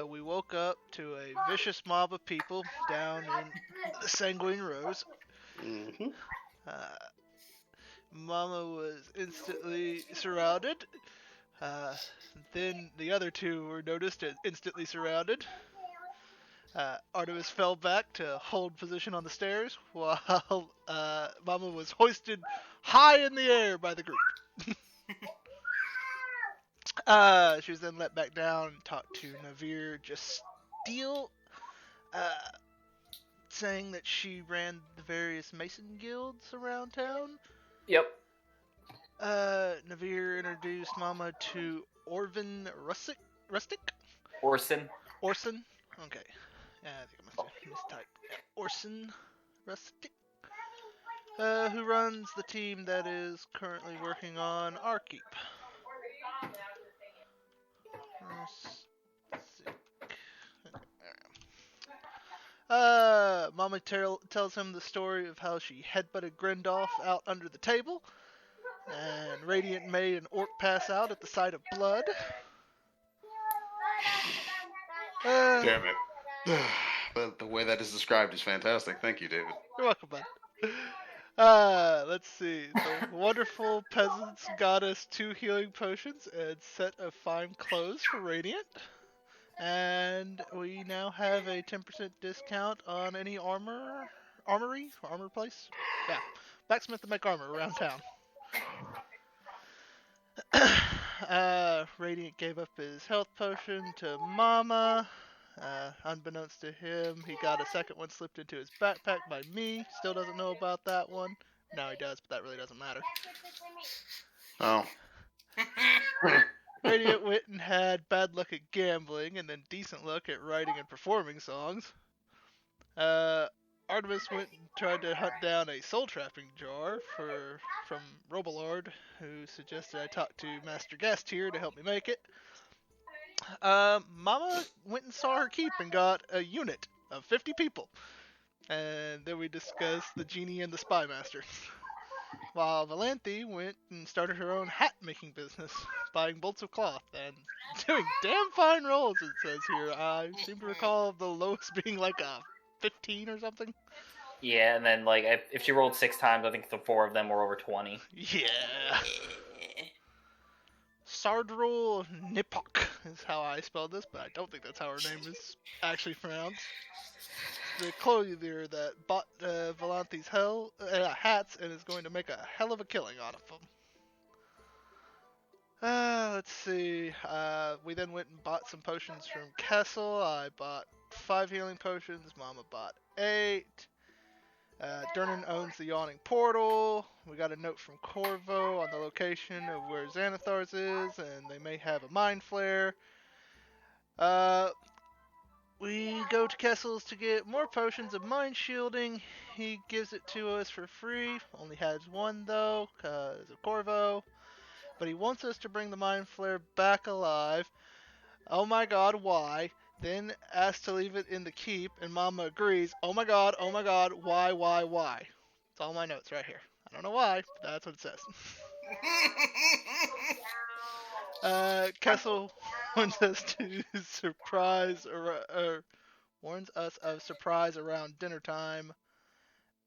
we woke up to a vicious mob of people down in the Sanguine Rose. Mm-hmm. Mama was instantly surrounded. Then the other two were noticed and instantly surrounded. Artemis fell back to hold position on the stairs while Mama was hoisted high in the air by the group. She was then let back down and talked to Navir Justeel, saying that she ran the various Mason guilds around town. Yep. Navir introduced Mama to Orvin Rustic? Orson. Okay. Yeah, I think I must have mistyped. Orson Rustic. Who runs the team that is currently working on our keep. Mama tells him the story of how she headbutted Grindolf out under the table, and Radiant made an orc pass out at the sight of blood. Damn it. The way that is described is fantastic. Thank you, David. You're welcome, bud. Let's see. The wonderful peasants got us 2 healing potions and set of fine clothes for Radiant. And we now have a 10% discount on any armor place. Yeah, blacksmith to make armor around town. Radiant gave up his health potion to Mama. Unbeknownst to him, he got a second one slipped into his backpack by me. Still doesn't know about that one. Now he does, but that really doesn't matter. Oh. Radiant went and had bad luck at gambling, and then decent luck at writing and performing songs. Artemis went and tried to hunt down a soul trapping jar from Robalard, who suggested I talk to Master Guest here to help me make it. Mama went and saw her keep and got a unit of 50 people. And then we discussed the genie and the spy master. While Valenthe went and started her own hat making business, buying bolts of cloth and doing damn fine rolls, it says here. I seem to recall the lowest being like a 15 or something. Yeah, and then like if she rolled 6 times, I think the 4 of them were over 20. Yeah. Sardrul Nipok is how I spelled this, but I don't think that's how her name is actually pronounced. The clothier that bought Valanthe's hats and is going to make a hell of a killing out of them. Let's see. We then went and bought some potions from Kessel. I bought 5 healing potions. Mama bought 8. Durnan owns the Yawning Portal. We got a note from Corvo on the location of where Xanathar's is, and they may have a mind flare. We go to Kessel's to get more potions of mind shielding. He gives it to us for free. Only has 1 though, because of Corvo. But he wants us to bring the mind flare back alive. Oh my god, why? Then asks to leave it in the keep, and Mama agrees. Oh my god, why? It's all my notes right here. I don't know why, but that's what it says. Kessel warns us of surprise around dinner time,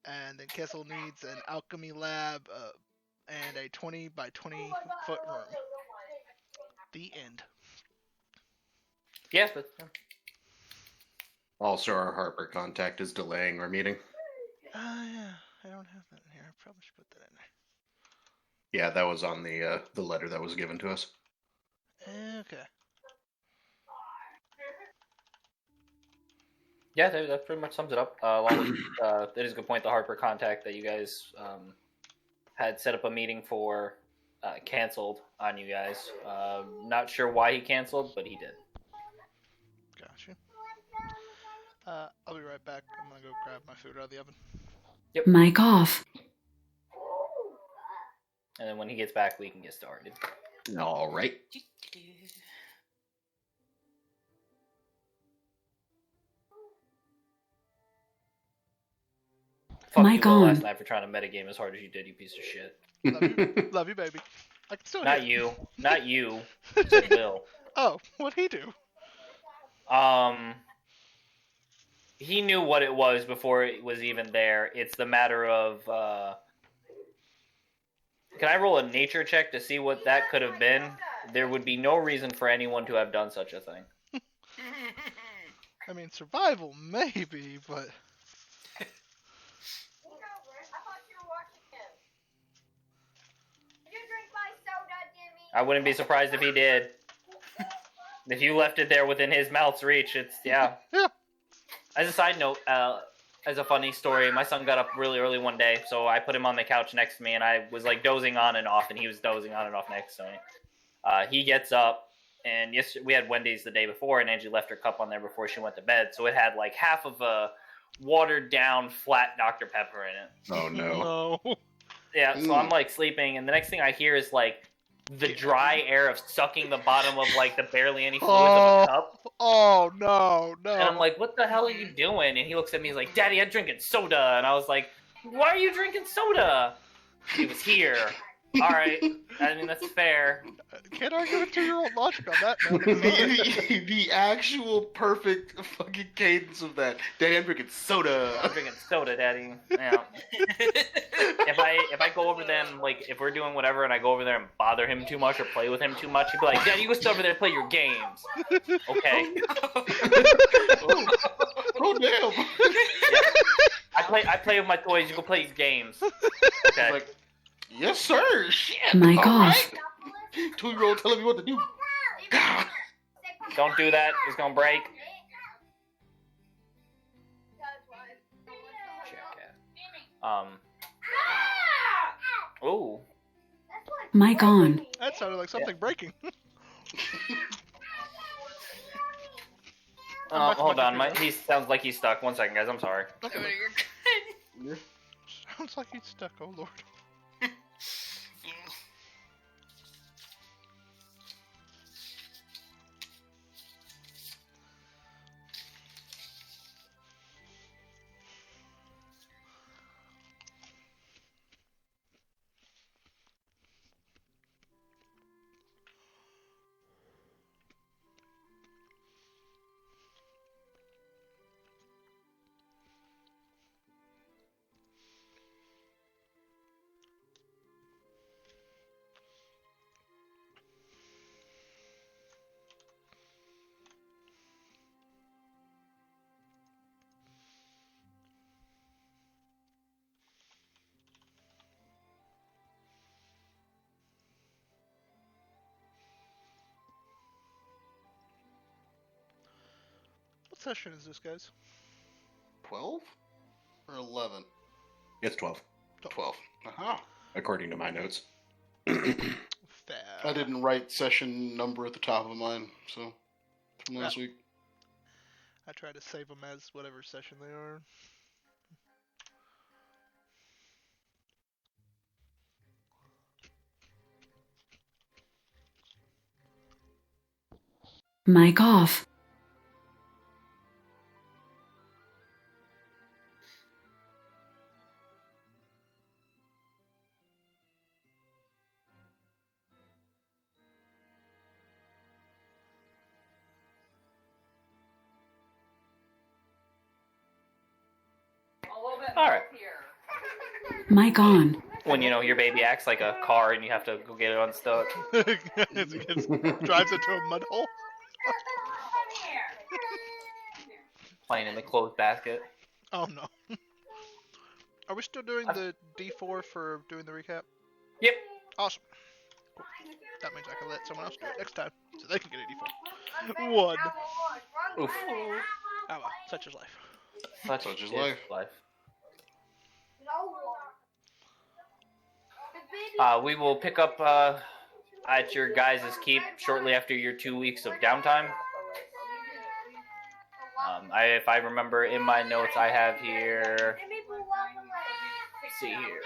and then Kessel needs an alchemy lab and a 20 by 20 foot room. The end. Yeah, but Also, our Harper contact is delaying our meeting. Yeah, I don't have that in here. I probably should put that in Yeah, that was on the letter that was given to us. there. Okay. yeah, that pretty much sums it up. Along with, that is a good point. The Harper contact that you guys had set up a meeting for canceled on you guys. Not sure why he canceled, but he did. Gotcha. I'll be right back. I'm gonna go grab my food out of the oven. Yep. Mic off. And then when he gets back, we can get started. All right. Fuck Mic you Will, on. last night for trying to metagame as hard as you did, you piece of shit. Love you, baby. I can still Not hear you. Not you. Said Will. Oh, what'd he do? He knew what it was before it was even there. It's the matter of, can I roll a nature check to see what that could have been? There would be no reason for anyone to have done such a thing. I mean, survival, maybe, but... I wouldn't be surprised if he did. If you left it there within his mouth's reach, it's, yeah. Yeah. As a side note, as a funny story, my son got up really early one day, so I put him on the couch next to me, and I was like dozing on and off, and he was dozing on and off next to me. He gets up, and we had Wendy's the day before, and Angie left her cup on there before she went to bed, so it had like half of a watered down flat Dr. Pepper in it. Oh no. No. Yeah, so I'm like sleeping, and the next thing I hear is like the dry air of sucking the bottom of like the barely any fluids of a cup. Oh, no. And I'm like, what the hell are you doing? And he looks at me, he's like, Daddy, I'm drinking soda. And I was like, why are you drinking soda? He was here. All right. I mean, that's fair. Can't argue with 2-year-old logic on that, man. The actual perfect fucking cadence of that. Daddy, I'm drinking soda. I'm drinking soda, Daddy. Yeah. If I go over them, like, if we're doing whatever and I go over there and bother him too much or play with him too much, he'd be like, Daddy, you go sit over there and play your games. Okay. Oh, damn. Yeah. I play with my toys, you go play your games. Okay. Like, yes, sir. Shit. My All gosh. right. 2-year-old telling me what to do. Don't do that. It's gonna break. Ooh. Mic on. That sounded like something breaking. Hold on. He sounds like he's stuck. 1 second, guys. I'm sorry. Sounds like he's stuck, oh lord. What session is this, guys? 12 or 11? It's 12, 12. Uh-huh. according to my notes. I didn't write session number at the top of mine, so from last week. I try to save them as whatever session they are. Mic off. All right. Mic on. When your baby acts like a car and you have to go get it unstuck. Drives into a mud hole. Playing in the clothes basket. Oh no. Are we still doing the D4 for doing the recap? Yep. Awesome. Cool. That means I can let someone else do it next time, so they can get a D4. 1. Oof. Oh well, such is life. Such is life. life. We will pick up at your guys' keep shortly after your 2 weeks of downtime. If I remember in my notes, I have here. Let's see here.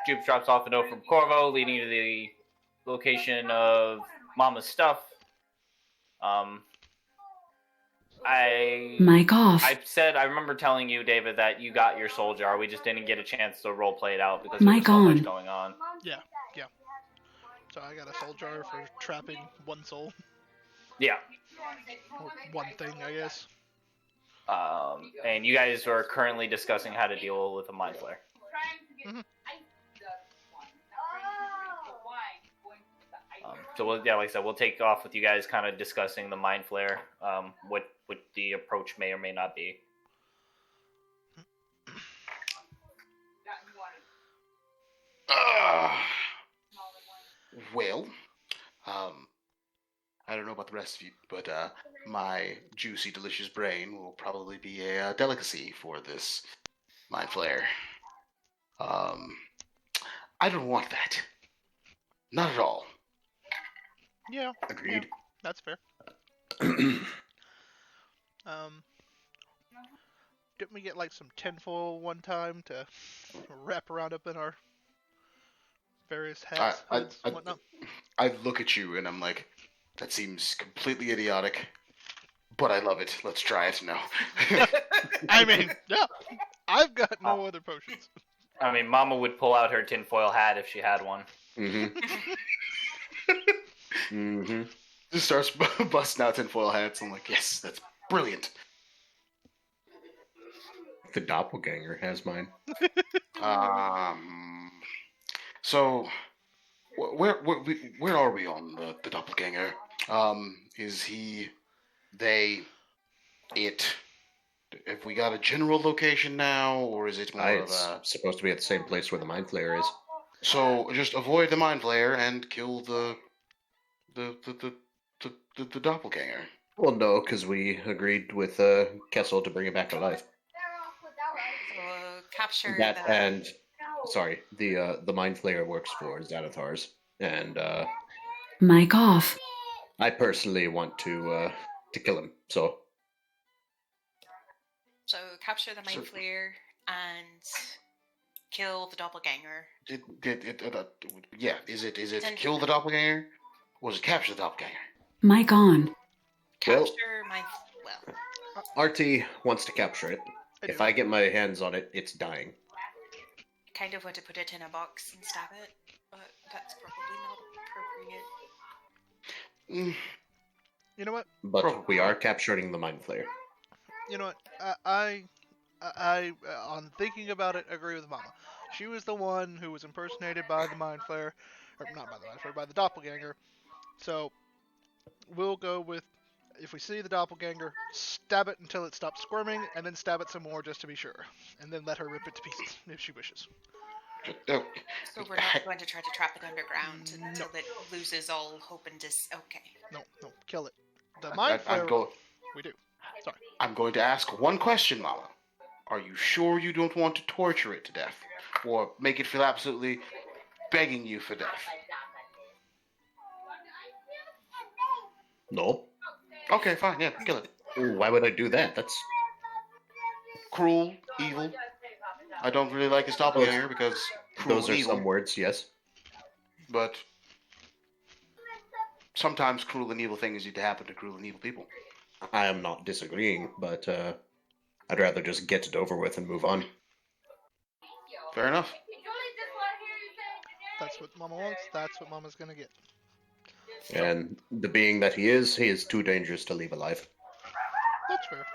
Jupe drops off a note from Corvo, leading you to the location of Mama's stuff. Mic off. I remember telling you, David, that you got your soul jar. We just didn't get a chance to role play it out because there was Mic so on. much going on. Yeah. So I got a soul jar for trapping one soul. Yeah. One thing, I guess. And you guys are currently discussing how to deal with a mind flare. Mhm. So like I said, we'll take off with you guys kind of discussing the mind flare, what the approach may or may not be. Well, I don't know about the rest of you, but my juicy, delicious brain will probably be a delicacy for this mind flare. I don't want that. Not at all. Yeah, Agreed. that's fair. Didn't we get like some tinfoil one time to wrap around up in our various hats, hoods, and whatnot? I look at you and I'm like, that seems completely idiotic, but I love it. Let's try it now. I mean, yeah, I've got no other potions. I mean, Mama would pull out her tinfoil hat if she had one. Mm-hmm. Mm-hmm. Just starts busting out tinfoil hats. I'm like, yes, that's brilliant. The doppelganger has mine. So, where are we on the doppelganger? Is he, they, it? Have we got a general location now, or is it more of It's a... supposed to be at the same place where the mind flayer is. So just avoid the mind flayer and kill the doppelganger. Well, no, because we agreed with Kessel to bring it back to life. So capture That the... and sorry, the mind flayer works for Xanathar's, and Mic off. I personally want to kill him. So So capture the mind So- flayer and kill the doppelganger. Yeah, is it Then- kill the doppelganger, or is it capture the doppelganger? Mic on. Well- Capture mind... Well, Artie wants to capture it. If I get my hands on it, it's dying. I kind of want to put it in a box and stab it, but that's probably not appropriate. You know what? But Probably. we are capturing the mind flayer. You know what? I on thinking about it, agree with Mama. She was the one who was impersonated by the mind flayer, or not by the mind flayer, by the doppelganger. So we'll go with, if we see the doppelganger, stab it until it stops squirming, and then stab it some more just to be sure, and then let her rip it to pieces if she wishes. Oh, So we're not going to try to trap it underground No. until it loses all hope and Okay. No, kill it. The mind flayer, we do. Sorry. I'm going to ask one question, Mama. Are you sure you don't want to torture it to death, or make it feel absolutely begging you for death? No. Okay, fine. Yeah, kill it. Why would I do that? That's Cruel, evil. I don't really like his doppelganger because cruel those are and evil. some words, yes. But sometimes cruel and evil things need to happen to cruel and evil people. I am not disagreeing, but I'd rather just get it over with and move on. Fair enough. That's what Mama wants. That's what Mama's gonna get. And the being that he is too dangerous to leave alive. That's fair.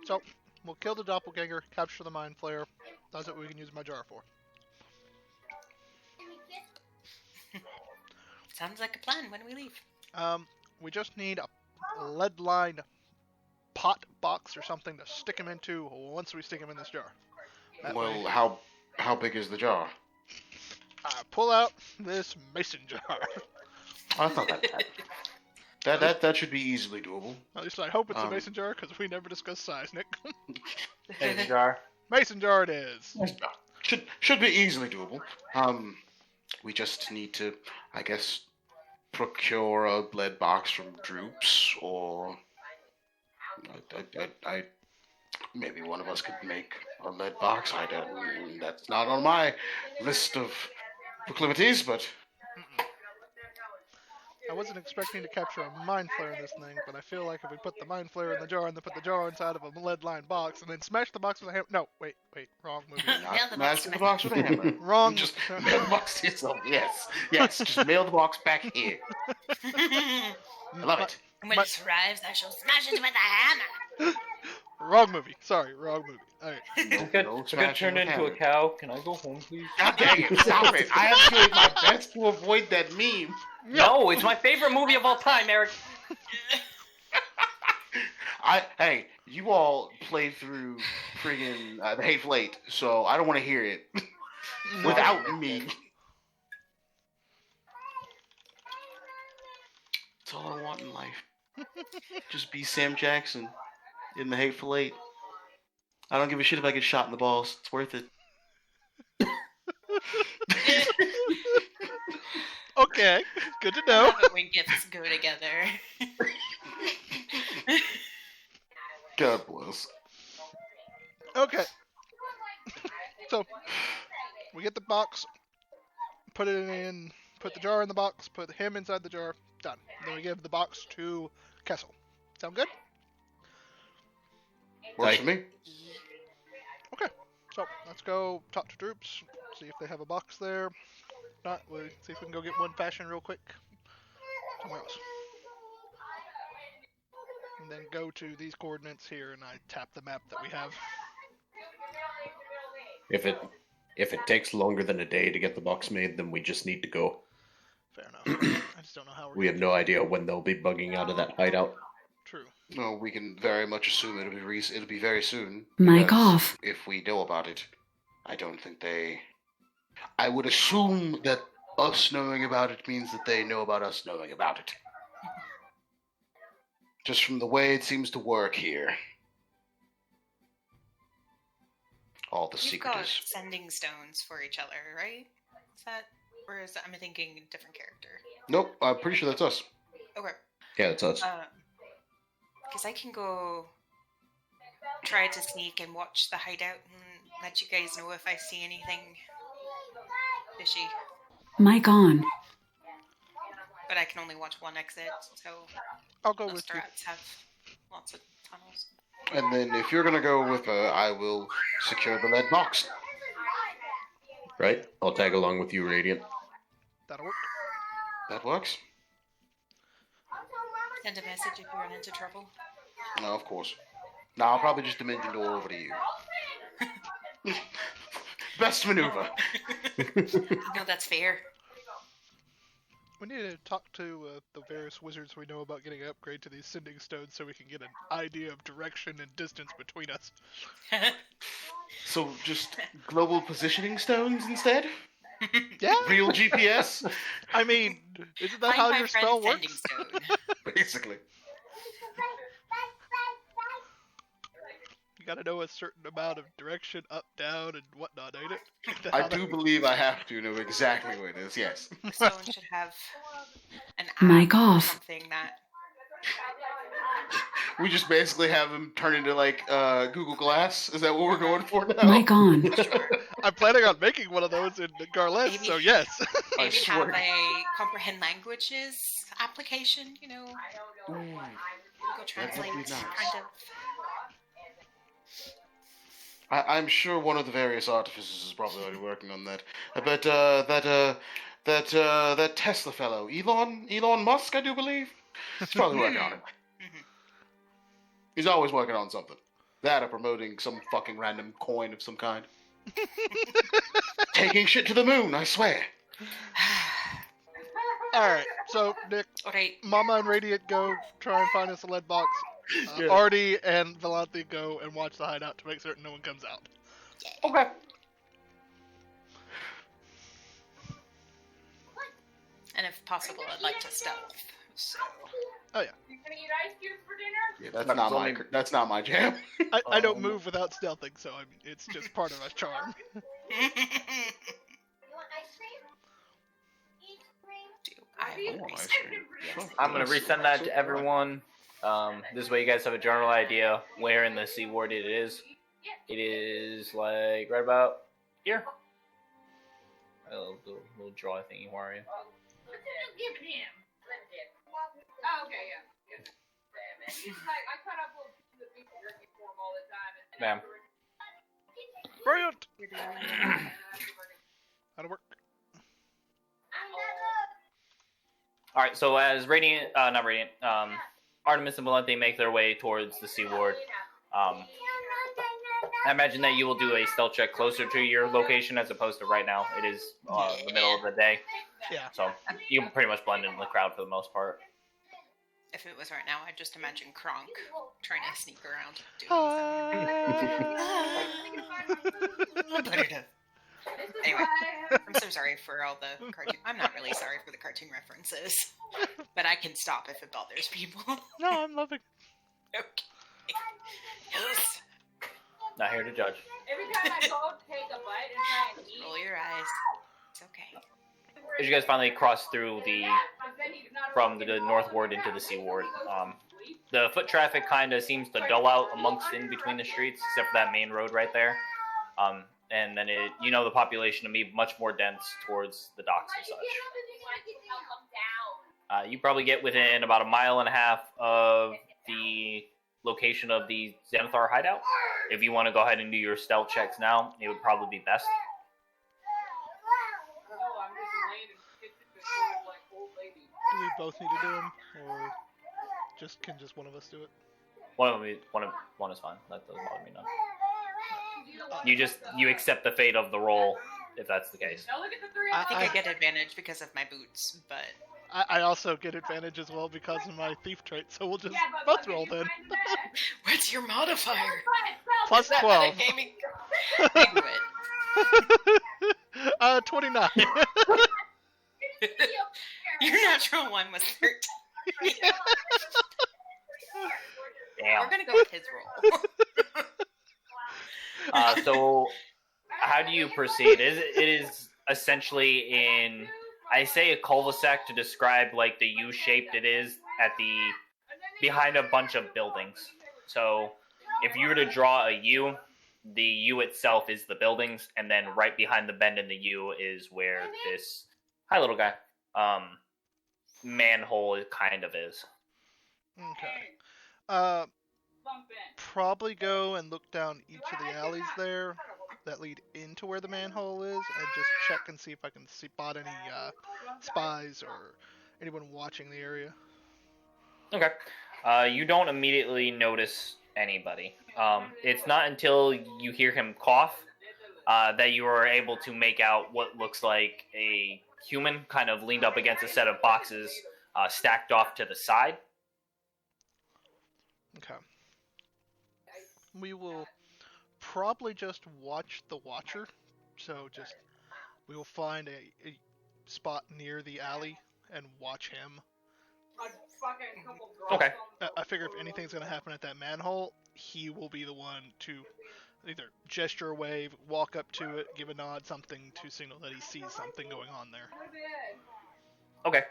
So we'll kill the doppelganger, capture the mind flayer. That's what we can use my jar for. Sounds like a plan when we leave. We just need a lead-lined pot box or something to stick him into once we stick him in this jar. That Well, way, how big is the jar? pull out this mason jar. Oh, that's not that bad. That should be easily doable. At least I hope it's a Um, mason jar, because we never discussed size, Nick. Mason jar. Mason jar it is. Should be easily doable. We just need to, I guess, procure a lead box from Droops, or I maybe one of us could make a lead box. I don't. That's not on my list of proclivities, but I wasn't expecting to capture a mind flare in this thing, but I feel like if we put the mind flare in the jar and then put the jar inside of a lead-lined box and then smash the box with a hammer. No, wait, wrong movie. Nail the box master with the a box with a hammer. Wrong. Just mail the box to yourself. Yes, just mail the box back here. I love it. And when But- it survives, I shall smash it with a hammer. Wrong movie. Sorry, wrong movie. Alright. I got turned into a cow. Can I go home, please? God dang it! Stop it! I am doing my best to avoid that meme. No, it's my favorite movie of all time, Eric. Hey, you all played through friggin' The Hateful Eight, so I don't want to hear it without me. That's all I want in life. Just be Sam Jackson in The Hateful Eight. I don't give a shit if I get shot in the balls. It's worth it. Okay, good to I know. love it when gifts go together. God bless. Okay. So, we get the box, put the jar in the box, put him inside the jar, done. Then we give the box to Kessel. Sound good? Works for me. Okay. So, let's go talk to troops, see if they have a box there. Not, we'll see if we can go get one fashion real quick. Somewhere else. And then go to these coordinates here, and I tap the map that we have. If it takes longer than a day to get the box made, then we just need to go. Fair enough. I just don't know how we're We have no idea when they'll be bugging out of that hideout. True. No, we can very much assume it'll be very soon. Mic because off. If we know about it, I don't think they. I would assume that us knowing about it means that they know about us knowing about it. Just from the way it seems to work here. All the You've got secrets. sending stones for each other, right? Is that, or is that, I'm thinking different character? Nope, I'm pretty sure that's us. Okay. Yeah, it's us. Because I can go try to sneak and watch the hideout and let you guys know if I see anything fishy. Mic on. But I can only watch one exit, so I'll go most with you. rats have lots of tunnels. And then if you're gonna go with I will secure the lead box. Right? I'll tag along with you, Radiant. That'll work. That works? Send a message if you run into trouble. No, of course. No, I'll probably just dimension door over to you. Best maneuver. No, that's fair. We need to talk to the various wizards we know about getting an upgrade to these sending stones so we can get an idea of direction and distance between us. So just global positioning stones instead? Yeah. Real GPS? I mean, isn't that Find how my your friend's spell sending works? stone. Basically. You gotta know a certain amount of direction, up, down, and whatnot, ain't it? I do believe I have to know exactly where it is, yes. The stone should have an app Mic or off. something that. We just basically have them turn into like Google Glass. Is that what we're going for now? Mic on. I'm planning on making one of those in Garlet, Maybe. so yes. I Maybe swear. have a comprehend languages application, you know? Google Translate, nice. kind of. I'm sure one of the various artificers is probably already working on that. I bet that Tesla fellow, Elon Musk, I do believe, he's probably working on it. He's always working on something. That or promoting some fucking random coin of some kind. Taking shit to the moon, I swear. Alright, so Nick, Alright, Mama and Radiant go try and find us a lead box. Yeah. Artie and Valanthe go and watch the hideout to make certain no one comes out. Okay. and if possible, I'd like to stealth. So. Oh yeah. Yeah, that's not my jam. I don't move without stealthing, so I mean, it's just part of a charm. I want ice cream. Sure. I'm gonna resend that to everyone. This way you guys have a general idea where in the Sea Ward it is. It is like right about here. A little draw thingy, where are you? Ma'am. Brilliant! That'll work. Alright, so as Radiant, not Radiant, Artemis and Valente make their way towards the Sea Ward. I imagine that you will do a stealth check closer to your location as opposed to right now. It is the middle of the day. Yeah. So you can pretty much blend into the crowd for the most part. If it was right now, I'd just imagine Kronk trying to sneak around. Anyway, I'm so sorry for all the cartoon. I'm not really sorry for the cartoon references, but I can stop if it bothers people. No, I'm loving. Okay. Yes. Not here to judge. Every time I go take a bite and try and eat. Roll your eyes. It's okay. As you guys finally cross through from the North Ward into the Sea Ward, the foot traffic kind of seems to dull out amongst in between the streets, except for that main road right there. And then the population to be much more dense towards the docks and such. You probably get within about a mile and a half of the location of the Xanathar hideout. If you want to go ahead and do your stealth checks now, it would probably be best. Do we both need to do them, or can just one of us do it? One is fine. That doesn't bother me none. You accept the fate of the roll if that's the case. I think I get advantage because of my boots, but I also get advantage as well because of my thief trait, so we'll just both roll then. What's your modifier? Plus 12. I knew it. 29. Your natural one was 13. Damn. We're gonna go with his roll. So, how do you proceed? It is essentially in, I say a cul-de-sac to describe like the U-shaped it is behind a bunch of buildings. So, if you were to draw a U, the U itself is the buildings, and then right behind the bend in the U is where this, hi little guy, manhole kind of is. Okay. Probably go and look down each of the alleys there that lead into where the manhole is, and just check and see if I can spot any spies or anyone watching the area. Okay. You don't immediately notice anybody. It's not until you hear him cough that you are able to make out what looks like a human kind of leaned up against a set of boxes stacked off to the side. Okay. We will probably just watch the Watcher. So we will find a spot near the alley and watch him. Okay. I figure if anything's going to happen at that manhole, he will be the one to either gesture a wave, walk up to it, give a nod, something to signal that he sees something going on there. Okay.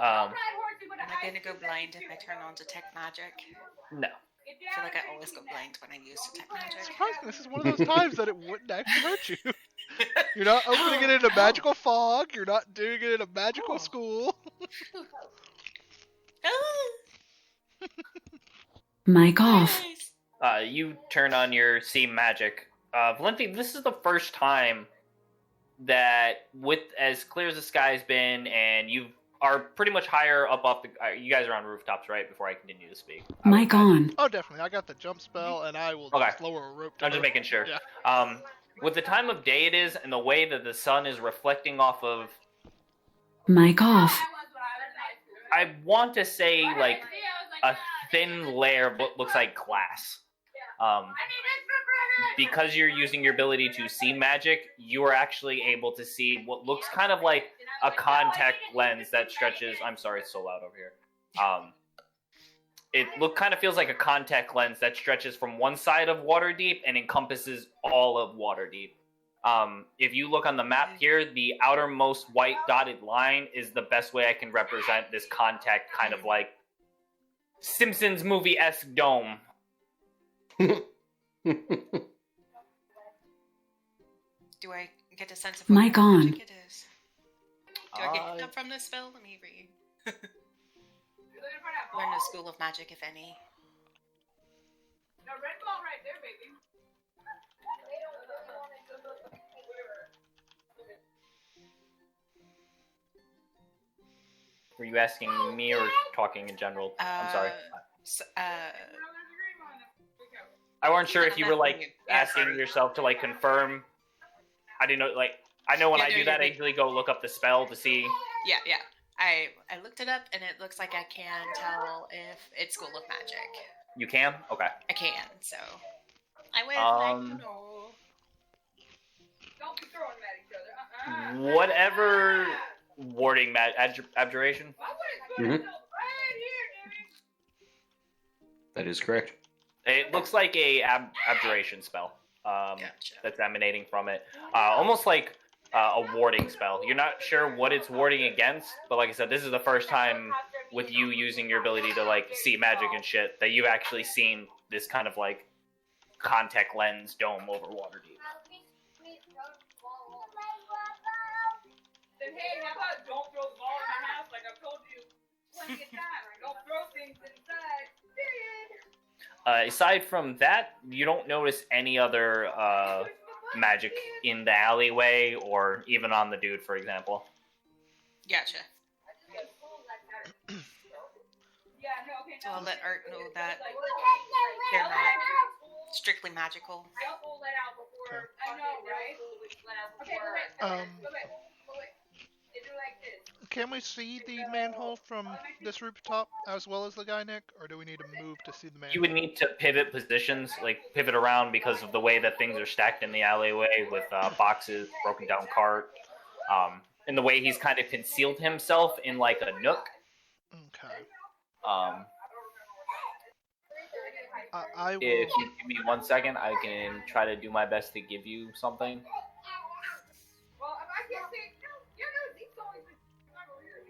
Am I gonna go blind if I turn on detect magic? No. I feel like I always go blind when I use detect magic. Surprisingly, this is one of those times that it wouldn't actually hurt you. You're not opening it in a magical fog. You're not doing it in a magical school. Mic off. You turn on your see magic. Valente, this is the first time that, with as clear as the sky's been, and you are pretty much higher up off the. You guys are on rooftops, right? Before I continue to speak. Mic on. Oh, definitely. I got the jump spell, and I will just lower a rope. I'm just making sure. Yeah. With the time of day it is, and the way that the sun is reflecting off of. Mic off. I want to say like a thin layer of what looks like glass. Because you're using your ability to see magic, you are actually able to see what looks kind of like a contact lens that stretches. I'm sorry, it's so loud over here. It kind of feels like a contact lens that stretches from one side of Waterdeep and encompasses all of Waterdeep. If you look on the map here, the outermost white dotted line is the best way I can represent this contact kind of like Simpsons movie-esque dome. Do I get a sense of what Mic kind of on. magic it is? Do I get enough from this spell? Let me read. Learn the school of magic, if any. Were you asking me or talking in general? I'm sorry. I wasn't sure if you were like asking yourself to like confirm. I didn't know. Like, I know when I do that, I usually go look up the spell to see. Yeah. I looked it up, and it looks like I can tell if it's School of Magic. You can? Okay. I can, so I would like to know. Don't be throwing them at each other. Whatever warding abjuration. Mm-hmm. That is correct. It looks like a abjuration spell. Gotcha. That's emanating from it. Almost like a warding spell. You're not sure what it's warding against, but like I said, this is the first time with you using your ability to like see magic and shit that you've actually seen this kind of like contact lens dome over Waterdeep. Then hey, how about don't throw the ball in the house like I've told you plenty of times. Don't throw things inside. Period. Aside from that, you don't notice any other magic in the alleyway or even on the dude, for example. Gotcha. So I'll let Art know that they're not strictly magical. Can we see the manhole from this rooftop as well as the guy, Nick? Or do we need to move to see the manhole? You would need to pivot positions, like pivot around because of the way that things are stacked in the alleyway with boxes, broken down cart, and the way he's kind of concealed himself in like a nook. Okay. I will... If you give me 1 second, I can try to do my best to give you something.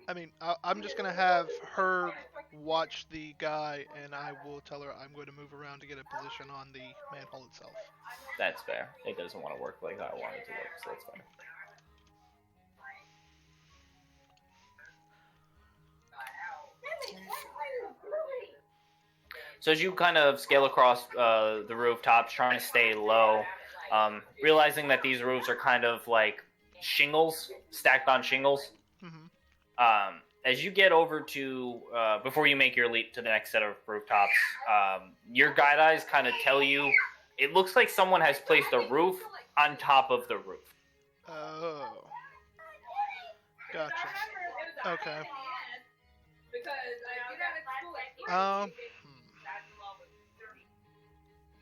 I mean, I'm just going to have her watch the guy, and I will tell her I'm going to move around to get a position on the manhole itself. That's fair. It doesn't want to work like I want it to work, so that's fair. So as you kind of scale across the rooftops, trying to stay low, realizing that these roofs are kind of like shingles, stacked on shingles, as you get over to, before you make your leap to the next set of rooftops, your guide eyes kind of tell you, it looks like someone has placed a roof on top of the roof. Oh. Gotcha. Okay.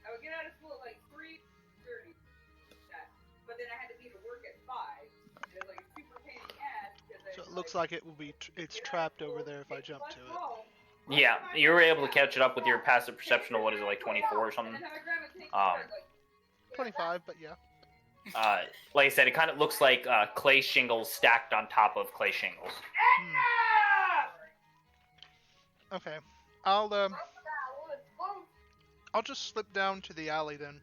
I would get out of school at like 3:30, but then I had to be to work at 5. It was like a super pain in the ass. So it looks like it will be it's trapped over there if I jump to it. Yeah, you were able to catch it up with your passive perception of what is it, like 24 or something? 25, but yeah. Like I said, it kind of looks like clay shingles stacked on top of clay shingles. Okay. I'll just slip down to the alley then,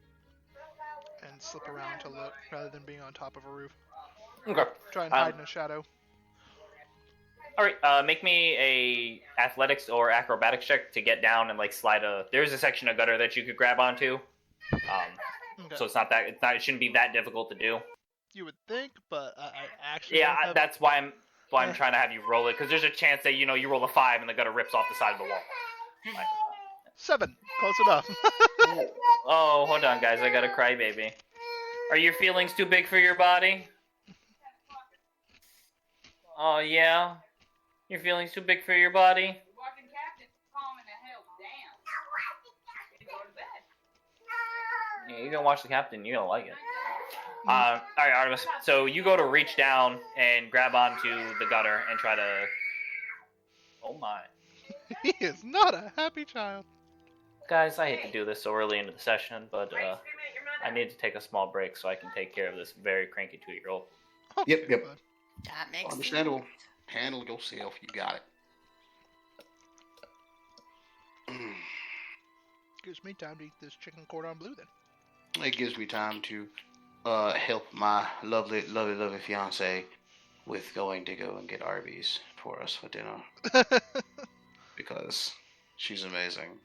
and slip around to look rather than being on top of a roof. Okay. Try and hide in a shadow. All right. Make me a athletics or acrobatics check to get down and like slide a. There's a section of gutter that you could grab onto. Okay. So it's not that. It shouldn't be that difficult to do. You would think, but I actually. Yeah, that's why I'm trying to have you roll it, because there's a chance that you roll a 5 and the gutter rips off the side of the wall. Like, 7. Close enough. oh, hold on, guys. I got a crybaby. Are your feelings too big for your body? Oh, yeah? Your feelings too big for your body? Watching Captain calming the hell down. And go to bed. Yeah, you're gonna watch the Captain. You're gonna like it. Alright, Artemis. So you go to reach down and grab onto the gutter and try to... Oh, my. He is not a happy child. Guys, I hate to do this so early into the session, but I need to take a small break so I can take care of this very cranky 2-year-old. Yep. bud. That makes Understandable. Handle yourself. You got it. Gives me time to eat this chicken cordon bleu then. It gives me time to help my lovely fiance with going to go and get Arby's for us for dinner. Because she's amazing.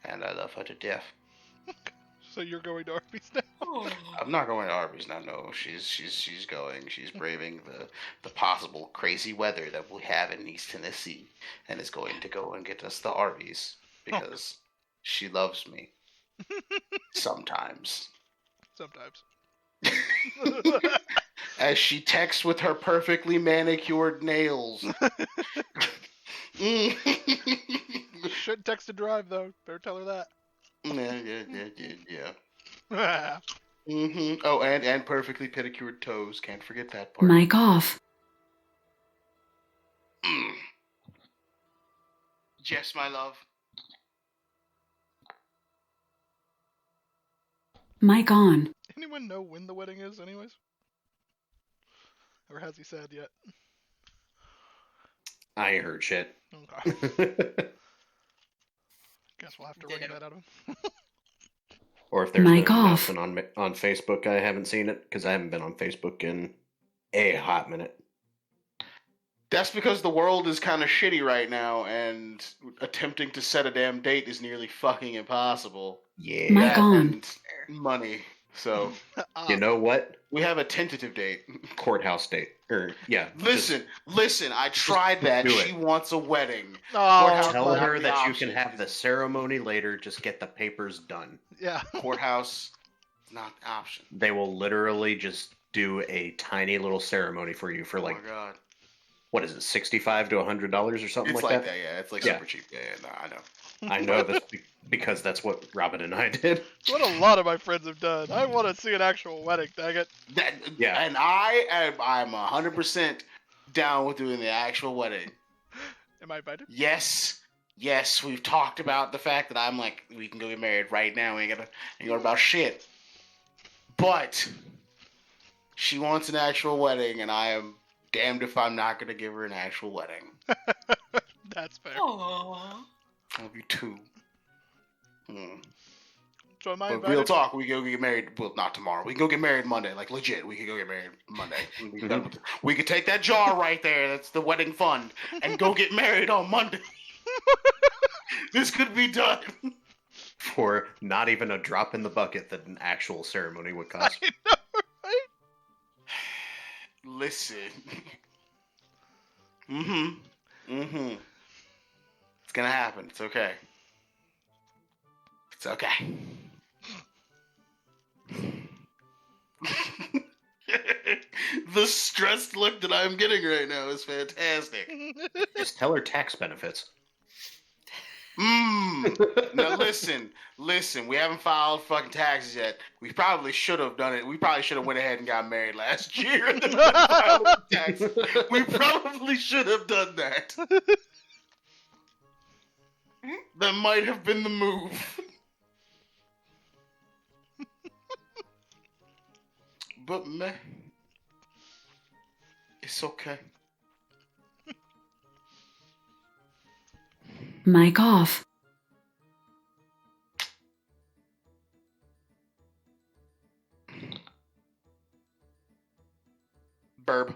And I love her to death. So you're going to Arby's now? I'm not going to Arby's now. No, she's going. She's braving the possible crazy weather that we'll have in East Tennessee, and is going to go and get us the Arby's because she loves me. Sometimes. Sometimes. As she texts with her perfectly manicured nails. Shouldn't text and drive, though. Better tell her that. Yeah. Oh, and perfectly pedicured toes. Can't forget that part. Mic off. Jess, my love. Mic on. Anyone know when the wedding is, anyways? Or has he said yet? I ain't heard shit. Okay. Guess we'll have to wring that out of him. Or if there's Mic been an off. announcement on Facebook, I haven't seen it because I haven't been on Facebook in a hot minute. That's because the world is kind of shitty right now, and attempting to set a damn date is nearly fucking impossible. Yeah. Mic on. And money. So You know what? we have a tentative date. Courthouse date. Listen. I tried that. do it. She wants a wedding. Oh, Courthouse Tell will have her the that you option. can have the ceremony later. Just get the papers done. yeah. Courthouse, not the option. They will literally just do a tiny little ceremony for you for Oh like, my god. what is it, $65 to $100 or something It's like like that? that, yeah. It's like Yeah. super cheap. Yeah, no, I know. I know this because that's what Robin and I did. What a lot of my friends have done. I want to see an actual wedding, dang it. Yeah. And I'm 100% down with doing the actual wedding. Am I invited? Yes, we've talked about the fact that I'm like, we can go get married right now. We ain't gonna about shit. But she wants an actual wedding, and I am damned if I'm not gonna give her an actual wedding. That's fair. Aww. I love you too. So am I But invited? real talk, we go get married. Well, not tomorrow. We can go get married Monday. Like legit, we can go get married Monday. We could take that jar right there. That's the wedding fund, and go get married on Monday. This could be done. For not even a drop in the bucket that an actual ceremony would cost. I know, right? Listen. It's gonna happen. It's okay. It's okay. The stressed look that I'm getting right now is fantastic. Just tell her tax benefits. Now listen. We haven't filed fucking taxes yet. We probably should have done it. We probably should have went ahead and got married last year and then filed the taxes. We probably should have done that. That might have been the move. But man, it's okay. Mic off. Burb.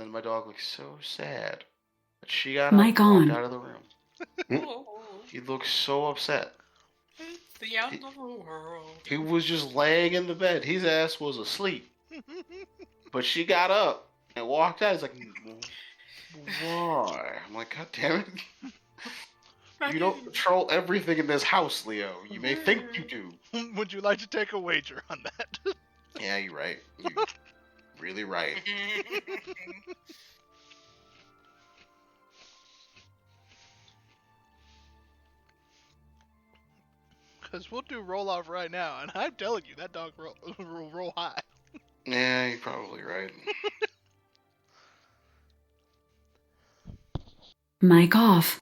And then my dog looked so sad that she got up Mic and walked on. out of the room. Oh, He looked so upset. it's the end of the world. He was just laying in the bed. His ass was asleep. But she got up and walked out. He's like, why? I'm like, God damn it. You don't control everything in this house, Leo. You may think you do. Would you like to take a wager on that? Yeah, you're right. You're really right. Because we'll do roll off right now, and I'm telling you, that dog will roll high. Yeah, you're probably right. Mic off.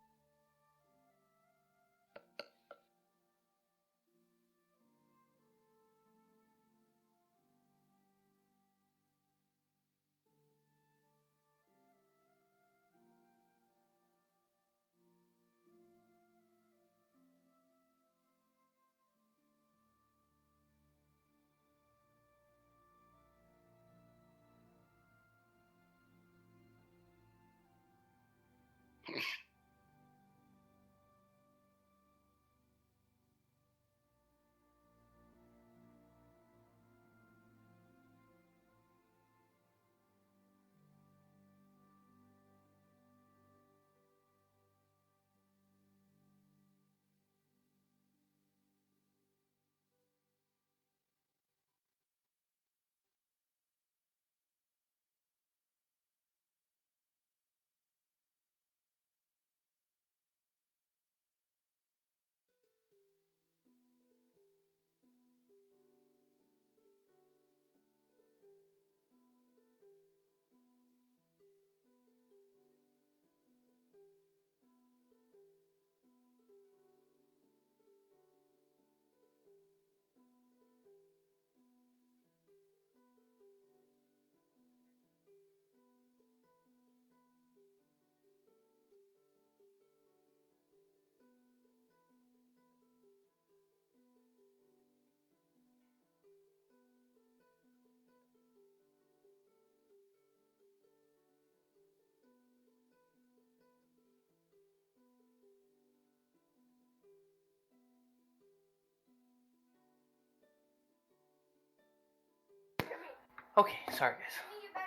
Okay, sorry guys.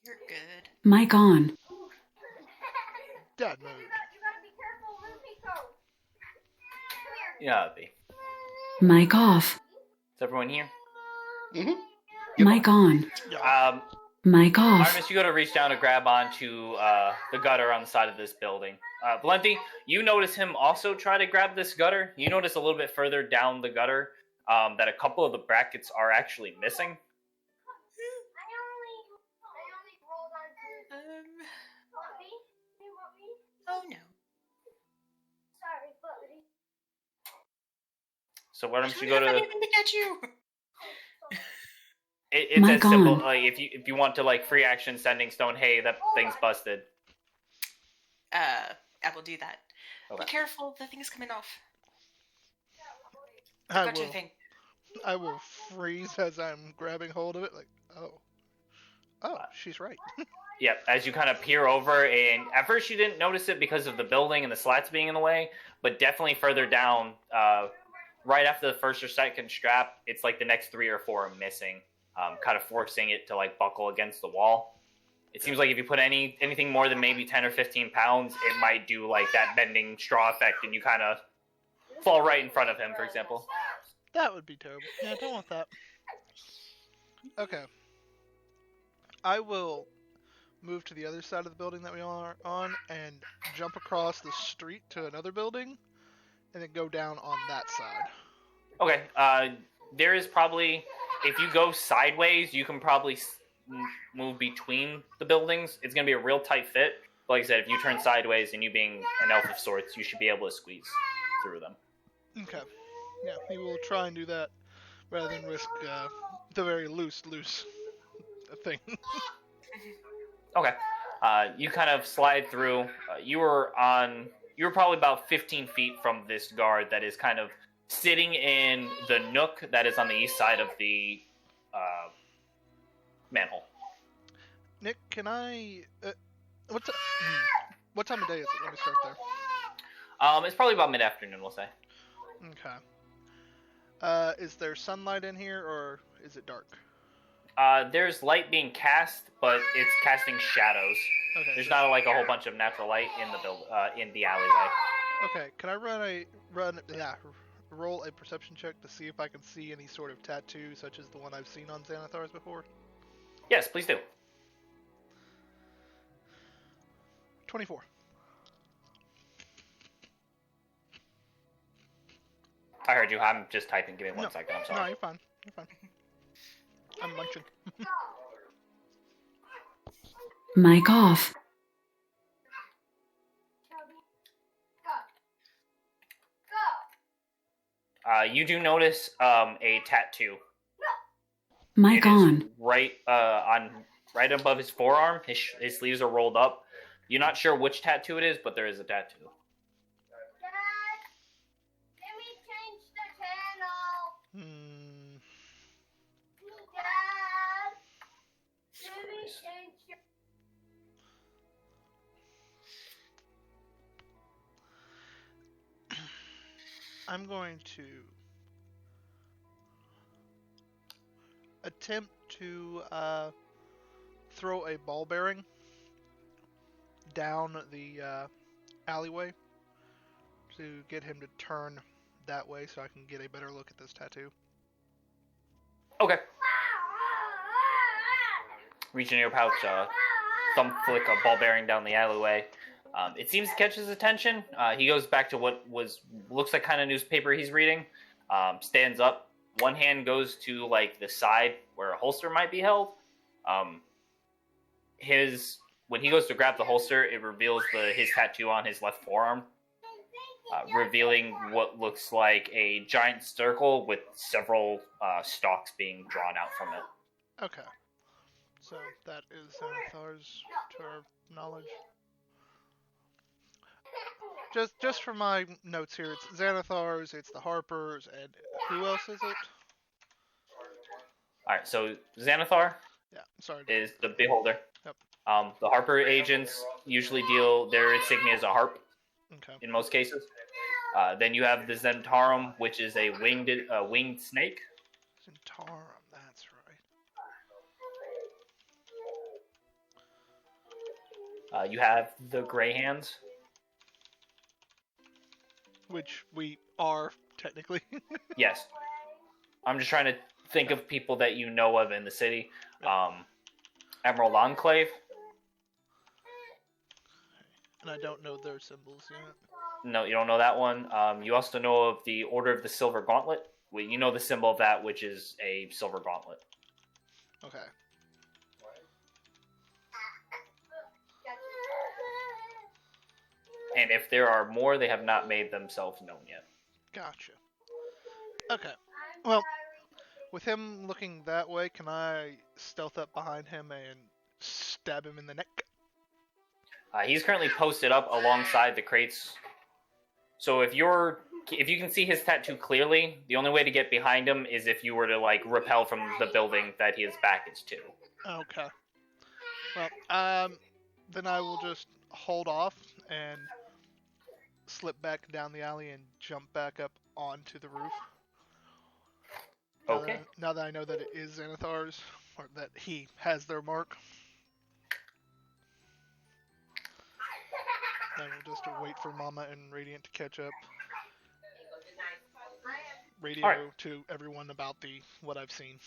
You're good. Mic on. Dad mode. Yeah, be. Mic off. Is everyone here? Mm-hmm. Mic on. Mic off. Artemis, you go to reach down to grab onto the gutter on the side of this building. Valenti, you notice him also try to grab this gutter. You notice a little bit further down the gutter that a couple of the brackets are actually missing. Oh no. So why don't you I go don't to? have anything to catch you. It's My as simple. God. Like if you want to like free action sending stone. Hey, that thing's busted. I will do that. Okay. Be careful, the thing's coming off. I Got your will, thing. I will freeze as I'm grabbing hold of it, like, oh, she's right. Yep, as you kind of peer over, and at first you didn't notice it because of the building and the slats being in the way, but definitely further down, right after the first or second strap, it's like the next 3 or 4 are missing, kind of forcing it to like buckle against the wall. It seems like if you put anything more than maybe 10 or 15 pounds, it might do like that bending straw effect, and you kind of fall right in front of him, for example. That would be terrible. Yeah, I don't want that. Okay. I will move to the other side of the building that we are on and jump across the street to another building and then go down on that side. Okay, there is probably, if you go sideways, you can probably move between the buildings. It's going to be a real tight fit. But like I said, if you turn sideways and you being an elf of sorts, you should be able to squeeze through them. Okay. Yeah, we will try and do that rather than risk the very loose thing. Okay. You kind of slide through. You were probably about 15 feet from this guard that is kind of sitting in the nook that is on the east side of the manhole. Nick, can I? What time of day is it? Let me start there. It's probably about mid-afternoon, we'll say. Okay. Is there sunlight in here, or is it dark? There's light being cast, but it's casting shadows. Okay. There's not like a whole bunch of natural light in the in the alleyway. Okay. Can I roll a perception check to see if I can see any sort of tattoo, such as the one I've seen on Xanathars before? Yes, please do. 24. I heard you. I'm just typing. Give me one second. I'm sorry. No, you're fine. You're fine. I'm munching. Mic off. You do notice a tattoo. Mic on. Right above his forearm. His sleeves are rolled up. You're not sure which tattoo it is, but there is a tattoo. Dad, let me change the channel. Dad, let me change the... I'm going to attempt to throw a ball bearing down the alleyway to get him to turn that way so I can get a better look at this tattoo. Okay. Reaching in your pouch, thumb flick a ball bearing down the alleyway. It seems to catch his attention. He goes back to what looks like kind of newspaper he's reading. Stands up. One hand goes to like the side where a holster might be held. When he goes to grab the holster, it reveals his tattoo on his left forearm, revealing what looks like a giant circle with several stalks being drawn out from it. Okay. So that is Xanathar's, to our knowledge. Just for my notes here, it's Xanathar's, it's the Harpers, and who else is it? Alright, so Xanathar is the beholder. Yep. The Harper agents usually their insignia is a harp, in most cases. Then you have the Zentarum, which is a winged snake. Zentarum, that's right. You have the Grey Hands. Which we are, technically. Yes. I'm just trying to think of people that you know of in the city. Emerald Enclave. And I don't know their symbols yet. No, you don't know that one. You also know of the Order of the Silver Gauntlet. You know the symbol of that, which is a silver gauntlet. Okay. And if there are more, they have not made themselves known yet. Gotcha. Okay. Well, with him looking that way, can I stealth up behind him and stab him in the neck? He's currently posted up alongside the crates. So if you can see his tattoo clearly, the only way to get behind him is if you were to like rappel from the building that his back is to. Okay. Well, then I will just hold off and slip back down the alley and jump back up onto the roof. Okay. Now that I know that it is Xanathar's, or that he has their mark. I will just wait for Mama and Radiant to catch up. Radio to everyone about what I've seen.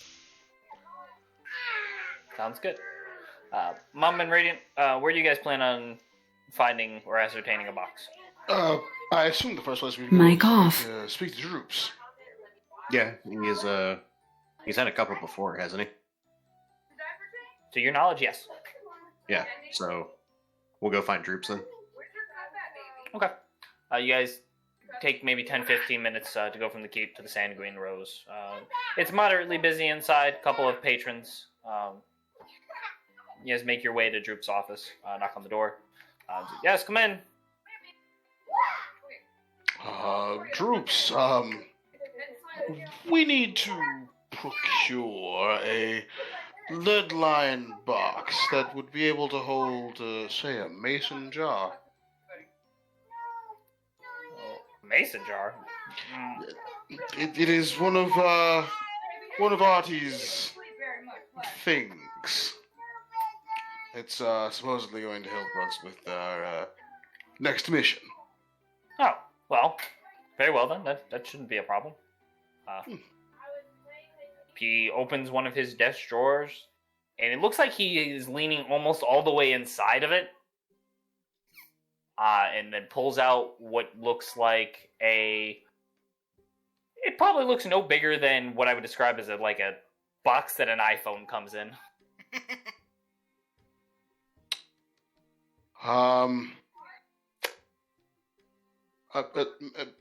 Sounds good. Mom and Radiant, where do you guys plan on finding or ascertaining a box? I assume the first place we Mic off. Speak to Droops. Yeah, he's had a couple before, hasn't he? To your knowledge, yes. Yeah, so we'll go find Droops then. Okay. You guys take maybe 10-15 minutes to go from the keep to the Sanguine Rose. It's moderately busy inside, couple of patrons. You guys make your way to Droop's office, knock on the door. Yes, come in. Droops, we need to procure a lead-lined box that would be able to hold, say, a mason jar. Oh, mason jar. It is one of Artie's things. It's supposedly going to help us with our next mission. Oh, well, very well then. That shouldn't be a problem. He opens one of his desk drawers, and it looks like he is leaning almost all the way inside of it. And then pulls out what looks like it probably looks no bigger than what I would describe as a box that an iPhone comes in.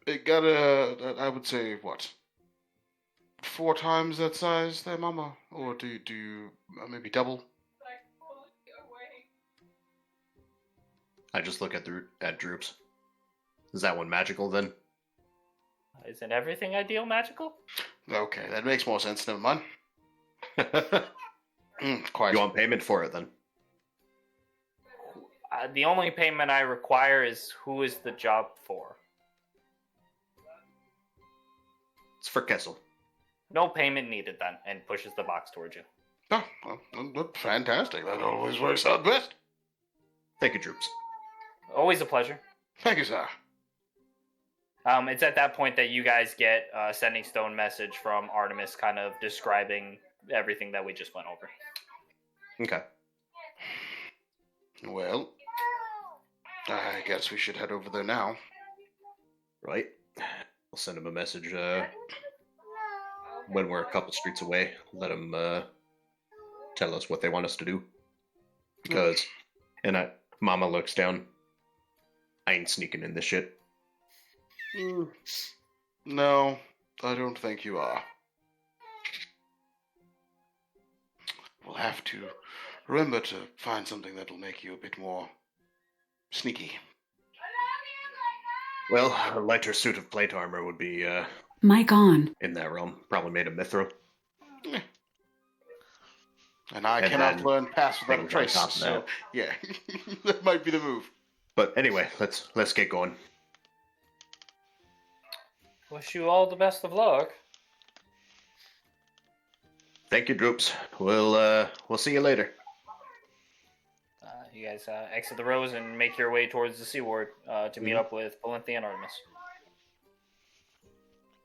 It got I would say, what? 4 times that size there, Mama? Or do you maybe double? I just look at Droops. Is that one magical then? Isn't everything ideal magical? Okay, that makes more sense. Never mind. Quite. You want payment for it then? The only payment I require is who is the job for. It's for Kessel. No payment needed then, and pushes the box towards you. Oh, well, fantastic. That always works out best. Thank you, Droops. Always a pleasure. Thank you, sir. It's at that point that you guys get a sending stone message from Artemis kind of describing everything that we just went over. Okay. Well, I guess we should head over there now. Right. I'll send him a message when we're a couple streets away. Let him tell us what they want us to do. Because, Mama looks down. I ain't sneaking in this shit. No, I don't think you are. We'll have to remember to find something that'll make you a bit more sneaky. Well, a lighter suit of plate armor would be Mic on. in that realm. Probably made of mithril. And I And cannot then learn pass without a things on trace, top of so that. yeah, that might be the move. But anyway, let's get going. Wish you all the best of luck. Thank you, Droops. We'll see you later. You guys exit the rows and make your way towards the Seaward to meet up with Valenthy and Artemis.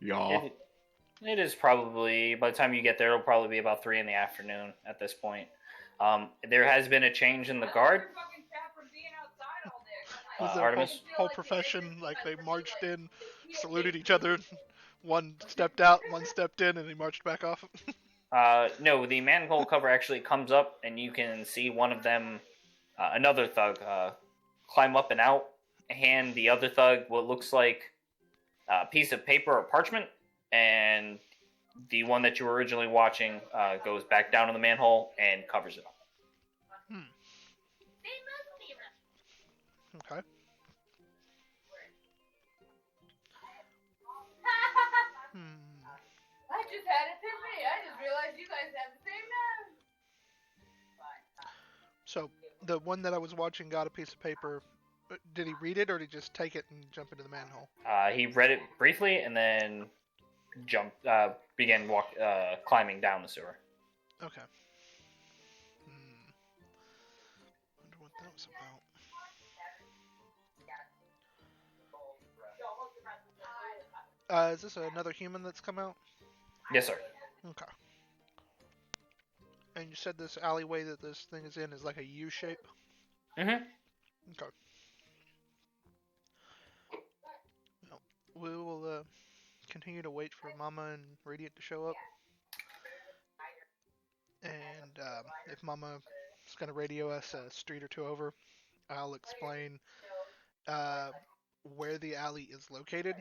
Yeah. It is probably, by the time you get there, it'll probably be about 3 in the afternoon at this point. There has been a change in the guard. Was their Artemis? whole profession, like they marched in, saluted each other, one stepped out, one stepped in, and they marched back off? No, the manhole cover actually comes up, and you can see one of them, another thug, climb up and out, hand the other thug what looks like a piece of paper or parchment, and the one that you were originally watching goes back down in the manhole and covers it up. Okay. I just had it epiphany. I just realized you guys have the same name. So, the one that I was watching got a piece of paper. Did he read it, or did he just take it and jump into the manhole? He read it briefly and then began climbing down the sewer. Okay. Wonder what that was about. Is this another human that's come out? Yes, sir. Okay. And you said this alleyway that this thing is in is like a U shape? Mm-hmm. Okay. Well, we will continue to wait for Mama and Radiant to show up. And if Mama is going to radio us a street or two over, I'll explain where the alley is located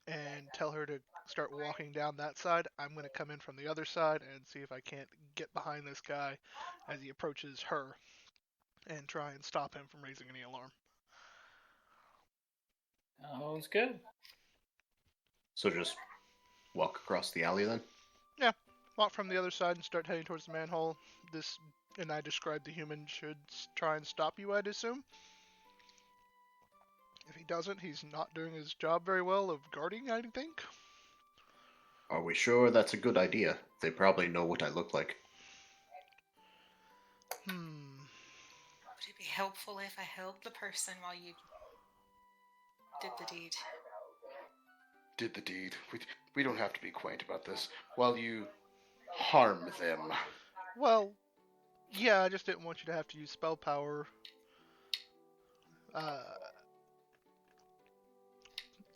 and tell her to start walking down that side. I'm going to come in from the other side and see if I can't get behind this guy as he approaches her and try and stop him from raising any alarm. Oh, it's good. So just walk across the alley then? Yeah, walk from the other side and start heading towards the manhole. this, and I describe the human, should try and stop you, I'd assume. If he doesn't, he's not doing his job very well of guarding, I think. Are we sure that's a good idea? They probably know what I look like. Would it be helpful if I held the person while you did the deed? Did the deed. We don't have to be quaint about this. While you harm them. Well, yeah, I just didn't want you to have to use spell power.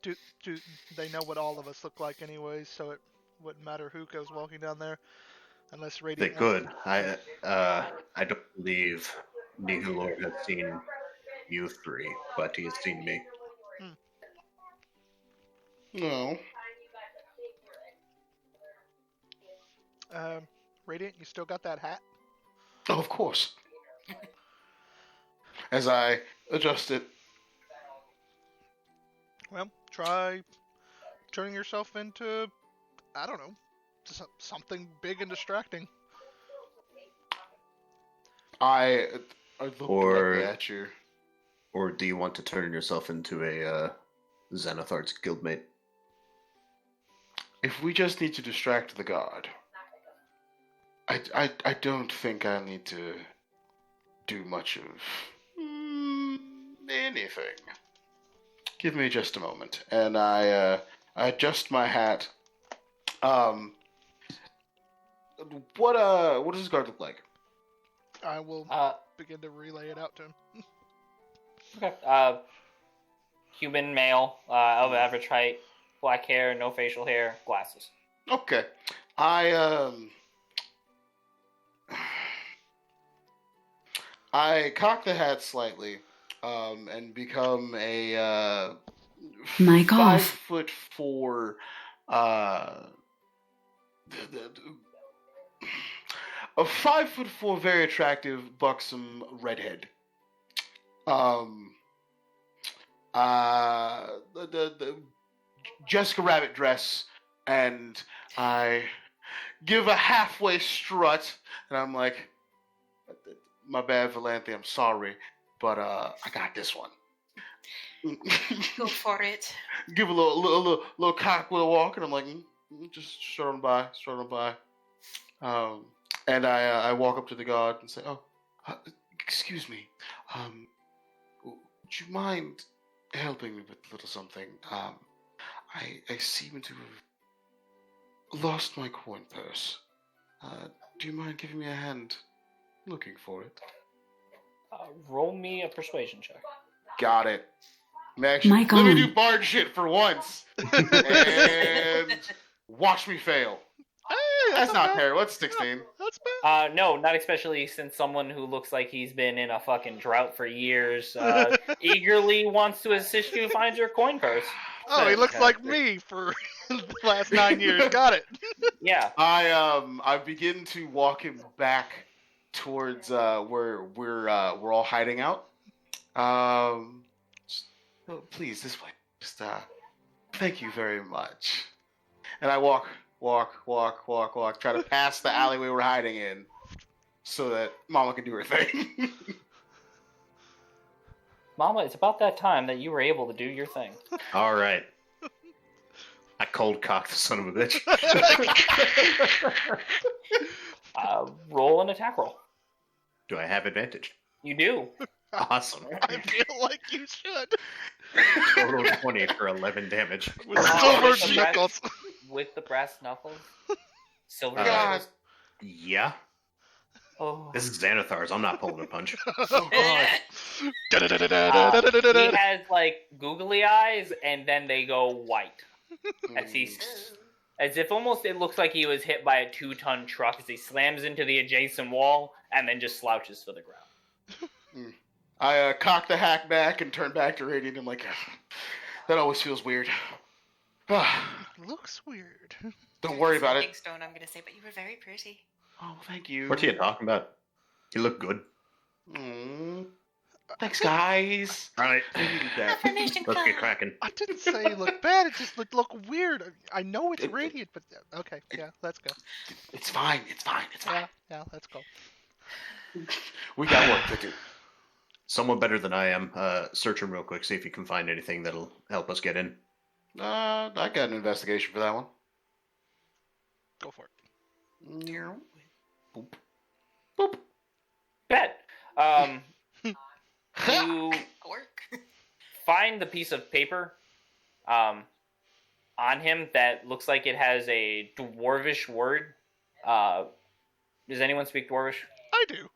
Do they know what all of us look like anyways, so it wouldn't matter who goes walking down there, unless Radiant. They could. I don't believe Nihilor has seen you three, but he has seen me. No. Radiant, you still got that hat? Oh, of course. As I adjust it. Well, try turning yourself into, I don't know, something big and distracting. I look directly at you. Or do you want to turn yourself into a Xanathar's guildmate? If we just need to distract the guard, I don't think I need to do much of anything. Give me just a moment, and I adjust my hat. What does this guard look like? I will begin to relay it out to him. Okay. Human male, of average height, black hair, no facial hair, glasses. Okay. I cock the hat slightly, and become a Mic off. 5'4", a 5'4", very attractive, buxom redhead. The Jessica Rabbit dress, and I give a halfway strut, and I'm like, my bad, Valanthe, I'm sorry, but I got this one. Go for it. Give a little cock with a walk, and I'm like, just strut on by. And I walk up to the guard and say, oh, excuse me, would you mind helping me with a little something? I seem to have lost my coin purse. Do you mind giving me a hand looking for it? Roll me a persuasion check. Got it. Actually, Mic let me on. do bard shit for once. And watch me fail. Hey, That's not bad. terrible. That's 16. That's bad. No, not especially since someone who looks like he's been in a fucking drought for years eagerly wants to assist you find your coin purse. Oh, he looks like me for the last 9 years. Got it. Yeah. I begin to walk him back towards where we're all hiding out. Please, this way. Just thank you very much. And I walk, try to pass the alleyway we're hiding in, so that Mama can do her thing. Mama, it's about that time that you were able to do your thing. All right. I cold cocked the son of a bitch. Roll an attack roll. Do I have advantage? You do. Awesome. I feel like you should. Total 20 for 11 damage. With Oh, silver with the knuckles. With the brass knuckles. Silver God. knuckles. Yeah. Oh. This is Xanathar's. I'm not pulling a punch. Oh, God. He has like googly eyes, and then they go white. As if almost it looks like he was hit by a 2-ton truck as he slams into the adjacent wall and then just slouches to the ground. I cock the hack back and turn back to Radiant. I'm like, that always feels weird. Looks weird. Don't worry about it. Big stone, I'm gonna say, but you were very pretty. Oh, thank you. What are you talking about? You look good. Thanks, guys. All right. I needed that. Affirmation Let's club. get cracking. I didn't say it looked bad. It just look weird. I know it's Radiant, but okay, yeah, let's go. It's fine. It's fine. Yeah, let's go. We got work to do. Someone better than I am. Search him real quick, see if you can find anything that'll help us get in. I got an investigation for that one. Go for it. Boop. Boop. Bet. You Work. find the piece of paper on him that looks like it has a dwarvish word. Does anyone speak dwarvish? I do.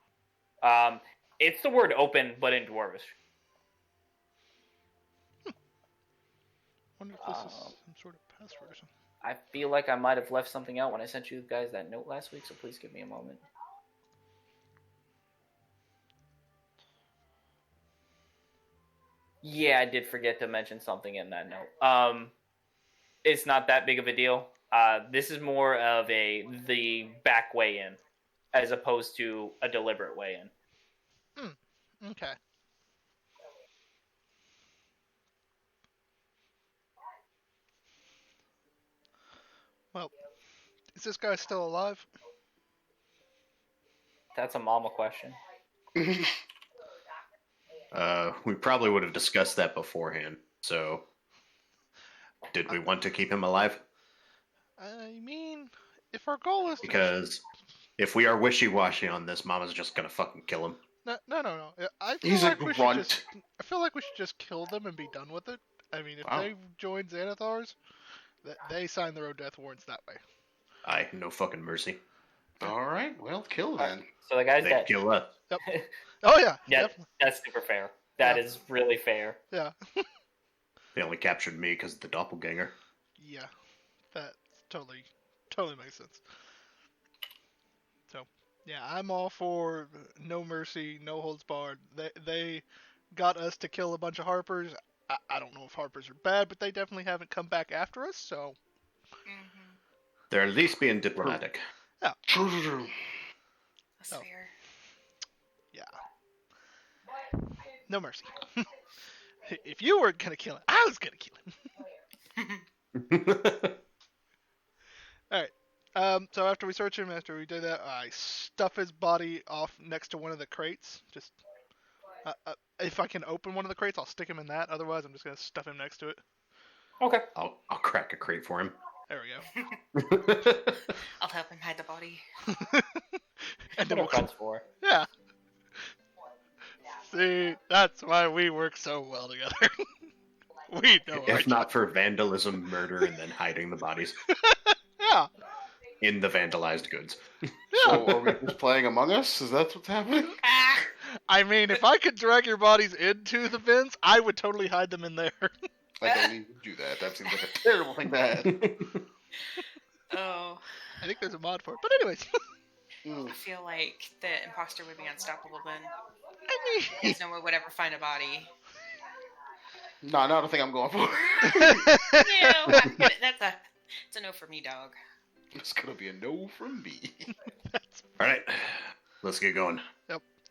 It's the word open, but in dwarvish. Wonder if this is some sort of password or something. I feel like I might have left something out when I sent you guys that note last week, so please give me a moment. Yeah, I did forget to mention something in that note. It's not that big of a deal. This is more of the back way in, as opposed to a deliberate way in. Okay. Well, is this guy still alive? That's a mama question. We probably would have discussed that beforehand. So, did we want to keep him alive? I mean, if our goal is Because if we are wishy-washy on this, Mama's just gonna fucking kill him. No. I feel He's like a we should grunt. just. I feel like we should just kill them and be done with it. I mean, if Wow. they join Xanathars, they sign their own death warrants that way. Aye, no fucking mercy. All right, well, kill then. So the guy's They dead. kill us. Oh yeah. Yeah, Definitely. that's super fair. That Yeah. is really fair. Yeah. They only captured me because of the doppelganger. Yeah. That totally makes sense. So, yeah, I'm all for no mercy, no holds barred. They got us to kill a bunch of Harpers. I don't know if Harpers are bad, but they definitely haven't come back after us. So, Mm-hmm. They're at least being diplomatic. True. That's Oh. fair. yeah. No mercy. If you weren't gonna kill him, I was gonna kill him. So after we search him, after we do that, I stuff his body off next to one of the crates. Just if I can open one of the crates, I'll stick him in that. Otherwise, I'm just gonna stuff him next to it. Okay. I'll crack a crate for him. There we go. I'll help him hide the body. And then What are friends for? yeah. See, that's why we work so well together. We know our If not for vandalism, murder, and then hiding the bodies Yeah. in the vandalized goods. So are we just playing Among Us? Is that what's happening? Ah! I mean, if I could drag your bodies into the vents, I would totally hide them in there. I don't even do that. That seems like a terrible thing to have. Oh, I think there's a mod for it. But anyways, Mm. I feel like the imposter would be unstoppable then. I mean, Because no one would ever find a body. No, not a thing I'm going for. No, it's a no for me, dog. It's gonna be a no from me. Alright, let's get going.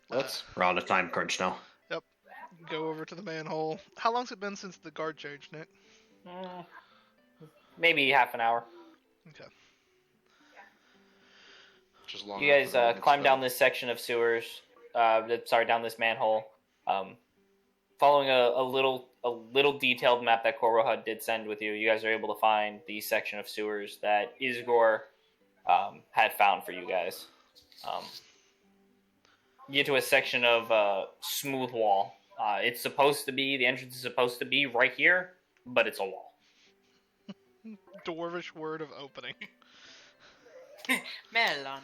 That's We're on a time crunch now. go over to the manhole. How long's it been since the guard changed, Nick? Maybe half an hour. Okay. just long. You guys climb down this section of sewers. Down this manhole. Following a little detailed map that Korrohud did send with you, you guys are able to find the section of sewers that Isgor had found for you guys. You get to a section of smooth wall. It's supposed to be, the entrance is supposed to be right here, but it's a wall. Dwarvish word of opening. Melon.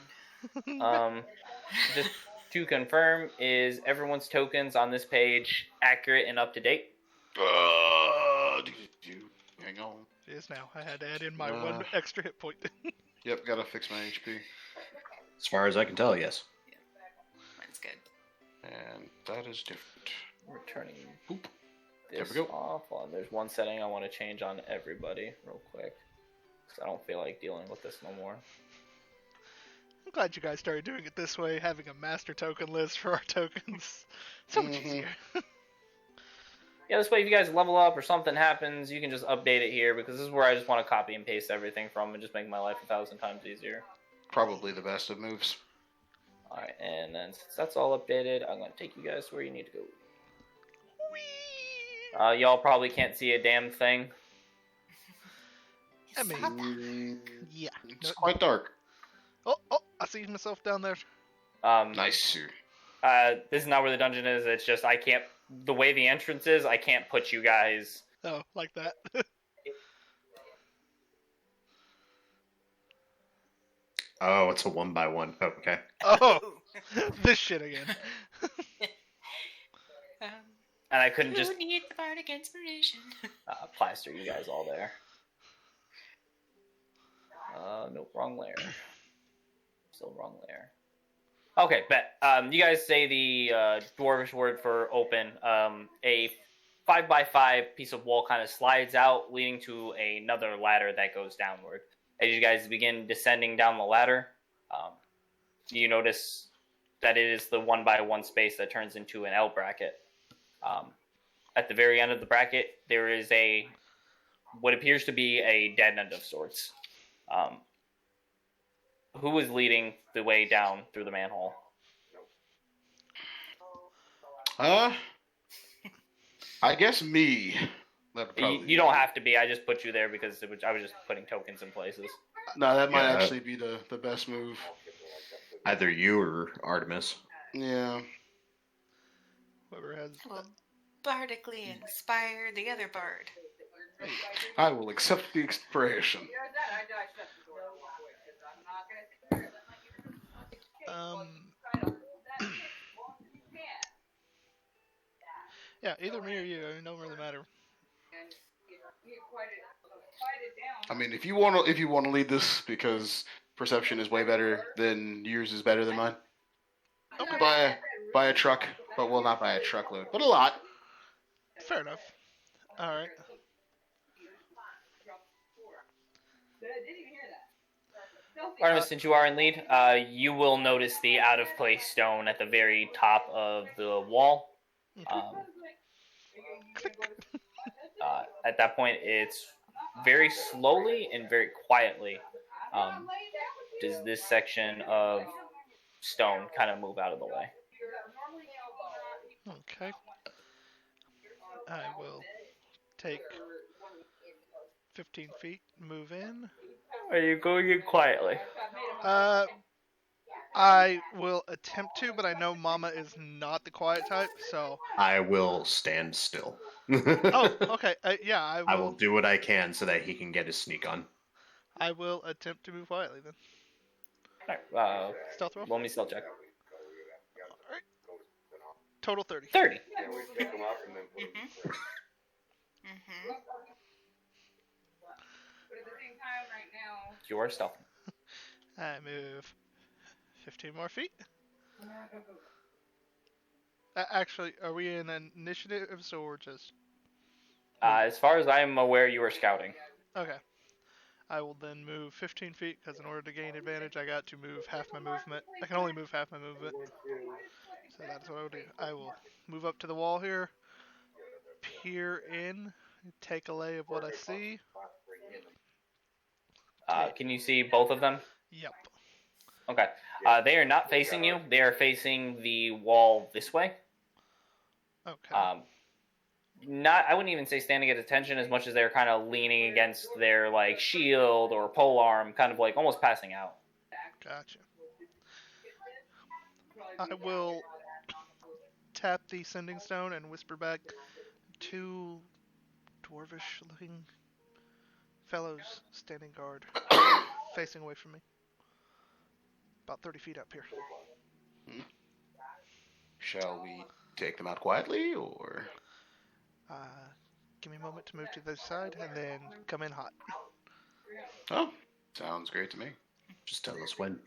Just to confirm, is everyone's tokens on this page accurate and up to date? Hang on. It is now. I had to add in my one extra hit point. Yep, gotta fix my HP. As far as I can tell, yes. Mine's good. And that is different. Returning Boop. this There we go. off. There's one setting I want to change on everybody real quick. Because I don't feel like dealing with this no more. I'm glad you guys started doing it this way, having a master token list for our tokens. So much easier. Yeah, this way if you guys level up or something happens, you can just update it here, because this is where I just want to copy and paste everything from and just make my life 1,000 times easier. Probably the best of moves. Alright, and then since that's all updated, I'm going to take you guys where you need to go. Y'all probably can't see a damn thing. I mean, Mm, yeah. it's quite dark. Oh, I see myself down there. Nice, sir. This is not where the dungeon is. It's just I can't. The way the entrance is, I can't put you guys. Oh, like that. Oh, it's a 1x1. Oh, okay. Oh, this shit again. And I couldn't just Who needs the bardic inspiration? plaster you guys all there. Nope, wrong layer. Still wrong layer. Okay, bet. You guys say the dwarvish word for open. A 5x5 piece of wall kind of slides out, leading to another ladder that goes downward. As you guys begin descending down the ladder, you notice that it is the 1x1 space that turns into an L bracket. At the very end of the bracket, there is what appears to be a dead end of sorts. Who is leading the way down through the manhole? I guess me. You don't have to be. I just put you there because I was just putting tokens in places. No, that might Yeah. actually be the best move. Either you or Artemis. Yeah. Whoever has. Well, bardically inspire the other bard. I will accept the inspiration. Here's that. I shut the door real quick because I'm not gonna sit there and let you try to hold that shit as long as you can. Yeah, either me or you. It don't really matter. And you quiet it down. I mean, if you want to lead this, because perception is way better than yours is better than mine. Okay. By a truck, but well, not by a truckload, but a lot. Fair enough. All right. Didn't even hear that. Artemis, since you are in lead, you will notice the out-of-place stone at the very top of the wall. At that point, it's very slowly and very quietly does this section of stone kind of move out of the way. Okay. I will take 15 feet, move in. Are you going in quietly? I will attempt to, but I know Mama is not the quiet type, so. I will stand still. Oh, okay. Yeah, I will do what I can so that he can get his sneak on. I will attempt to move quietly then. Alright, Stealth roll. roll me stealth check. Alright. Total 30. 30. Mm-hmm. But at the same time, right now, You are stealth. I move 15 more feet. Actually, are we in initiatives or just? As far as I'm aware, you are scouting. Okay. I will then move 15 feet because in order to gain advantage, I got to move half my movement. I can only move half my movement. So that's what I will do. I will move up to the wall here, peer in, take a lay of what I see. Can you see both of them? Yep. Okay. They are not facing you. They are facing the wall this way. Okay. I wouldn't even say standing at attention as much as they're kind of leaning against their like shield or polearm, kind of like almost passing out. Gotcha. I will tap the sending stone and whisper back, 2 dwarvish-looking fellows standing guard, facing away from me. About 30 feet up here. Shall we take them out quietly, or? Give me a moment to move to the side and then come in hot. Oh, sounds great to me. Just tell us when.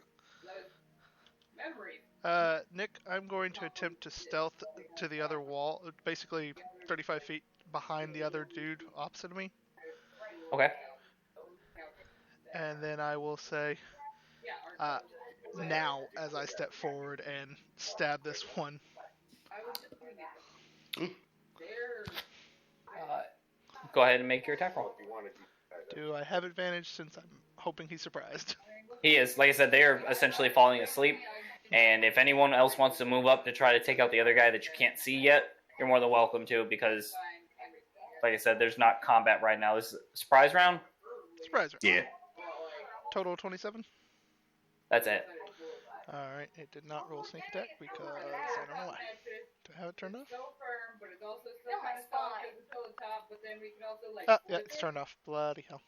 Nick, I'm going to attempt to stealth to the other wall, basically 35 feet behind the other dude opposite of me. Okay. And then I will say, now, as I step forward and stab this one. Go ahead and make your attack roll. Do I have advantage since I'm hoping he's surprised? He is. Like I said, they are essentially falling asleep. And if anyone else wants to move up to try to take out the other guy that you can't see yet, you're more than welcome to, because, like I said, there's not combat right now. This is a surprise round. Surprise round. Yeah. Total 27. That's it. Alright, it did not roll sneak attack because I don't know why. Do I have it turned off? So firm, but it's also still kind of soft because it's still the top. But then we can also like. Oh, yeah, it's turned off. Bloody hell.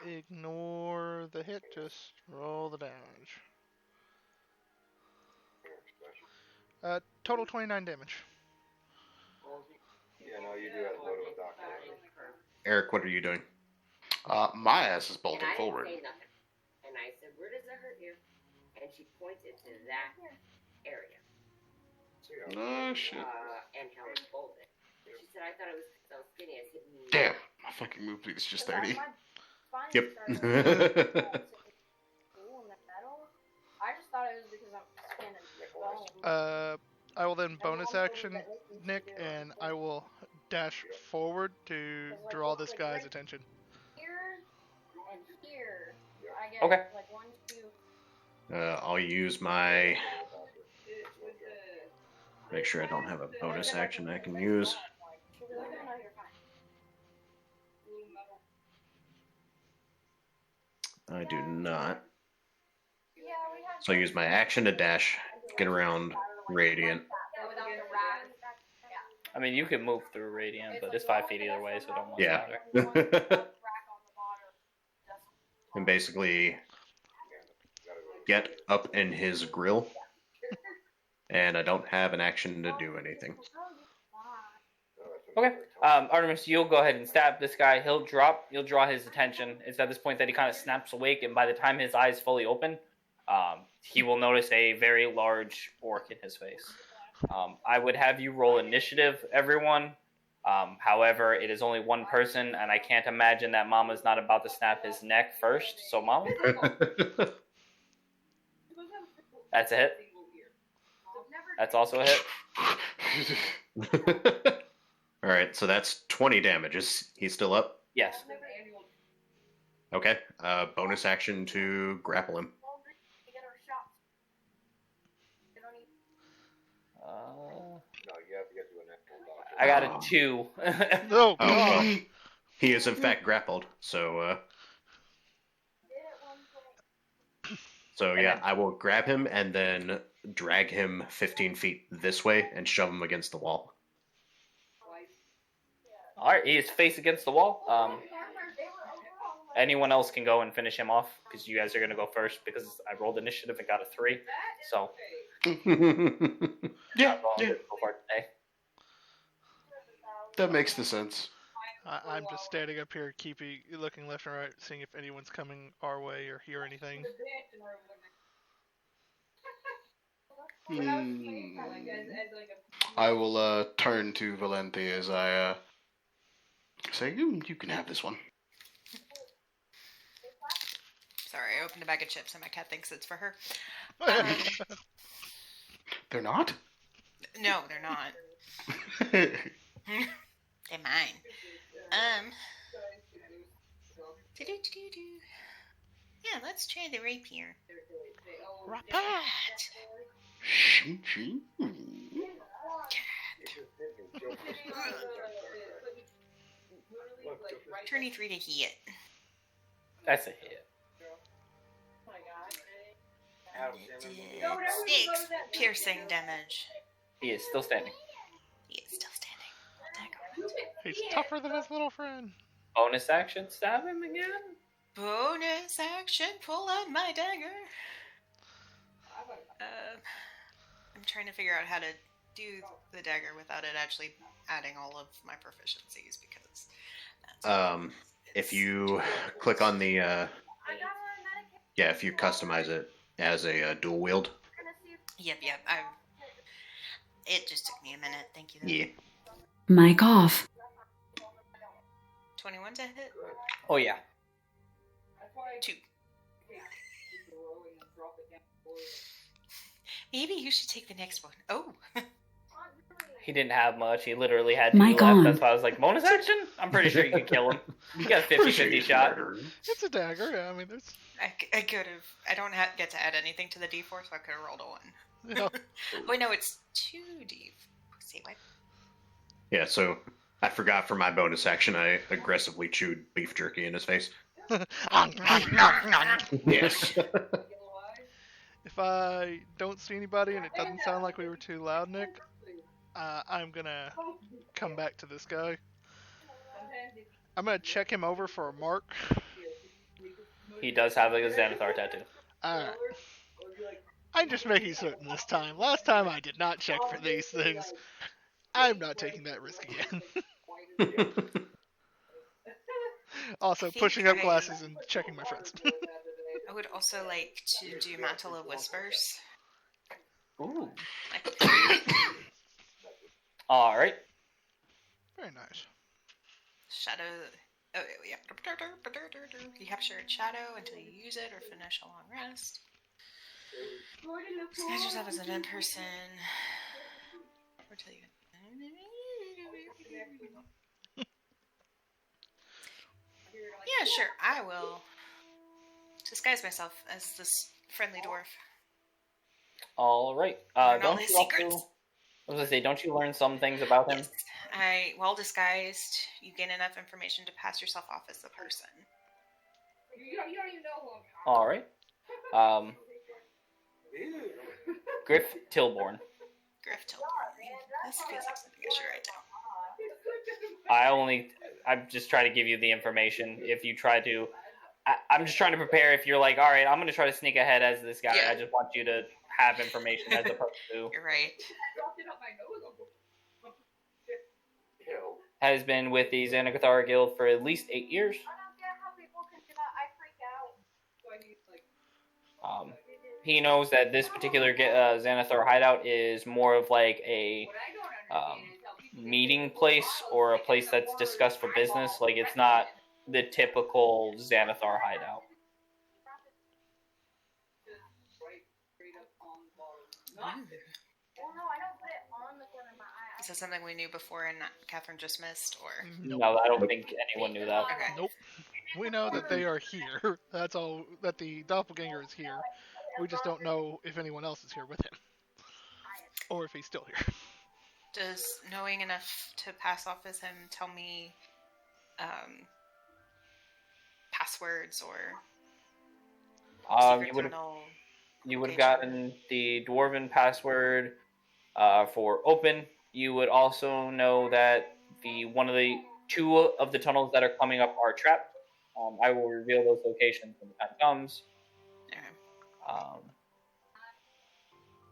Ignore the hit, just roll the damage. Total 29 damage. Eric, what are you doing? My ass is And bolting I didn't forward. say nothing. And I said, where does it hurt you? And she pointed to that area. Oh, shit. And how it's folded. And she said, I thought it was because I was skinny. I said, no. Damn, my fucking move speed is just 30. Yep. I just thought it was because I'm skin and bone. I will then bonus action, Nick, and I will dash forward to draw this guy's attention. Here and here. I get Okay. like 1, 2. I'll use my... Make sure I don't have a bonus action I can use. I do not. So I use my action to dash, get around Radiant. I mean, you can move through Radiant, but it's 5 feet either way, so it don't much Yeah. matter. And basically get up in his grill. And I don't have an action to do anything. Okay. Artemis, you'll go ahead and stab this guy. You'll draw his attention. It's at this point that he kind of snaps awake, and by the time his eyes fully open, he will notice a very large orc in his face. I would have you roll initiative, everyone. However, it is only one person, and I can't imagine that Mama's not about to snap his neck first. So, Mama, that's a hit. That's also a hit. Alright, so that's 20 damage. Is he still up? Yes. Okay. Bonus action to grapple him. I got a 2. Oh, Oh, God. well, he is in fact grappled, so yeah, I will grab him and then drag him 15 feet this way and shove him against the wall. Alright, he is face against the wall. Anyone else can go and finish him off, because you guys are going to go first, because I rolled initiative and got a 3. So, Yeah, go for it. Hey. that makes the sense. I'm just standing up here, looking left and right, seeing if anyone's coming our way or hear anything. I will turn to Valente as I say, you can have this one. Sorry, I opened a bag of chips and my cat thinks it's for her. They're not? No, they're not. They're mine. Yeah, let's try the rapier. Rapat. Shing. 23 to hit. That's a hit. Did 6 piercing damage. He is still standing. He is still standing. He's tougher than his little friend. Bonus action, stab him again. Bonus action, pull out my dagger. I'm trying to figure out how to do the dagger without it actually adding all of my proficiencies, because that's if you click on the if you customize it as a dual wield. Yep. It just took me a minute. Thank you. Yeah. Mic off. 21 to hit. Oh, yeah. 2. Maybe you should take the next one. Oh. He didn't have much. He literally had 2 Mic left. on. That's why I was like, bonus action? I'm pretty sure you can kill him. You got a 50-50 shot. It's a dagger, yeah, I mean, there's I could have. I don't get to add anything to the d4, so I could have rolled a 1. Yeah. Wait, no, it's 2d. See what? Yeah, so I forgot for my bonus action, I aggressively chewed beef jerky in his face. Yes. If I don't see anybody and it doesn't sound like we were too loud, Nick, I'm gonna come back to this guy. I'm gonna check him over for a mark. He does have like a Xanathar tattoo. Alright. I'm just making certain this time. Last time I did not check for these things. I'm not taking that risk again. Also, pushing up glasses and checking my friends. I would also like to do Mantle of Whispers. Ooh. Like, All right. Very nice. shadow. Oh, yeah. You capture a shadow until you use it or finish a long rest. Disguise yourself as an in person. Or till you. Yeah, sure. I will disguise myself as this friendly dwarf. All right. Learn all Don't his you also? secrets. I was gonna say, don't you learn some things about him? Yes. Well disguised, you gain enough information to pass yourself off as the person. You don't even know who I'm talking All right. Griff Tilborn. Griff Tilburn. This feels like something I should write down. I'm just trying to give you the information. If you try to, I'm just trying to prepare. If you're like, all right, I'm going to try to sneak ahead as this guy. Yeah. I just want you to have information as opposed to You're right. dropped it up my nose. has been with the Xanathar Guild for at least 8 years. I don't get how people can do that. I freak out. So I need like. He knows that this particular Xanathar hideout is more of like a What I don't understand is how people meeting place or a place that's discussed for business. Like, it's not the typical Xanathar hideout. just write straight up on the bottle. Well, no, I don't put it on the corner of my eye. Is that something we knew before and Catherine just missed, or? No, I don't think anyone knew that. Okay. Nope. We know that they are here. That's all. That the doppelganger is here. We just don't know if anyone else is here with him, or if he's still here. Does knowing enough to pass off as him tell me passwords or secret tunnel? You would have gotten the dwarven password for open. You would also know that two of the tunnels that are coming up are trapped. I will reveal those locations when the time comes. Okay.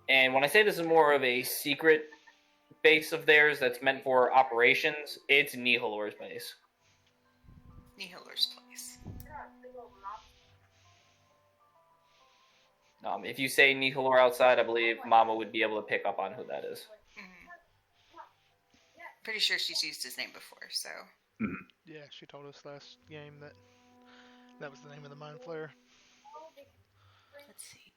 And when I say this is more of a secret base of theirs that's meant for operations, it's Nihilor's base. Nihilor's place. If you say Nihilor outside, I believe Mama would be able to pick up on who that is. Pretty sure she's used his name before, so. Yeah, she told us last game that that was the name of the mind flayer. Let's see.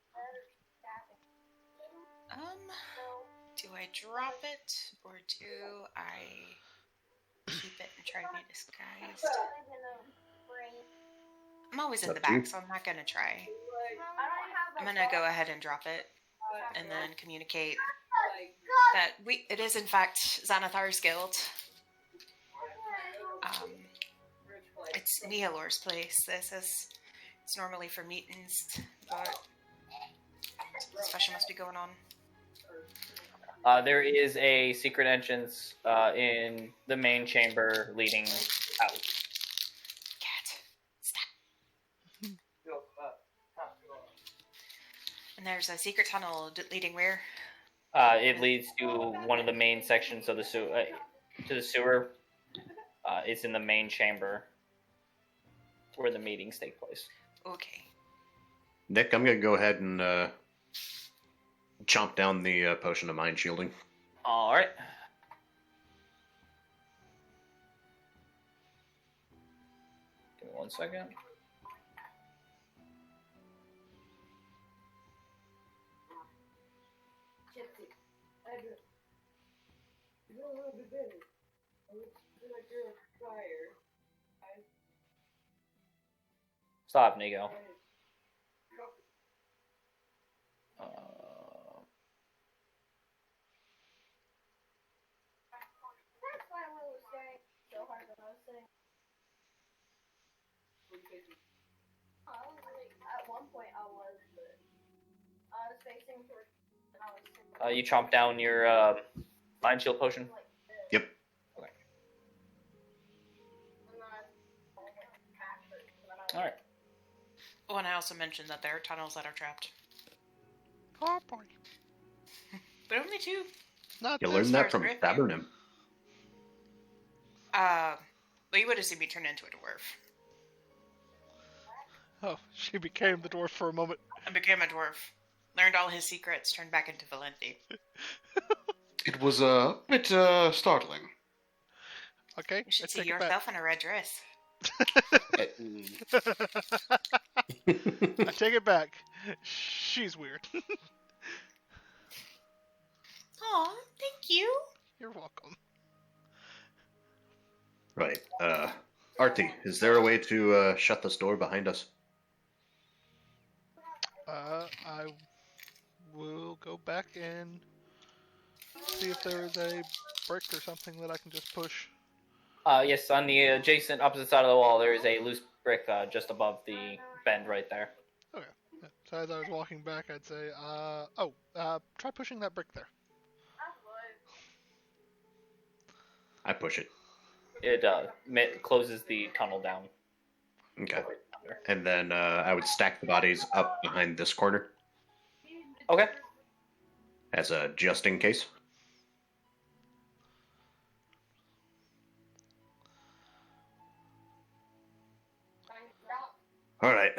Do I drop it or do I keep it and try to be disguised? I'm always in the back, so I'm not gonna try. I'm gonna go ahead and drop it, and then communicate that it is in fact Xanathar's guild. It's Nihilor's place. It's normally for meetings, but discussion must be going on. There is a secret entrance in the main chamber leading out. Cat, stop. And there's a secret tunnel leading where? It leads to one of the main sections of the sewer. It's in the main chamber where the meetings take place. Okay. Nick, I'm gonna go ahead and chomp down the potion of mind shielding. All right. Give me 1 second. Stop, Nico. At one point I was, but I was facing towards. I was. You chomp down your mind shield potion. Yep. Okay. All right. Oh, and I also mentioned that there are tunnels that are trapped. Oh boy. But only two. Not You this learned that from Griffin. Fabernim. Well, you would have seen me turn into a dwarf. Oh, she became the dwarf for a moment. I became a dwarf. Learned all his secrets, turned back into Valenti. It was a bit startling. Okay, You should I see take it back. yourself in a red dress. I take it back. She's weird. Aw, thank you. You're welcome. Right. Artie, is there a way to shut this door behind us? I will go back and see if there is a brick or something that I can just push. Yes, on the adjacent opposite side of the wall, there is a loose brick just above the bend right there. Okay. Yeah. So as I was walking back, I'd say, try pushing that brick there. I push it. It closes the tunnel down. Okay. And then I would stack the bodies up behind this corner Okay. as a just in case. All right.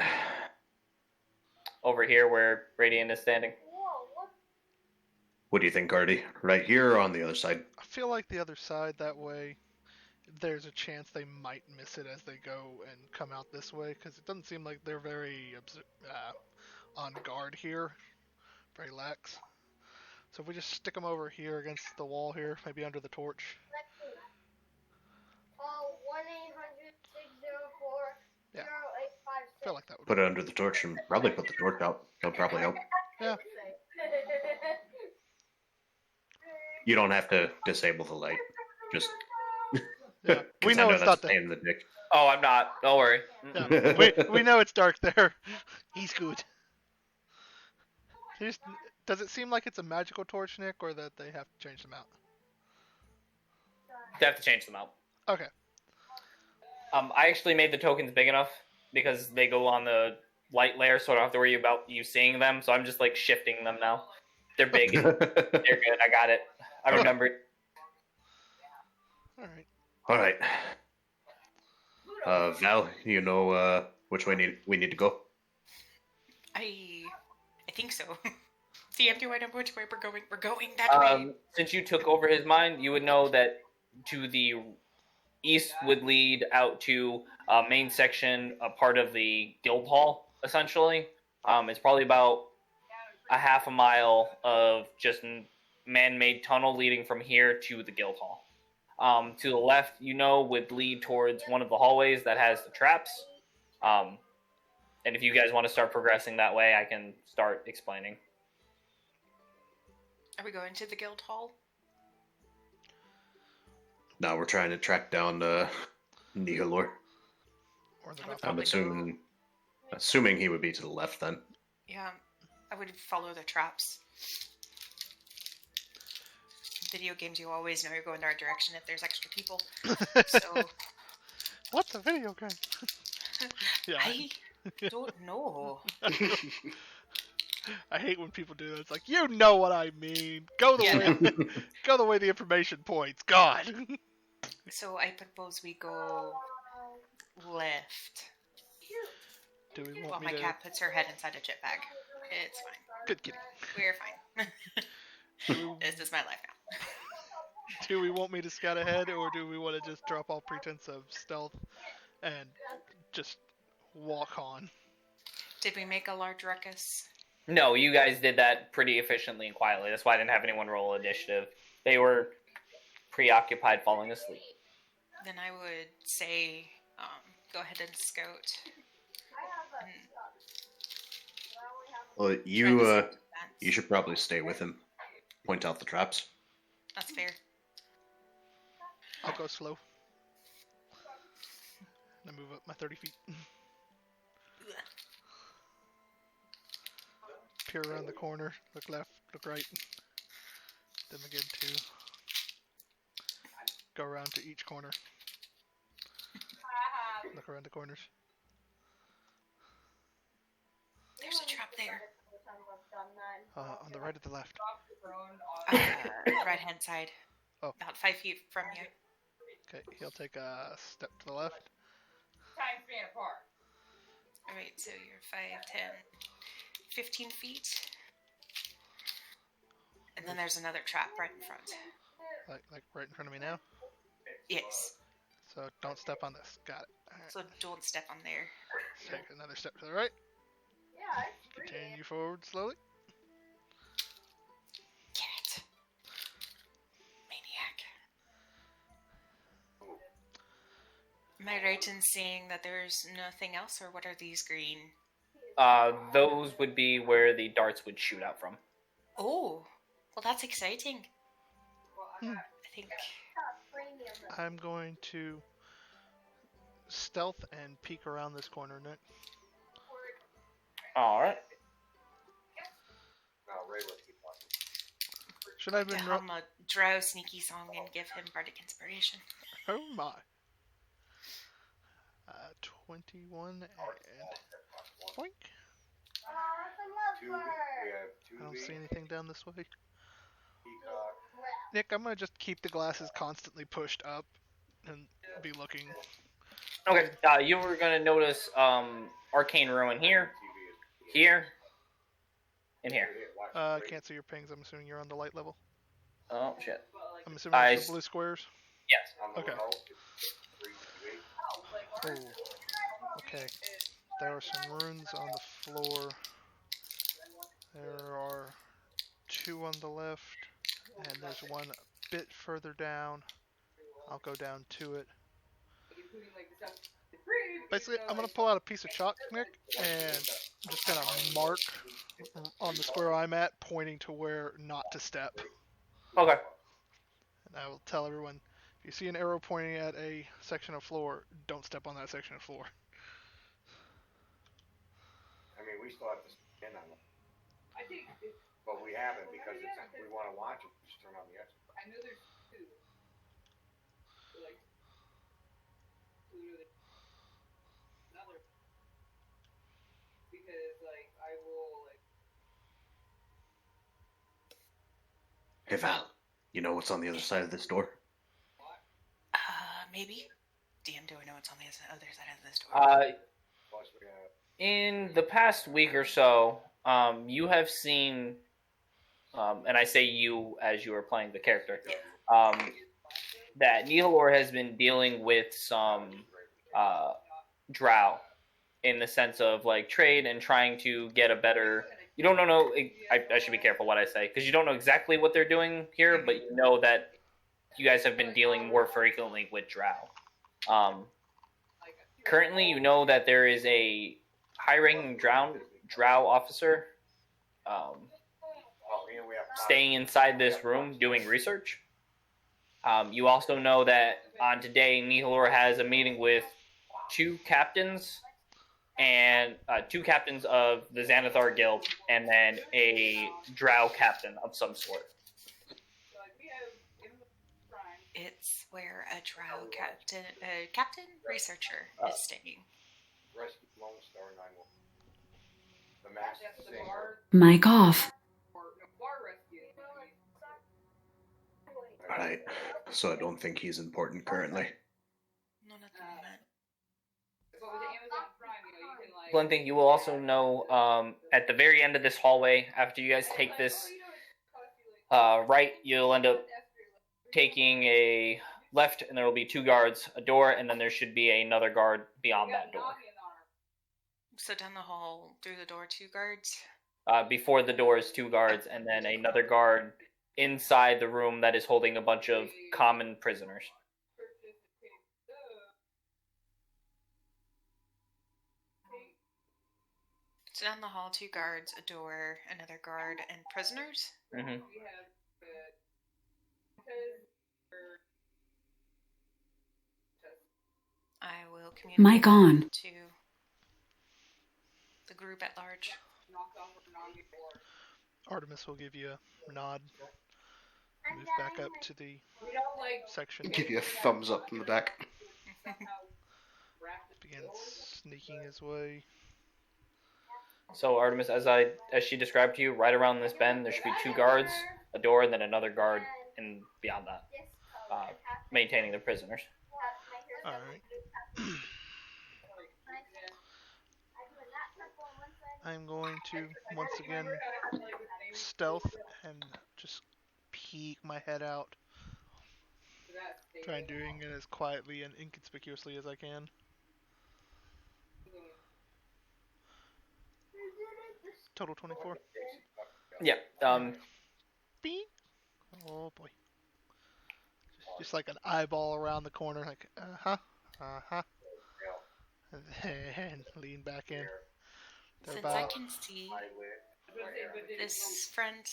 Over here where Radiant is standing. What do you think, Artie? Right here or on the other side? I feel like the other side, that way, there's a chance they might miss it as they go and come out this way, because it doesn't seem like they're very on guard here. Very lax. So if we just stick them over here against the wall here, maybe under the torch. 1-800-604-0856. Yeah. I feel like that would Put it under the torch and probably put the torch out. That'll probably help. Yeah. You don't have to disable the light. Just Yeah. We 'cause know I it's that's not a there. pain in the dick. Oh, I'm not. Don't worry. Yeah. we know it's dark there. He's good. Does it seem like it's a magical torch, Nick, or that they have to change them out? They have to change them out. Okay. I actually made the tokens big enough because they go on the light layer, so I don't have to worry about you seeing them. So I'm just like shifting them now. They're big. They're good. I got it. I remembered. All right. All right. Val, you know which way we need to go? I think so. DM, do I know which way we're going? We're going that way. Since you took over his mind, you would know that to the east would lead out to a main section, a part of the guild hall, essentially. It's probably about a half a mile of just man-made tunnel leading from here to the guild hall. To the left, would lead towards one of the hallways that has the traps. And if you guys want to start progressing that way, I can start explaining. Are we going to the guild hall? No, we're trying to track down Nihilor. Or the I would doppelganger. I'm probably assuming he would be to the left then. Yeah, I would follow the traps. Video games, you always know you're going the right direction if there's extra people. So What's a video game? Yeah. I don't know. I hate when people do that. It's like, you know what I mean. Go the way the information points. God. So I propose we go left. Do we While want my me to? cat puts her head inside a chip bag. It's fine. Good kitty. We're fine. This is my life now. Do we want me to scout ahead, or do we want to just drop all pretense of stealth and just walk on? Did we make a large ruckus? No, you guys did that pretty efficiently and quietly. That's why I didn't have anyone roll initiative. They were preoccupied falling asleep. Then I would say, go ahead and scout. And Well, try to you see the you should probably stay with him. Point out the traps. That's fair. I'll go slow. And I move up my 30 feet. peer around the corner. Look left, look right. Then again to go around to each corner. Look around the corners. There's a trap there. On the right or the left? Right hand side. Oh. About 5 feet from you. Okay, he'll take a step to the left. Time span apart. Alright, so you're 5, 10, 15 feet. And then there's another trap right in front. Like right in front of me now? Yes. So don't step on this. Got it. Alright. So don't step on there. Take another step to the right. Continue forward slowly. Cat. Maniac. Am I right in saying that there's nothing else, or what are these green? Those would be where the darts would shoot out from. Oh, well that's exciting. Hmm. I think... I'm going to stealth and peek around this corner, Nick. Alright. Should I have To been... hum a drow sneaky song and give him bardic inspiration. Oh my. 21 and... Boink. I don't see anything down this way. Nick, I'm gonna just keep the glasses constantly pushed up and be looking. Okay, you were gonna notice arcane ruin here, and here. I can't see your pings. I'm assuming you're on the light level. Oh shit. I'm assuming it's the blue squares. Yes. Okay. Oh. Okay. There are some runes on the floor. There are 2 on the left, and there's one a bit further down. I'll go down to it. Basically, I'm going to pull out a piece of chalk, Nick, and I'm just going to mark on the square I'm at, pointing to where not to step. Okay. And I will tell everyone, if you see an arrow pointing at a section of floor, don't step on that section of floor. I mean, we still have to stand on it. But we haven't because we want to watch it. Just turn on the X. I know there's 2. Like, another. Because, like, I will, like... Hey Val, you know what's on the other side of this door? Maybe? DM, do I know what's on the other side of this door? In the past week or so, you have seen, and I say you as you are playing the character, that Nihilor has been dealing with some drow in the sense of like trade and trying to get a better. You don't know. I should be careful what I say because you don't know exactly what they're doing here, but you know that you guys have been dealing more frequently with drow. Currently, you know that there is a high-ranking drow officer staying inside this room doing research. You also know that on today, Nihilor has a meeting with 2 captains and 2 captains of the Xanathar Guild, and then a drow captain of some sort. It's where a drow captain researcher is staying. Mic off. Alright, so I don't think he's important currently. Not at the moment. But with the Amazon Prime, you can, like... One thing you will also know, at the very end of this hallway, after you guys take this right, you'll end up taking a left, and there will be 2 guards, a door, and then there should be another guard beyond that door. So down the hall, through the door, 2 guards? Before the door is 2 guards, and then another guard inside the room that is holding a bunch of common prisoners. So down the hall, 2 guards, a door, another guard, and prisoners? Mm-hmm. I will communicate Mic on. to the group at large. Artemis will give you a nod. Move back up to the section. Give you a thumbs up from the back. Begins sneaking his way. So Artemis, as she described to you, right around this bend, there should be 2 guards, a door, and then another guard, and beyond that, maintaining the prisoners. All right. I'm going to once again stealth and just peek my head out. Try doing it as quietly and inconspicuously as I can. Total 24. Yeah. Beep. Oh boy. Just like an eyeball around the corner, like and then lean back in. They're Since I can see this friend,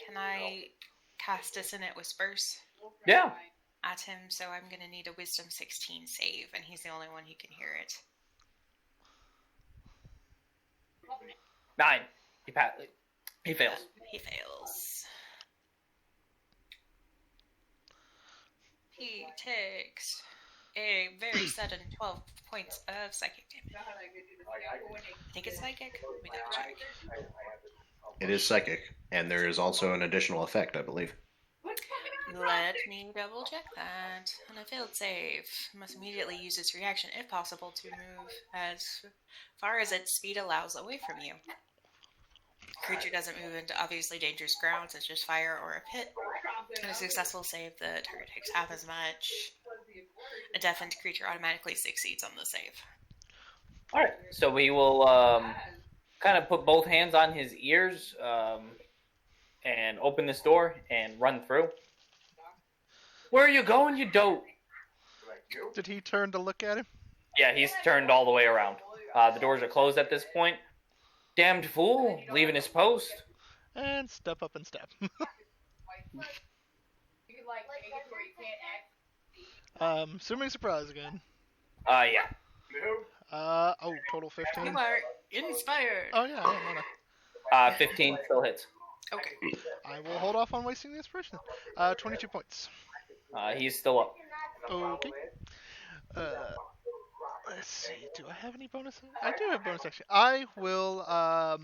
can I cast Dissonant Whispers Yeah. at him? So I'm going to need a Wisdom 16 save, and he's the only one who can hear it. 9. He fails. He fails. He takes a very sudden 12 points of psychic damage. I think it's psychic. Let me double check. It is psychic, and there is also an additional effect, I believe. Let me double check that. On a failed save, must immediately use its reaction, if possible, to move as far as its speed allows away from you. Creature doesn't move into obviously dangerous ground, such as fire or a pit. On a successful save, the target takes half as much. A deafened creature automatically succeeds on the save. Alright, so we will kind of put both hands on his ears and open this door and run through. Where are you going, you dope? Did he turn to look at him? Yeah, he's turned all the way around. The doors are closed at this point. Damned fool, leaving his post. And step up and stab. Assuming surprise again. Yeah. Total 15. You are inspired. Oh yeah, no. 15 still hits. Okay. I will hold off on wasting the inspiration. 22 points. He's still up. Okay. Let's see. Do I have any bonus? I do have bonus action. I will. I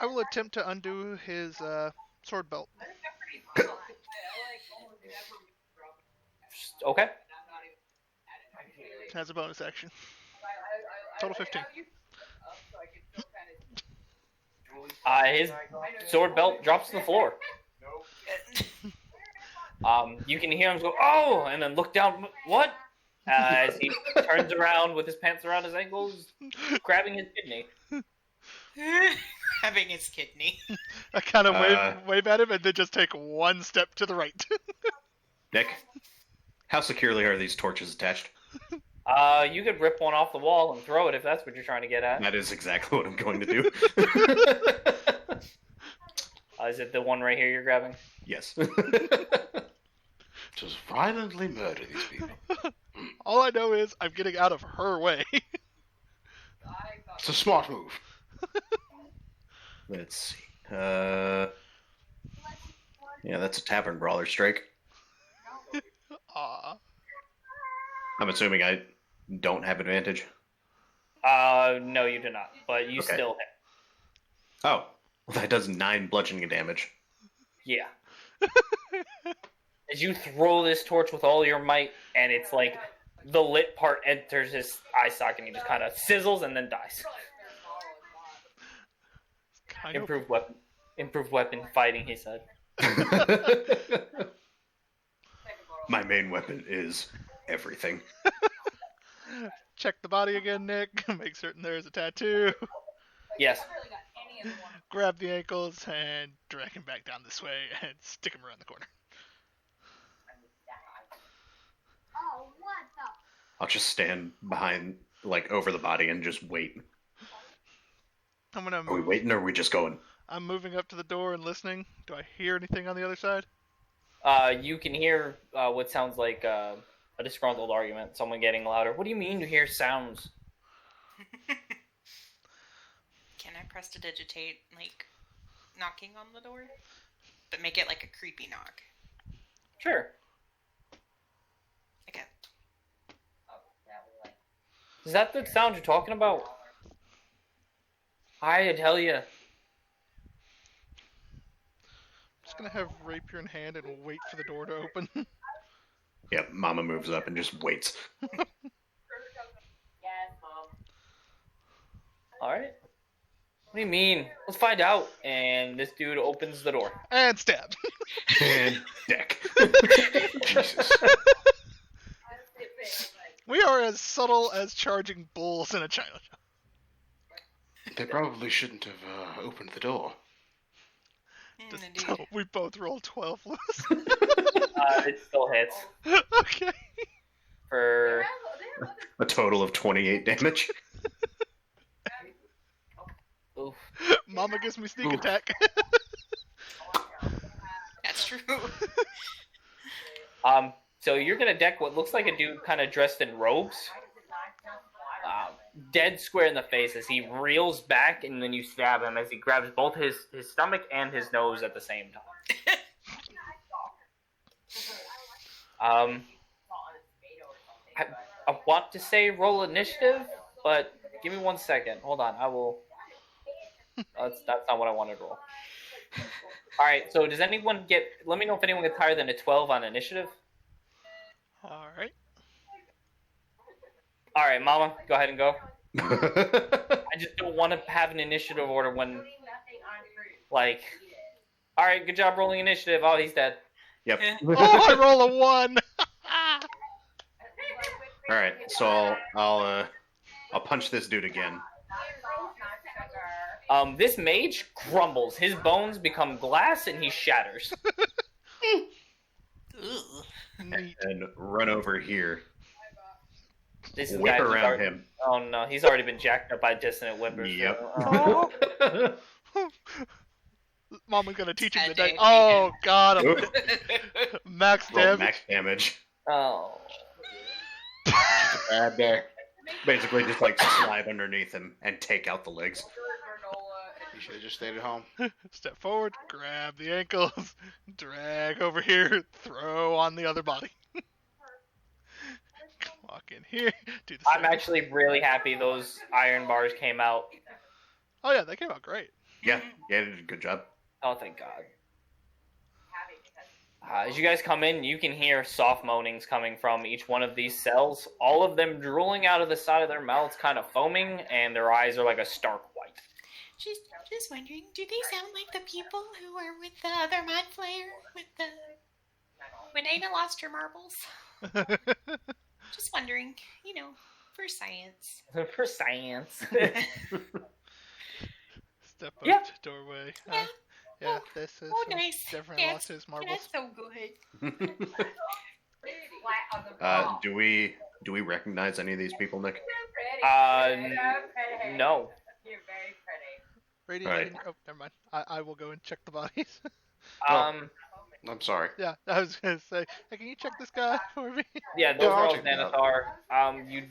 will attempt to undo his sword belt. Okay. Has a bonus action. Total 15. His sword belt drops to the floor. You can hear him go, oh, and then look down, what? As he turns around with his pants around his ankles, grabbing his kidney. Having his kidney. I kind of wave at him and then just take one step to the right. Nick, how securely are these torches attached? You could rip one off the wall and throw it if that's what you're trying to get at. That is exactly what I'm going to do. Is it the one right here you're grabbing? Yes. Just violently murder these people. All I know is I'm getting out of her way. It's a smart move. Let's see. Yeah, that's a tavern brawler strike. Aw. I'm assuming I don't have advantage. No, you do not. But you still hit. Oh, well, that does 9 bludgeoning damage. Yeah. As you throw this torch with all your might, and it's like the lit part enters his eye socket, and he just kind of sizzles and then dies. Improved weapon fighting, he said. My main weapon is everything. Check the body again, Nick. Make certain there's a tattoo. Yes. Grab the ankles and drag him back down this way and stick him around the corner. I'll just stand behind, like, over the body and just wait. Are we waiting or are we just going? I'm moving up to the door and listening. Do I hear anything on the other side? You can hear what sounds like a disgruntled argument. Someone getting louder. What do you mean you hear sounds? prestidigitate, like, knocking on the door, but make it like a creepy knock. Sure. Okay. Is that the sound you're talking about? I tell you. I'm just gonna have rapier in hand and wait for the door to open. Yep, Mama moves up and just waits. Yes, Mom. Alright. What do you mean? Let's find out. And this dude opens the door. And stab. And deck. Jesus. We are as subtle as charging bulls in a china shop. They probably shouldn't have opened the door. Just don't. We both rolled 12 loose. It still hits. Okay. For A total of 28 damage. oof. Mama gives me sneak Oof. attack. That's true. So you're gonna deck what looks like a dude kind of dressed in robes. Dead square in the face as he reels back, and then you stab him as he grabs both his stomach and his nose at the same time. I want to say roll initiative, but give me 1 second. Hold on, I will. That's not what I wanted to roll. All right. So does anyone get? Let me know if anyone gets higher than a 12 on initiative. Alright. All right, Mama, go ahead and go. I just don't want to have an initiative order when, like, all right, good job rolling initiative. Oh, he's dead. Yep. Oh, I roll a 1! Alright, so I'll punch this dude again. This mage crumbles. His bones become glass, and he shatters. Ugh. Neat. And run over here. This Whip guy's around already- him. Oh no, he's already been jacked up by dissonant whippers. Yep. Oh. Mama's gonna teach him Bad the day day. for Oh, God. I'm Oop. max Roll damage. max damage. Oh. Bad day. Basically just like slide underneath him and take out the legs. You should have just stayed at home. Step forward, grab the ankles, drag over here, throw on the other body. Walk in here, do the I'm same. actually really happy those iron bars came out. Oh yeah, they came out great. Yeah, you did a good job. Oh, thank God. As you guys come in, you can hear soft moanings coming from each one of these cells. All of them drooling out of the side of their mouths, kind of foaming, and their eyes are like a stark white. Just wondering, do they sound like the people who were with the other mind flayer with the when Ada lost her marbles? Just wondering, for science. For science. Step up Yeah. to doorway. Yeah. Yeah, this is Nice. different That's- lost his marbles. That's so good. Do we recognize any of these people, Nick? No. You're very pretty. Radiant, Alright. oh, never mind. I will go and check the bodies. Um, I'm sorry. Yeah, I was gonna say, hey, can you check this guy for me? yeah, those Yeah, are I'll all check it out. Xanathar. You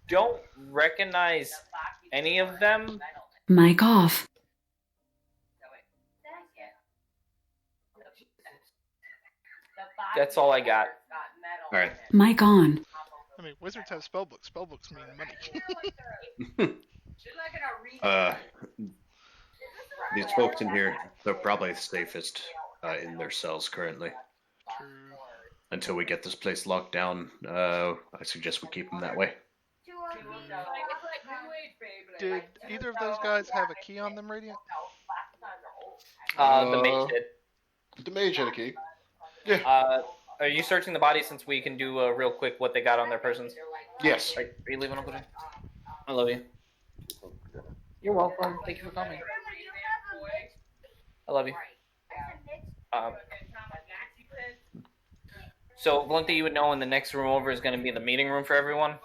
don't recognize any of them. Mic off. That's all I got. Alright. Mic on. I mean, wizards have spellbooks. Spellbooks mean money. These folks in here, they're probably safest in their cells currently. True. Until we get this place locked down, I suggest we keep them that way. Did either of those guys have a key on them, Radiant? The mage did. The mage had a key. Are you searching the body since we can do real quick what they got on their persons? Yes. Are you leaving, Uncle Jim? I love you. You're welcome. Thank you for coming. I love you. So, one thing you would know in the next room over is going to be the meeting room for everyone.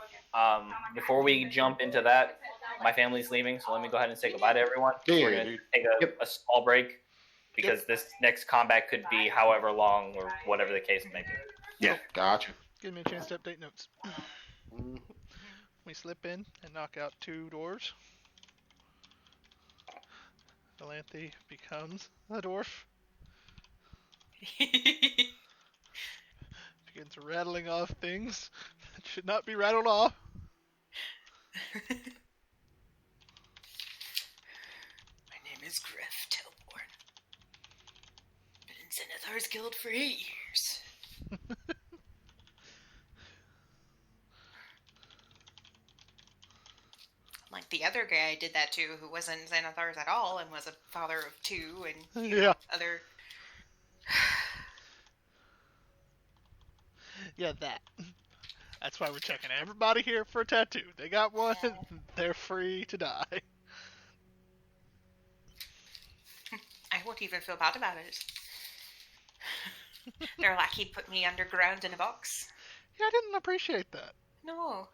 Before we jump into that, my family's leaving, so let me go ahead and say goodbye to everyone. Yeah, We're yeah, going to dude. take a small break because this next combat could be however long or whatever the case may be. Yeah. Gotcha. Give me a chance to update notes. We slip in and knock out 2 doors. Galanthe becomes a dwarf. Begins rattling off things that should not be rattled off. My name is Griff Telborn. Been in Zenithar's guild for 8 years. Like the other guy I did that to, who wasn't Xanathar's at all and was a father of 2 and you know, other. Yeah, that. That's why we're checking everybody here for a tattoo. They got one, they're free to die. I won't even feel bad about it. They're like he put me underground in a box. Yeah, I didn't appreciate that. No.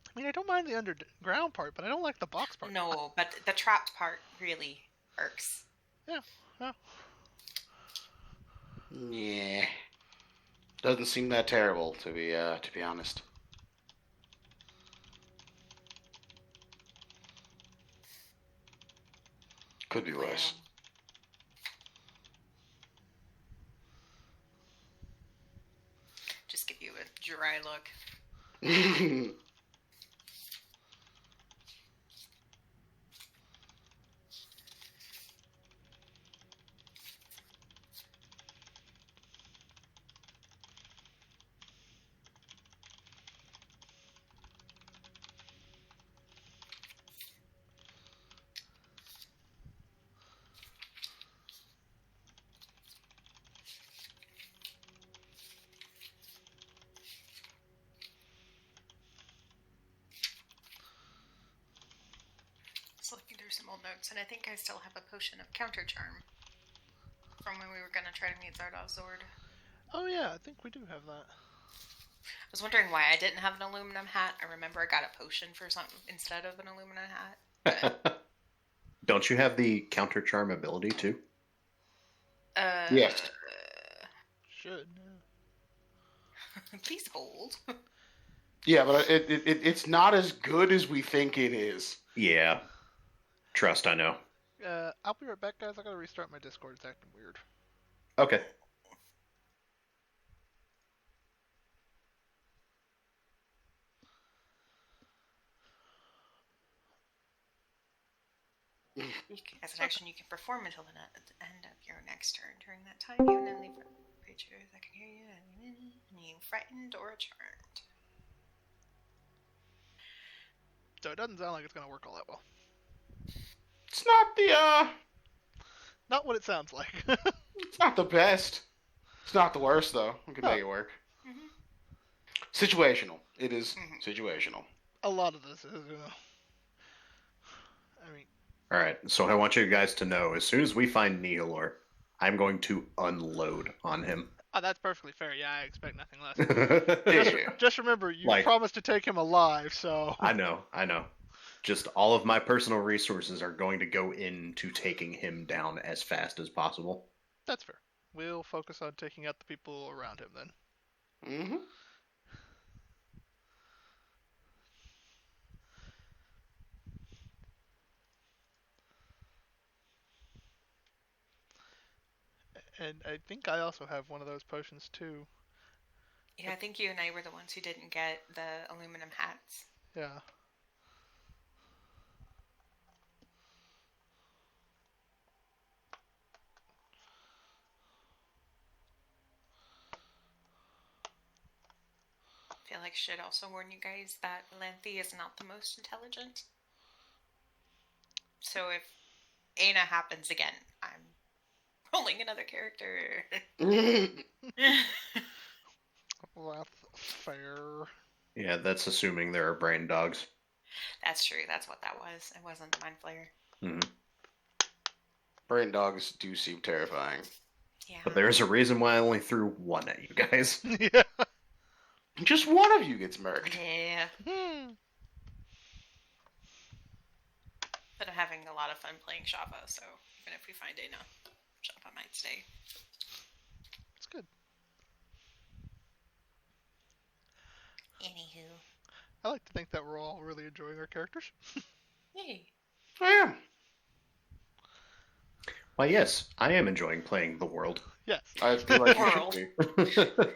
I mean, I don't mind the underground part, but I don't like the box part. No, but the trapped part really irks. Yeah. Yeah. Doesn't seem that terrible, to be honest. Could be worse. Just give you a dry look. Just looking through some old notes, and I think I still have a potion of counter charm from when we were gonna try to meet Zardav's Zord. Oh yeah, I think we do have that. I was wondering why I didn't have an aluminum hat. I remember I got a potion for something instead of an aluminum hat. Don't you have the counter charm ability too? Yes. Should. Yeah. Please hold. Yeah, but it's not as good as we think it is. Yeah. Trust, I know. I'll be right back, guys. I gotta restart my Discord. It's acting weird. Okay. As an action, you can perform until the end of your next turn. During that time, you and leave creatures that can hear you, and you frightened or charmed. So it doesn't sound like it's gonna work all that well. It's not Not what it sounds like. it's not the best. It's not the worst though. We can make it work. Mm-hmm. Situational. It is situational. A lot of this is. I mean. All right. So I want you guys to know, as soon as we find Nihilor, I'm going to unload on him. Oh, that's perfectly fair. Yeah, I expect nothing less. Just remember, you promised to take him alive, so. I know. Just all of my personal resources are going to go into taking him down as fast as possible. That's fair. We'll focus on taking out the people around him then. Mm-hmm. And I think I also have one of those potions too. Yeah, I think you and I were the ones who didn't get the aluminum hats. Yeah. I feel like I should also warn you guys that Lanthe is not the most intelligent. So if Aina happens again, I'm rolling another character. That's fair. Yeah, that's assuming there are brain dogs. That's true. That's what that was. It wasn't the Mind Flayer. Mm-hmm. Brain dogs do seem terrifying. Yeah. But there's a reason why I only threw one at you guys. Yeah. Just one of you gets murked. Yeah. But I'm having a lot of fun playing Shava, so even if we find Aina, Shava might stay. It's good. Anywho. I like to think that we're all really enjoying our characters. Yay. I am. Why, yes, I am enjoying playing the world. Yes. I feel like you World. should be.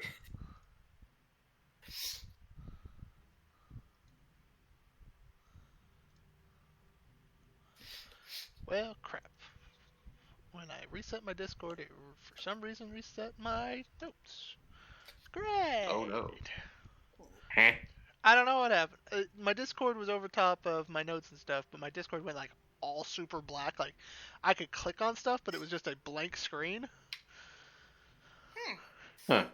Well, crap. When I reset my Discord, it for some reason reset my notes. Great. Oh no. Huh? I don't know what happened. My Discord was over top of my notes and stuff, but my Discord went like all super black. Like I could click on stuff, but it was just a blank screen. Huh.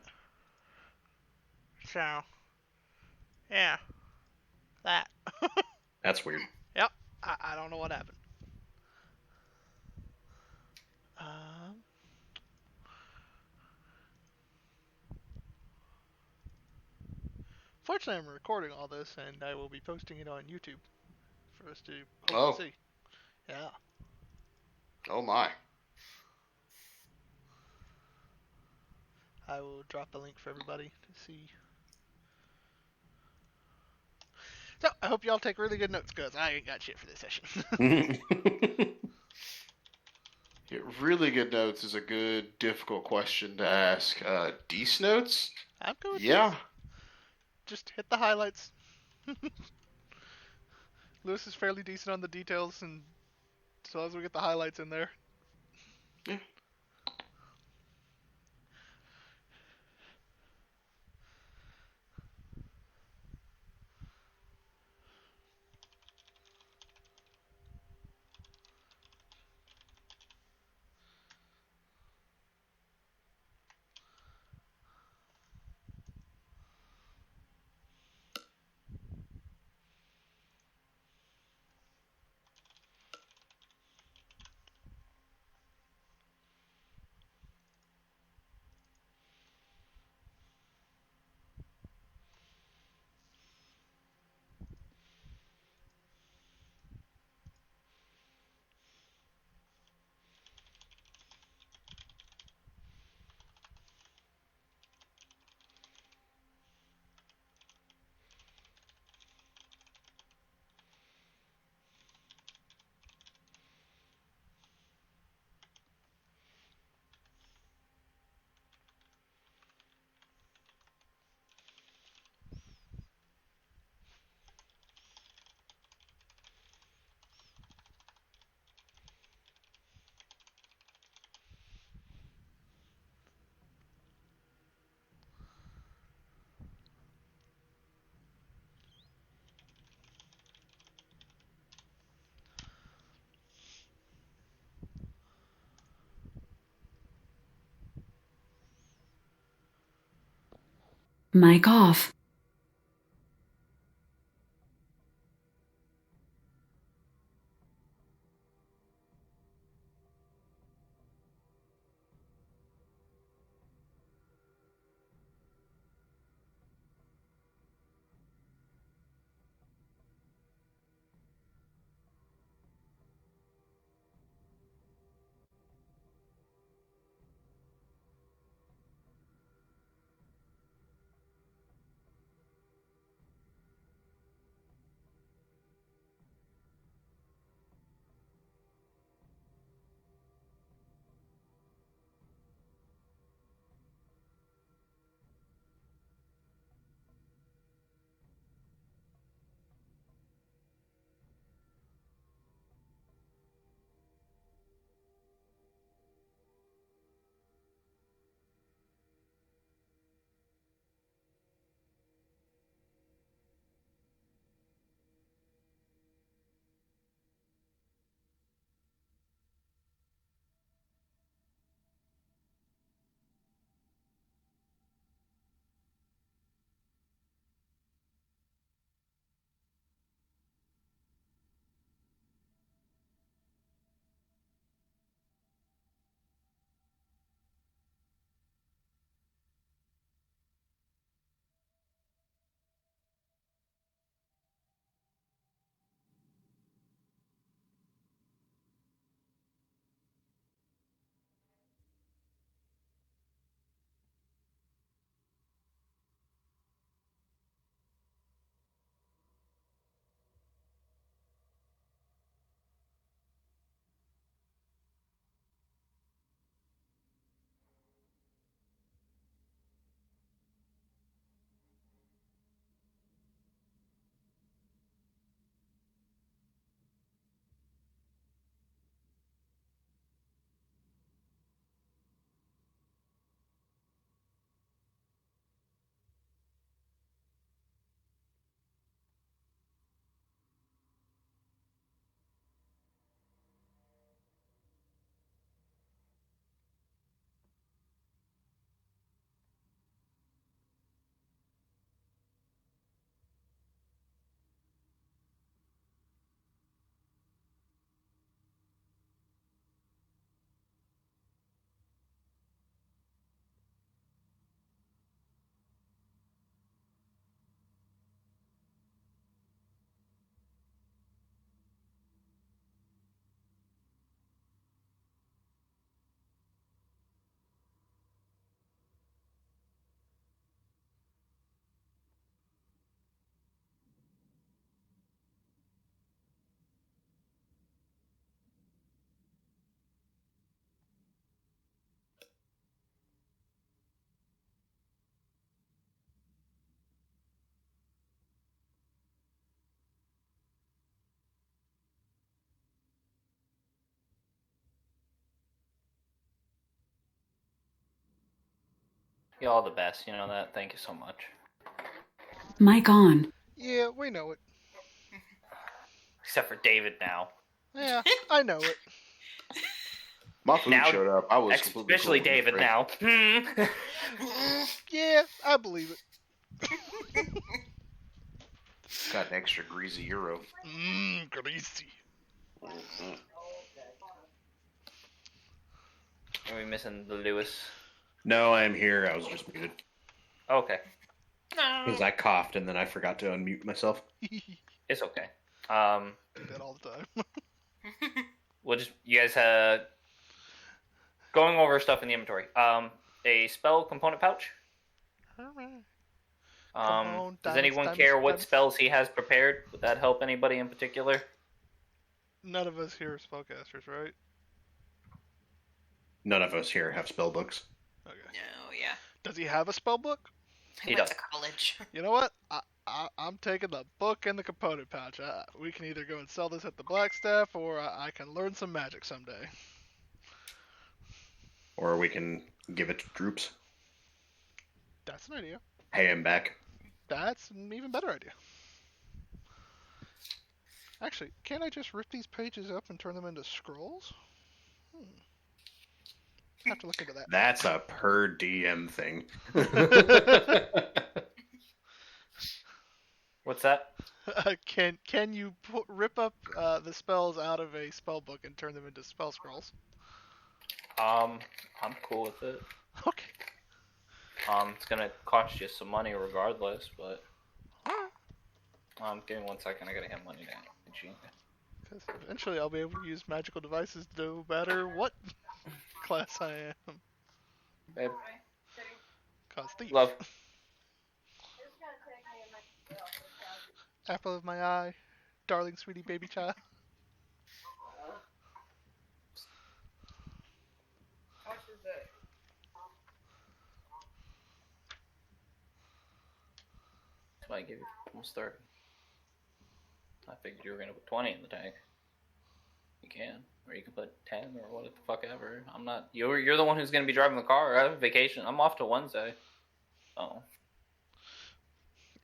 So, yeah, that. That's weird. Yep. I don't know what happened. Um. Fortunately, I'm recording all this, and I will be posting it on YouTube for us to Oh. see. Yeah. Oh my. I will drop a link for everybody to see. So, I hope y'all take really good notes, because I ain't got shit for this session. Yeah, really good notes is a good, difficult question to ask. Dece notes? I'm good with Yeah. this. Just hit the highlights. Lewis is fairly decent on the details, and as long as we get the highlights in there. Yeah. Mic off. You're all the best. You know that. Thank you so much. Mic on. Yeah, we know it. Except for David now. Yeah, I know it. My food Now- showed up. I was completely Especially cool with David it. now. Yeah, I believe it. Got an extra greasy euro. Greasy. Mhm. Are we missing the Lewis? No, I'm here. I was just muted. Okay. Because I coughed and then I forgot to unmute myself. It's okay. Do that all the time. We'll just you guys going over stuff in the inventory. A spell component pouch. on, Does diamonds, anyone diamonds, care what diamonds. spells he has prepared? Would that help anybody in particular? None of us here are spellcasters, right? None of us here have spell books. Okay. No, yeah. Does he have a spell book? I He went does. to college. You know what? I'm taking the book and the component pouch. We can either go and sell this at the Blackstaff, or I can learn some magic someday. Or we can give it to Droops. That's an idea. Pay him back. That's an even better idea. Actually, can't I just rip these pages up and turn them into scrolls? I have to look into that. That's a per DM thing. What's that? Can you rip up the spells out of a spell book and turn them into spell scrolls? I'm cool with it. Okay. It's gonna cost you some money regardless, but give me 1 second. I gotta have money down. Because eventually I'll be able to use magical devices no matter what class I am. Babe, Cause thief. love. Apple of my eye, darling sweetie baby child. How much is it? So I give you almost 30. I figured you were gonna put 20 in the tank. You can, or you can put 10 or what the fuck ever. I'm not. You're the one who's gonna be driving the car. I have a vacation. I'm off to Wednesday. Oh.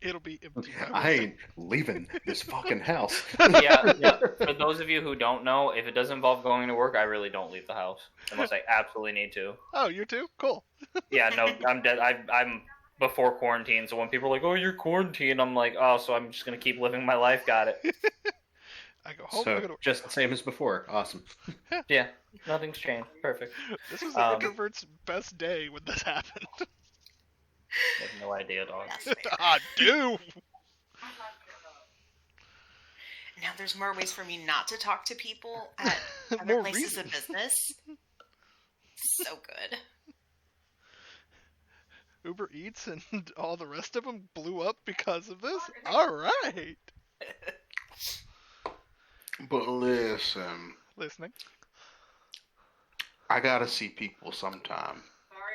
It'll be empty. I ain't leaving this fucking house. Yeah. For those of you who don't know, if it does involve going to work, I really don't leave the house unless I absolutely need to. Oh, you too? Cool. Yeah, no, I'm dead. I'm before quarantine, so when people are like, "Oh, you're quarantined," I'm like, "Oh, so I'm just gonna keep living my life." Got it. I go home, I go to So work. just the same as before. Awesome. Yeah, nothing's changed. Perfect. This was the introvert's best day when this happened. I have no idea, dog. That's fair. I do! Now there's more ways for me not to talk to people at other More places of reasons. business. So good. Uber Eats and all the rest of them blew up because of this? Alright! But listen, Listening. I gotta see people sometime.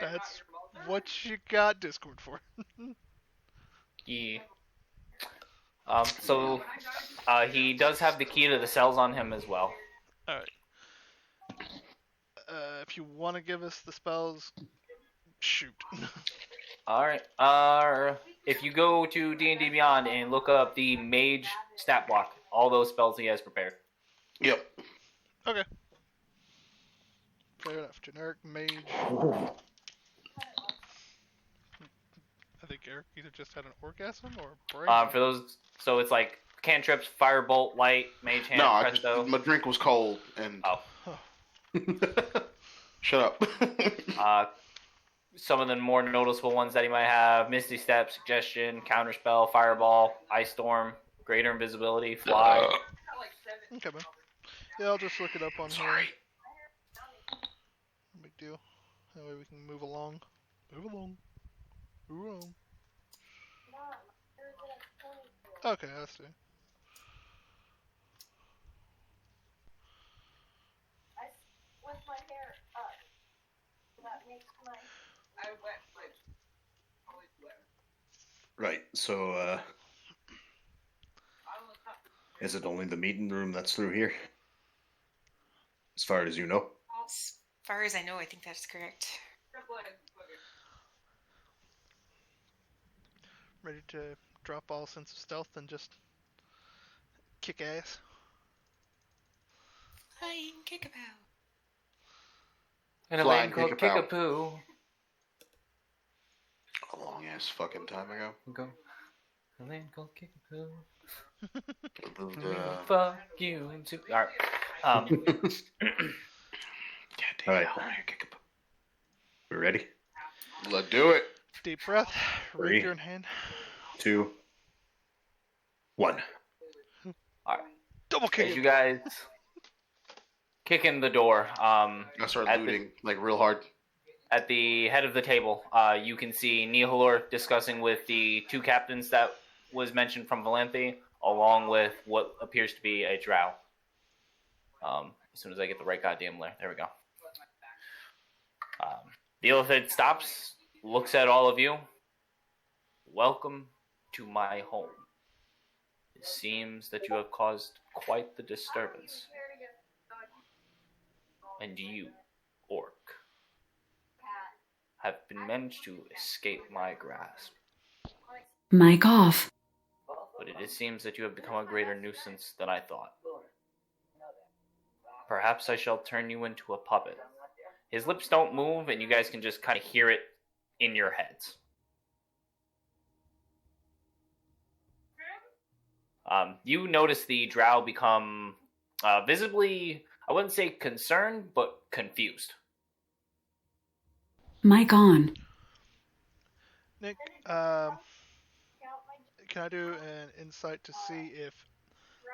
That's what you got Discord for. Yeah. So he does have the key to the cells on him as well. Alright. If you want to give us the spells, shoot. All right. If you go to D&D Beyond and look up the Mage stat block, all those spells he has prepared. Yep. Okay. Fair enough. Generic mage. I think Eric either just had an orgasm or a brain. For those, so it's like cantrips, firebolt, light, mage hand, No, presto. my drink was cold and. Oh. Shut up. Some of the more noticeable ones that he might have: Misty Step, Suggestion, Counterspell, Fireball, Ice Storm, Greater Invisibility, Fly. Okay, man. Yeah, I'll just look it up on Sorry. here. No big deal. That way we can move along. Move along. Move along. Okay, I see. With my hair up. That makes my... I went like always wet. Right. So, is it only the meeting room that's through here? As far as you know. As far as I know, I think that's correct. ready to drop all sense of stealth and just kick ass. Hi, Kickabow. And a Flying land called Kickapoo. Kickapoo. A long ass fucking time ago. Go. A land called Kickapoo. Uh, Fuck you too. Alright. God damn, All right. I wanna hear Kickapoo. We ready? Let's do it. Deep breath. Three. Rapier in hand. 2, 1. Double kick As it. you guys kick in the door, I start At the- looting like real hard. at the head of the table, you can see Nihilor discussing with the two captains that was mentioned from Valenthe, along with what appears to be a drow. As soon as I get the right goddamn layer. There we go. The Illithid stops, looks at all of you. Welcome to my home. It seems that you have caused quite the disturbance. And you, orc, have been managed to escape my grasp. Mic off. But it seems that you have become a greater nuisance than I thought. Perhaps I shall turn you into a puppet. His lips don't move, and you guys can just kind of hear it in your heads. You notice the drow become visibly, I wouldn't say concerned, but confused. Mic on. Nick, can I do an insight to see if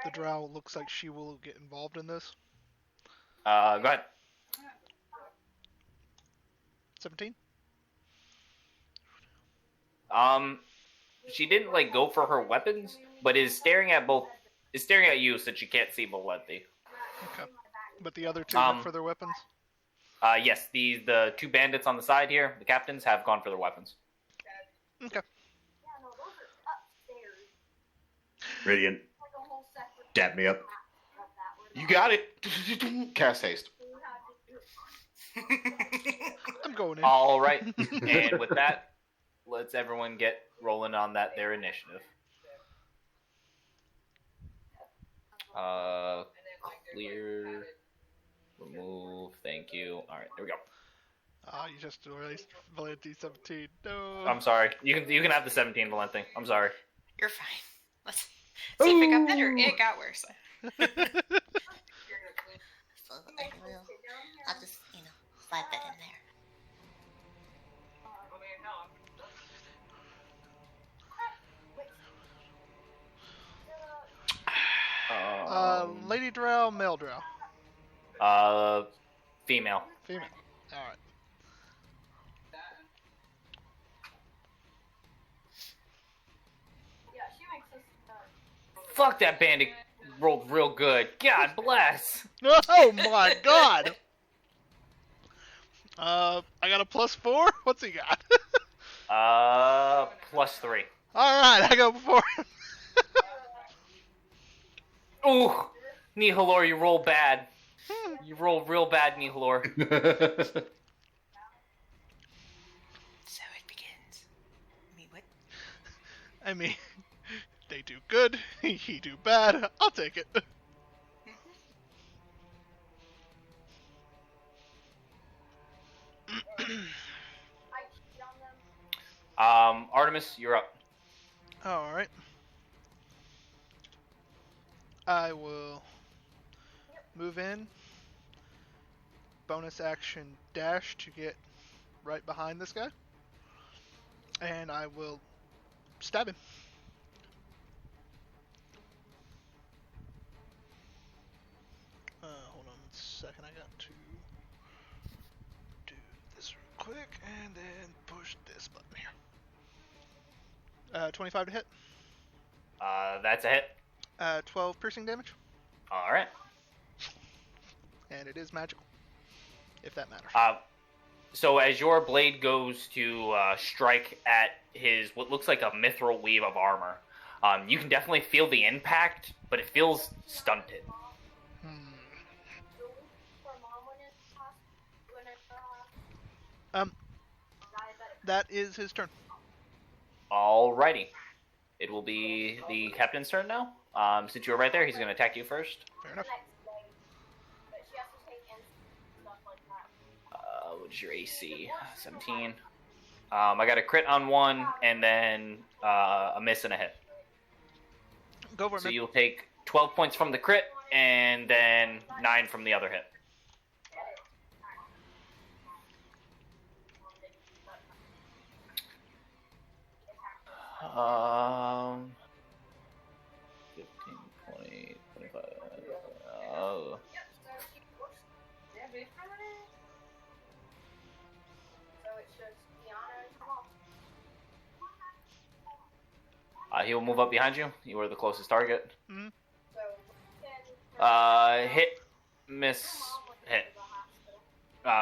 the drow looks like she will get involved in this? Go ahead. 17? She didn't like go for her weapons, but is staring at you so she can't see Valenthe. Okay. But the other two went for their weapons? Yes, the two bandits on the side here, the captains, have gone for their weapons. Okay. Radiant. Dap me up. You got it. Cast haste. I'm going in. All right, and with that, let's everyone get rolling on their initiative. Clear, remove. Thank you. All right, there we go. You just erased Valenti 17. No. I'm sorry. You can have the 17 Valente. I'm sorry. You're fine. Let's see if it got better. It got worse. So I will. I'll just, slide that in there. Lady drow, male drow? Female. Female. Alright. Fuck, that bandit rolled real good. God bless. Oh my god! I got a +4? What's he got? +3. Alright, I go before him. Ooh, Nihilor, you roll bad. You roll real bad, Nihilor. So it begins. What? I mean, they do good, he do bad. I'll take it. Artemis, you're up. Alright. I will move in. Bonus action dash to get right behind this guy. And I will stab him. Hold on a second. I got to do this real quick and then push this button here. 25 to hit. That's a hit. 12 piercing damage. Alright. And it is magical. If that matters. So as your blade goes to strike at his, what looks like a mithril weave of armor, you can definitely feel the impact, but it feels stunted. That is his turn. Alrighty. It will be the captain's turn now. Since you were right there, he's going to attack you first. Fair enough. But she has to take in stuff like that. What is your AC? 17. I got a crit on one, and then a miss and a hit. Go for it, So man. you'll take 12 points from the crit, and then 9 from the other hit. Um, 15, 20, 25. Oh. So it's just Deanna and Tom. He will move up behind you. You are the closest target. Mm-hmm. So Hit, miss, hit.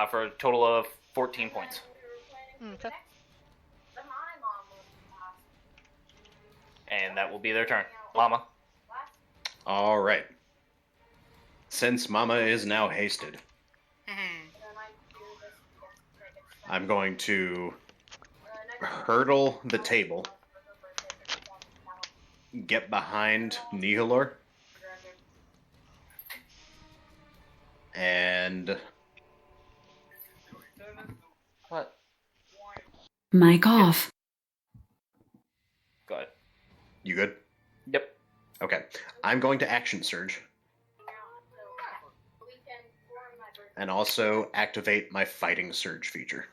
For a total of 14 points. Okay. And that will be their turn. Llama. All right. Since Mama is now hasted, I'm going to hurdle the table, get behind Nihilor, and What? Mic off. Go ahead. you good? Yep. Okay. I'm going to action surge and also activate my fighting surge feature.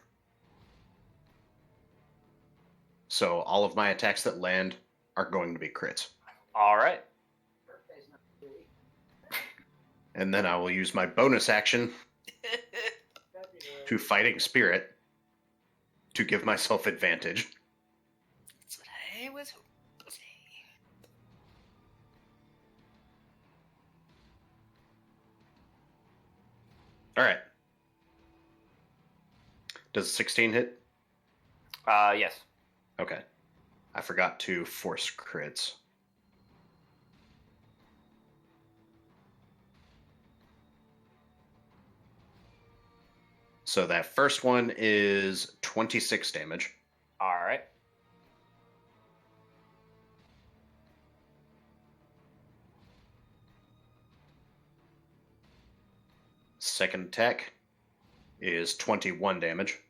So all of my attacks that land are going to be crits. All right. And then I will use my bonus action to Fighting Spirit to give myself advantage. That's what I was hoping to say. All right. Does 16 hit? Yes. Okay. I forgot to force crits. So that first one is 26 damage. All right. Second attack is 21 damage.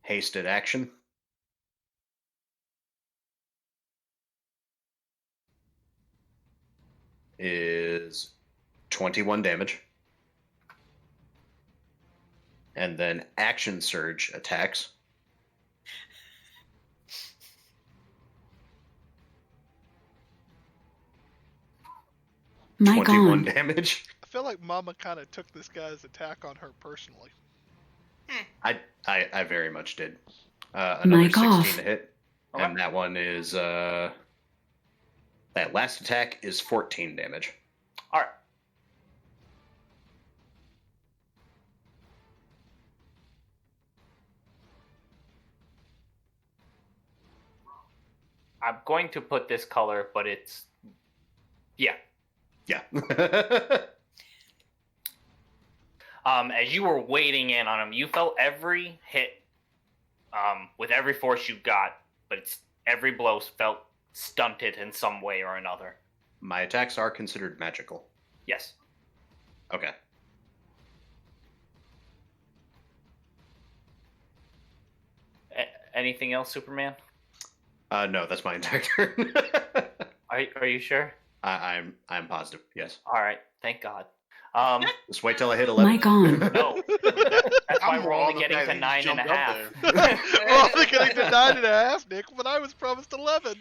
Hasted action is 21 damage. And then action surge attacks Mic 21 on. damage. I feel like Mama kind of took this guy's attack on her personally. I very much did. Another Mic 16 off. to hit. Okay. And that one is that last attack is 14 damage. All right. I'm going to put this color, but it's yeah. Yeah. As you were wading in on him, you felt every hit with every force you got, but every blow felt stunted in some way or another. My attacks are considered magical. Yes. Okay. Anything else, Superman? No, that's my entire turn. Are you sure? I'm positive. Yes. All right. Thank God. Just wait till I hit 11. Mic on. No. That's why I'm we're wrong only getting that to he 9.5. jumped up We're only getting to 9.5, Nick, but I was promised 11.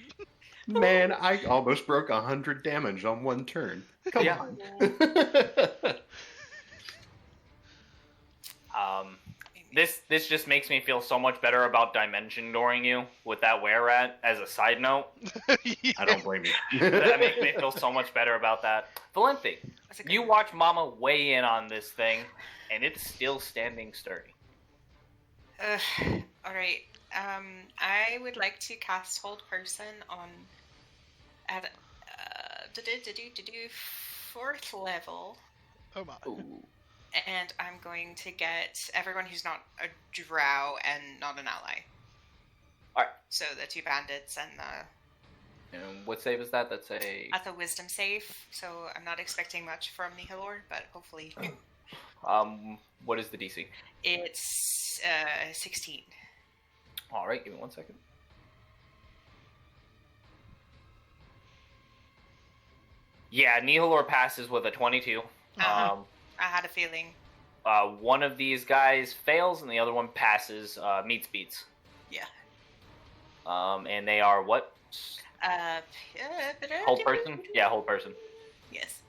Man, I almost broke 100 damage on one turn. Come Yeah. on. This just makes me feel so much better about dimension dooring you with that were rat as a side note. I don't blame you. That makes me feel so much better about that. Valente, you watch Mama weigh in on this thing, and it's still standing sturdy. Alright. I would like to cast Hold Person on at 4th level. Oh my. And I'm going to get everyone who's not a drow and not an ally. So the 2 bandits and the... And what save is that? That's a... That's a wisdom save, so I'm not expecting much from Nihilor, but hopefully... What is the DC? It's 16. Alright, give me 1 second. Yeah, Nihilor passes with a 22. I had a feeling. One of these guys fails and the other one passes, meets beats. Yeah. And they are what? Whole person? Yeah, whole person. Yes.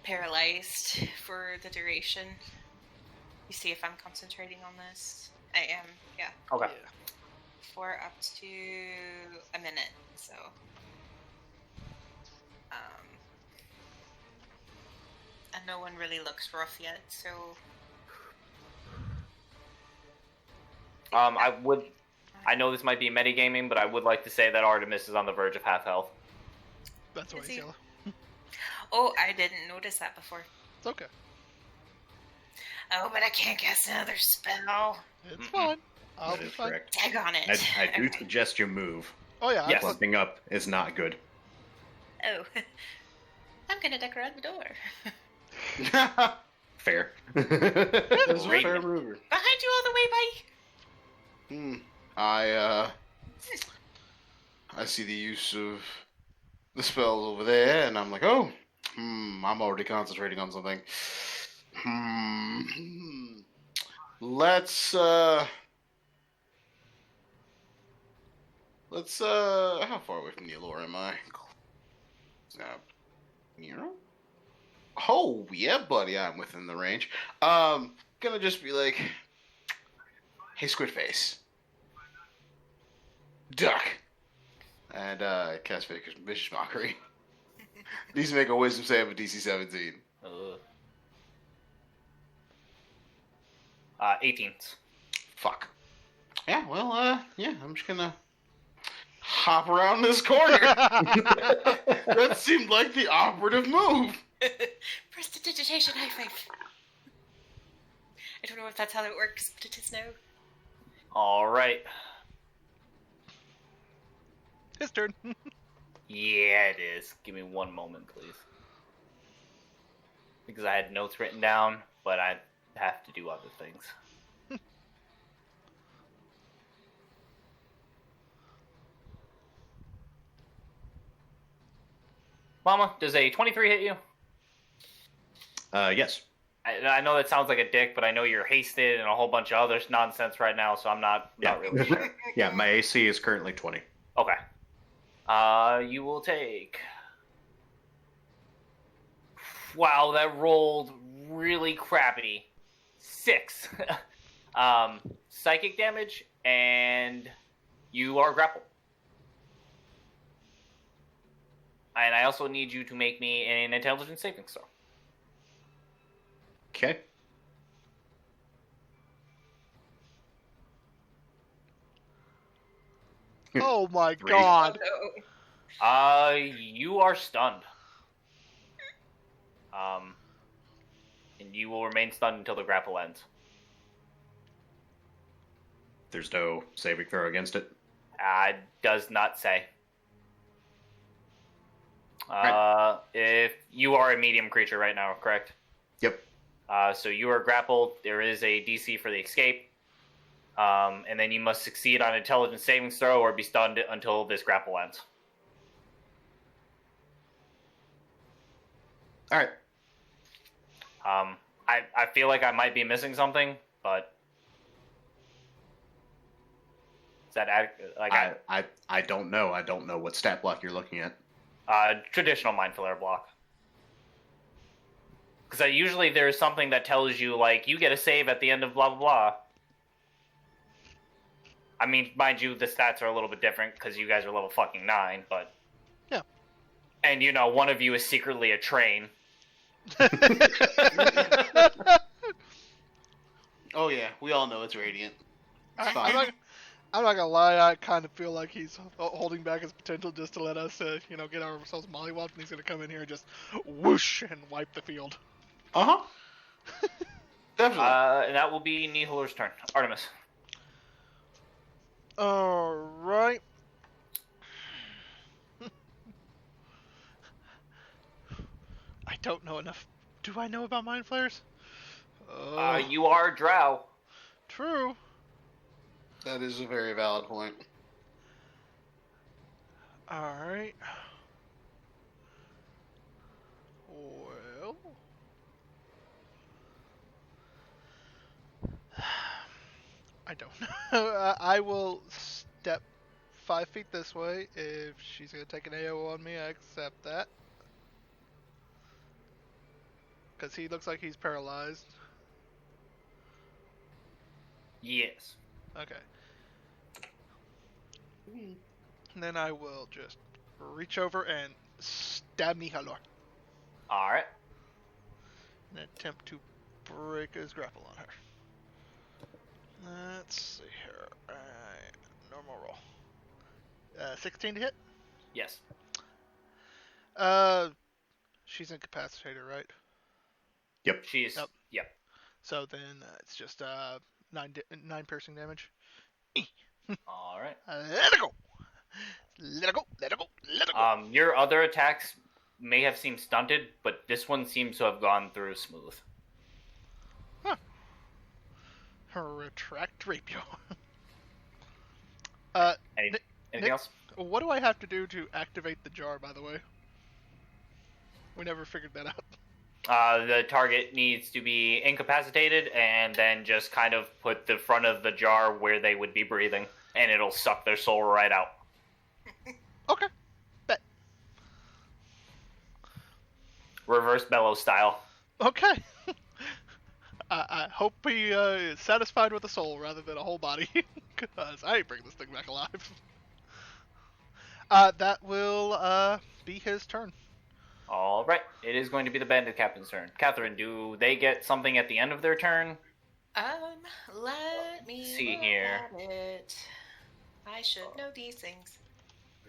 Paralyzed for the duration. You see if I'm concentrating on this. I am, yeah. Okay. For up to a minute, so. And no one really looks rough yet, so. I know this might be metagaming, but I would like to say that Artemis is on the verge of half health. That's why he's yellow. Oh, I didn't notice that before. It's okay. Oh, but I can't cast another spell. It's fine. I'll be fine. Correct. Tag on it. I do suggest you move. Oh yeah. Yes. Clumping up is not good. Oh. I'm gonna duck around the door. Fair. That's a Great. fair mover. Behind you all the way, Mike. I see the use of the spells over there, and I'm like, oh, I'm already concentrating on something. Let's how far away from Neilor am I? Snap. Oh, yeah, buddy, I'm within the range. Gonna just be like, hey, Squidface. Duck. And, cast Vicious Mockery. Needs to make a wisdom save of DC 17. 18. Fuck. Yeah, well, yeah, I'm just gonna hop around this corner. That seemed like the operative move. Prestidigitation high five. I don't know if that's how it works, but it is now. Alright. His turn. Yeah, it is. Give me 1 moment, please. Because I had notes written down, but I have to do other things. Mama, does a 23 hit you? Yes. I know that sounds like a dick, but I know you're hasted and a whole bunch of other nonsense right now, so I'm not really sure. Yeah, my AC is currently 20. Okay. You will take... Wow, that rolled really crappy. 6. Psychic damage, and you are grappled. And I also need you to make me an intelligence saving throw. Okay. Oh my 3. god. You are stunned. And you will remain stunned until the grapple ends. There's no saving throw against it. Does not say. Right. If you are a medium creature right now, correct? Yep. So you are grappled. There is a DC for the escape. And then you must succeed on intelligence saving throw or be stunned until this grapple ends. All right. I feel like I might be missing something, but is that like I don't know. I don't know what stat block you're looking at. Traditional Mindful Air block? Because usually there's something that tells you like you get a save at the end of blah blah blah. I mean, mind you, the stats are a little bit different because you guys are level fucking 9, but yeah. And you know, one of you is secretly a train. Oh yeah, we all know it's Radiant. It's fine. I'm not gonna lie, I kind of feel like he's holding back his potential just to let us, get ourselves mollywopped, and he's gonna come in here and just whoosh and wipe the field. Uh-huh. Definitely. And that will be Nihilor's turn. Artemis. Alright. I don't know enough. Do I know about mind flayers? You are drow. True. That is a very valid point. Alright. Well. I don't know. I will step 5 feet this way. If she's going to take an AO on me, I accept that. Because he looks like he's paralyzed. Yes. Okay. And then I will just reach over and stab Nihalor. Alright. And attempt to break his grapple on her. Let's see here. Normal roll. 16 to hit? Yes. She's incapacitated, right? Yep. She's. Yep. Yep. So then it's just 9 piercing damage. Alright. Let it go! Let it go! Let it go! Let it go! Your other attacks may have seemed stunted, but this one seems to have gone through smooth. Retract rapier. Anything else? What do I have to do to activate the jar, by the way? We never figured that out. The target needs to be incapacitated and then just kind of put the front of the jar where they would be breathing, and it'll suck their soul right out. Okay. Bet. Reverse bellow style. Okay. I hope he is satisfied with a soul rather than a whole body, because I ain't bringing this thing back alive. That will be his turn. Alright, it is going to be the bandit captain's turn. Catherine, do they get something at the end of their turn? Let me See look here. at it. I should know these things.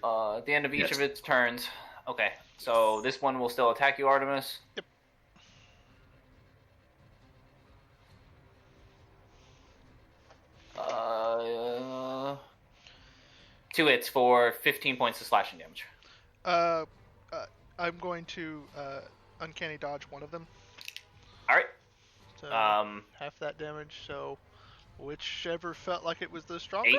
At the end of each Yes. of its turns. Okay, so this one will still attack you, Artemis. Yep. Two hits for 15 points of slashing damage. I'm going to uncanny dodge one of them. Alright. So half that damage. So whichever felt like it was the stronger.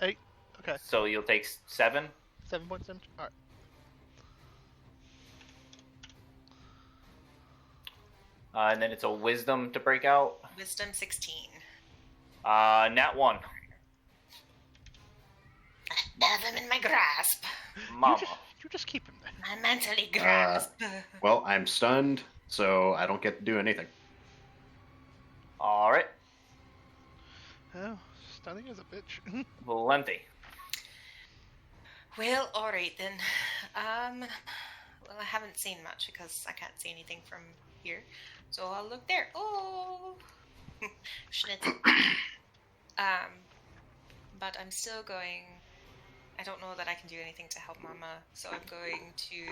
8. Okay. So you'll take 7. 7 points damage. All right. And then it's a wisdom to break out. Wisdom 16. Nat 1. I have them in my grasp. Mama. You just keep him there. I mentally grasp. Well, I'm stunned, so I don't get to do anything. Alright. Oh, stunning as a bitch. Valenti. Well, alright then. Well, I haven't seen much because I can't see anything from here. So I'll look there. Oh! Schnitzel. But I'm still going... I don't know that I can do anything to help Mama, so I'm going to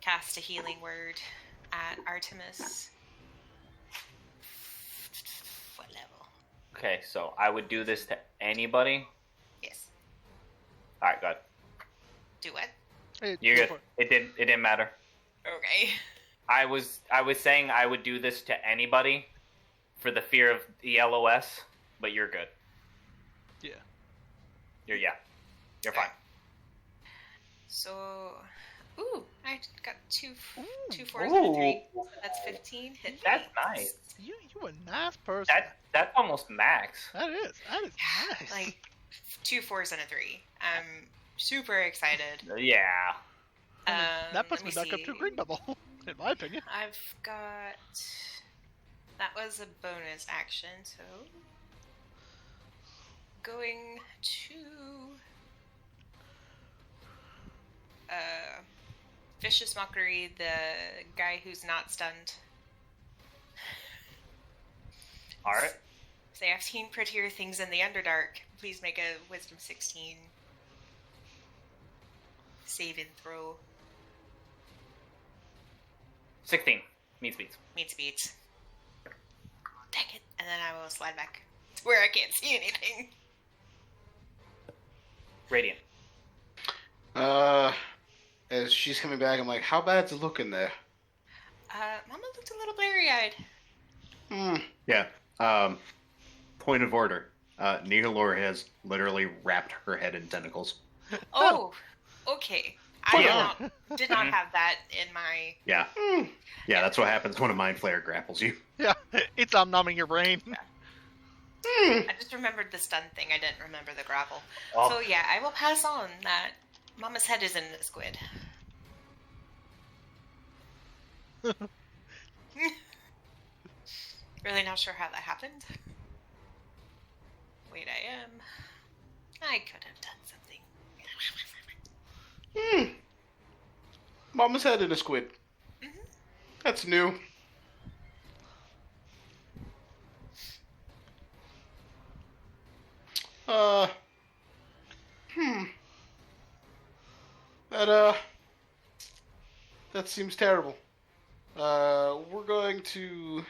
cast a healing word at Artemis. What level? Okay, so I would do this to anybody. Yes. Alright, good. Do what? Hey, You're go good. for it. It didn't matter. Okay. I was saying I would do this to anybody for the fear of the LOS, but you're good. Yeah. You're fine. So, I got two fours and a 3. Ooh. That's 15 hit That's points. nice. You a nice person. That's almost max. That is nice. Like 2 4s and a 3. I'm super excited. Yeah. That puts me let back up to a see. green bubble, in my opinion. I've got. That was a bonus action, so going to Vicious Mockery, the guy who's not stunned. Alright. Say, I've seen prettier things in the Underdark. Please make a Wisdom 16 save and throw. 16. Meets beats. Meets beats. Dang it. And then I will slide back to where I can't see anything. Radiant. As she's coming back, I'm like, how bad's it looking there? Mama looked a little blurry-eyed. Yeah. Point of order. Nihilor has literally wrapped her head in tentacles. Oh, okay. I did not have that in my... Yeah. Yeah, that's what happens when a Mind Flayer grapples you. Yeah, it's numbing your brain. I just remembered the stun thing. I didn't remember the grapple. Oh. So yeah, I will pass on that Mama's head is in the squid. Really not sure how that happened. Wait, I could have done something. Mama's head in a squid. That's new. That seems terrible. We're going to...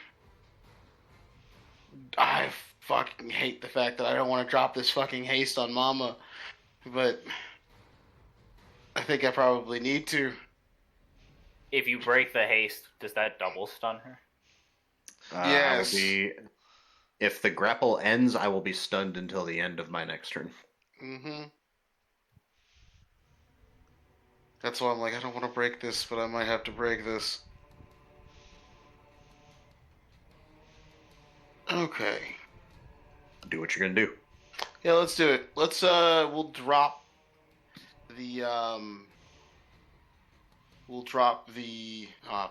I fucking hate the fact that I don't want to drop this fucking haste on Mama, but I think I probably need to. If you break the haste, does that double stun her? Yes. If the grapple ends, I will be stunned until the end of my next turn. That's why I'm like, I don't want to break this, but I might have to break this. Okay. Do what you're gonna do. Yeah, let's do it. We'll drop the, oh,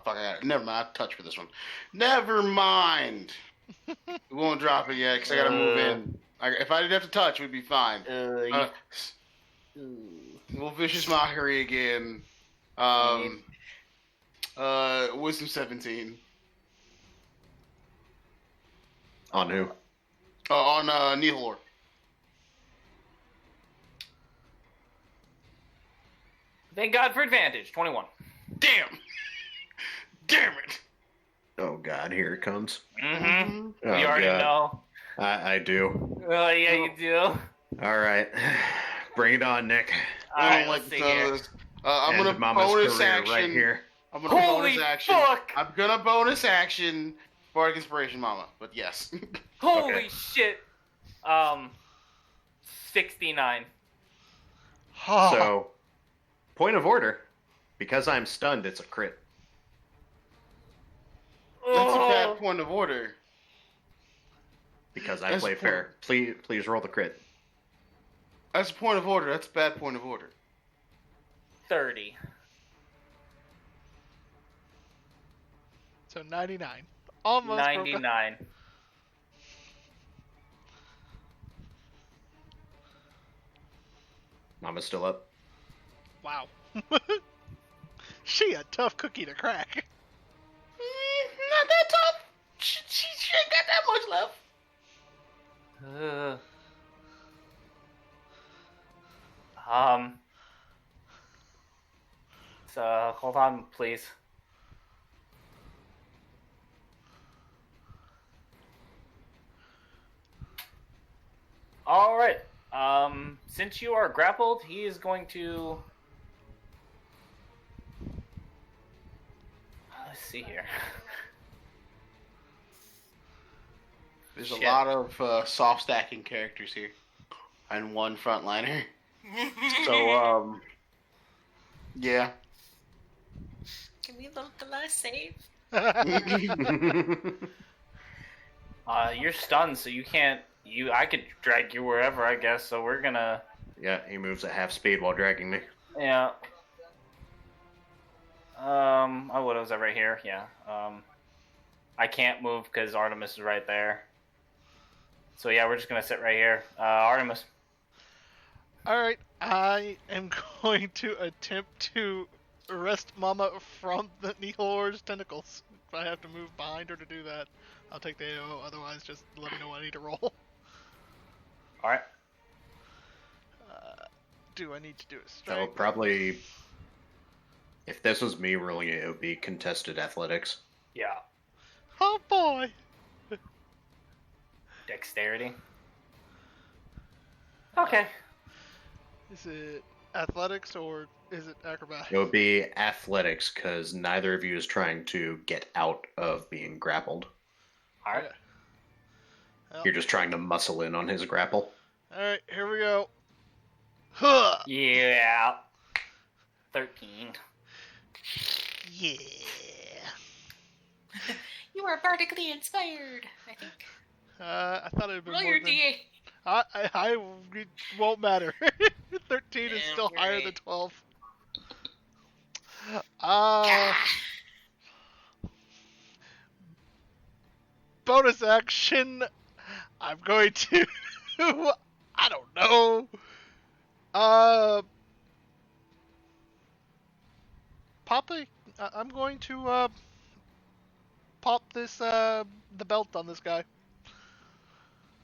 fuck, never mind, I have to touch for this one. Never mind! We won't drop it yet, because I gotta move in. If I didn't have to touch, we'd be fine. We'll Vicious Mockery again. Wisdom 17. On who? On Nihilor. Thank God for advantage. 21. Damn! Damn it! Oh god, here it comes. Mm-hmm. Oh, You already God. know. I do. Oh, yeah, you do. Alright. Bring it on, Nick. I don't Alright, like let's the see sound here. of this. I'm End gonna Mama's bonus career action. right here. I'm gonna Holy bonus action. fuck! I'm gonna bonus action Bardic Inspiration Mama, but yes. Holy Okay. shit. 69. So, point of order. Because I'm stunned, it's a crit. That's a Oh. bad point of order. Because I That's play a point. fair. Please roll the crit. That's a point of order. That's a bad point of order. 30. So 99. Almost broke up. 99. Mama's still up. Wow. She a tough cookie to crack. Not that tough. She ain't got that much left. So, hold on, please. Alright. Since you are grappled, he is going to... Let's see here. There's Shit. a lot of soft stacking characters here, and one frontliner. So yeah. Can we load the last save? You're stunned, so you can't... I could drag you wherever, I guess, so we're gonna... Yeah, he moves at half speed while dragging me. Yeah. Oh, what was that right here? Yeah. I can't move because Artemis is right there. So yeah, we're just gonna sit right here. Artemis. Alright, I am going to attempt to arrest Mama from the Nihilor's tentacles. If I have to move behind her to do that, I'll take the AO, otherwise just let me know what I need to roll. Alright. Do I need to do a strength? That will probably... If this was me rolling it, it would be contested athletics. Yeah. Oh boy! Dexterity. Okay. Is it athletics or is it acrobatics? It would be athletics because neither of you is trying to get out of being grappled. All right. Okay. Well, You're just trying to muscle in on his grapple. all right, here we go. Huh! Yeah. 13. Yeah. You are bardically inspired, I think. I thought it would be Roll more your than... D8. It won't matter. 13 is Yeah, still you're higher right. than 12. Bonus action. I'm going to... I don't know. I'm going to pop this the belt on this guy.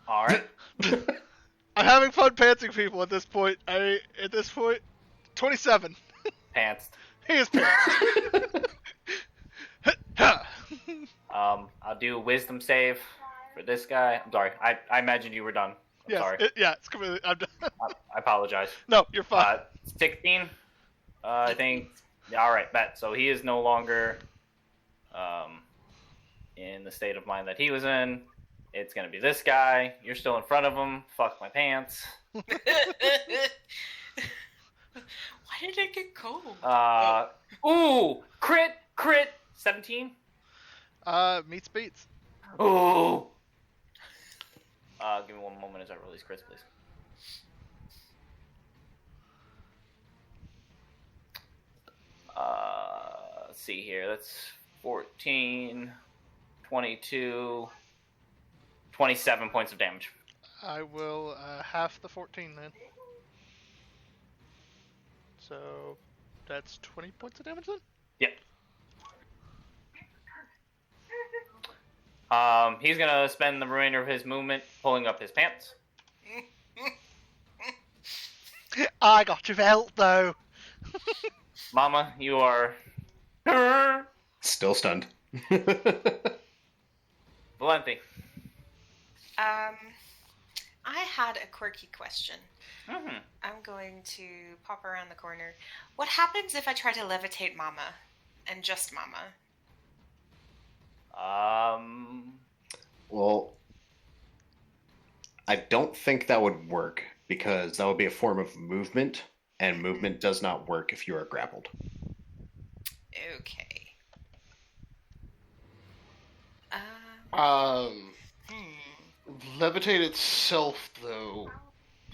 All right. I'm having fun pantsing people at this point. 27. Pantsed. He is pantsed. I'll do a wisdom save for this guy. I'm sorry. I imagined you were done. I'm Yes, sorry. it's completely. I'm done. I apologize. No, you're fine. 16. I think. Yeah, all right, bet. So he is no longer in the state of mind that he was in. It's gonna be this guy. You're still in front of him. Fuck my pants. Why did it get cold? Ooh, crit. 17. Meets beats. Ooh. Give me one moment as I roll these crits, please. Let's see here. That's 14, 22, 27 points of damage. I will half the 14 then. So that's 20 points of damage then? Yep. He's gonna spend the remainder of his movement pulling up his pants. I got your belt though. Mama, you are Still stunned. Valenti. I had a quirky question. Mm-hmm. I'm going to pop around the corner. What happens if I try to levitate Mama? And just Mama? Well, I don't think that would work because that would be a form of movement, and movement does not work if you are grappled. Okay. Levitate itself, though,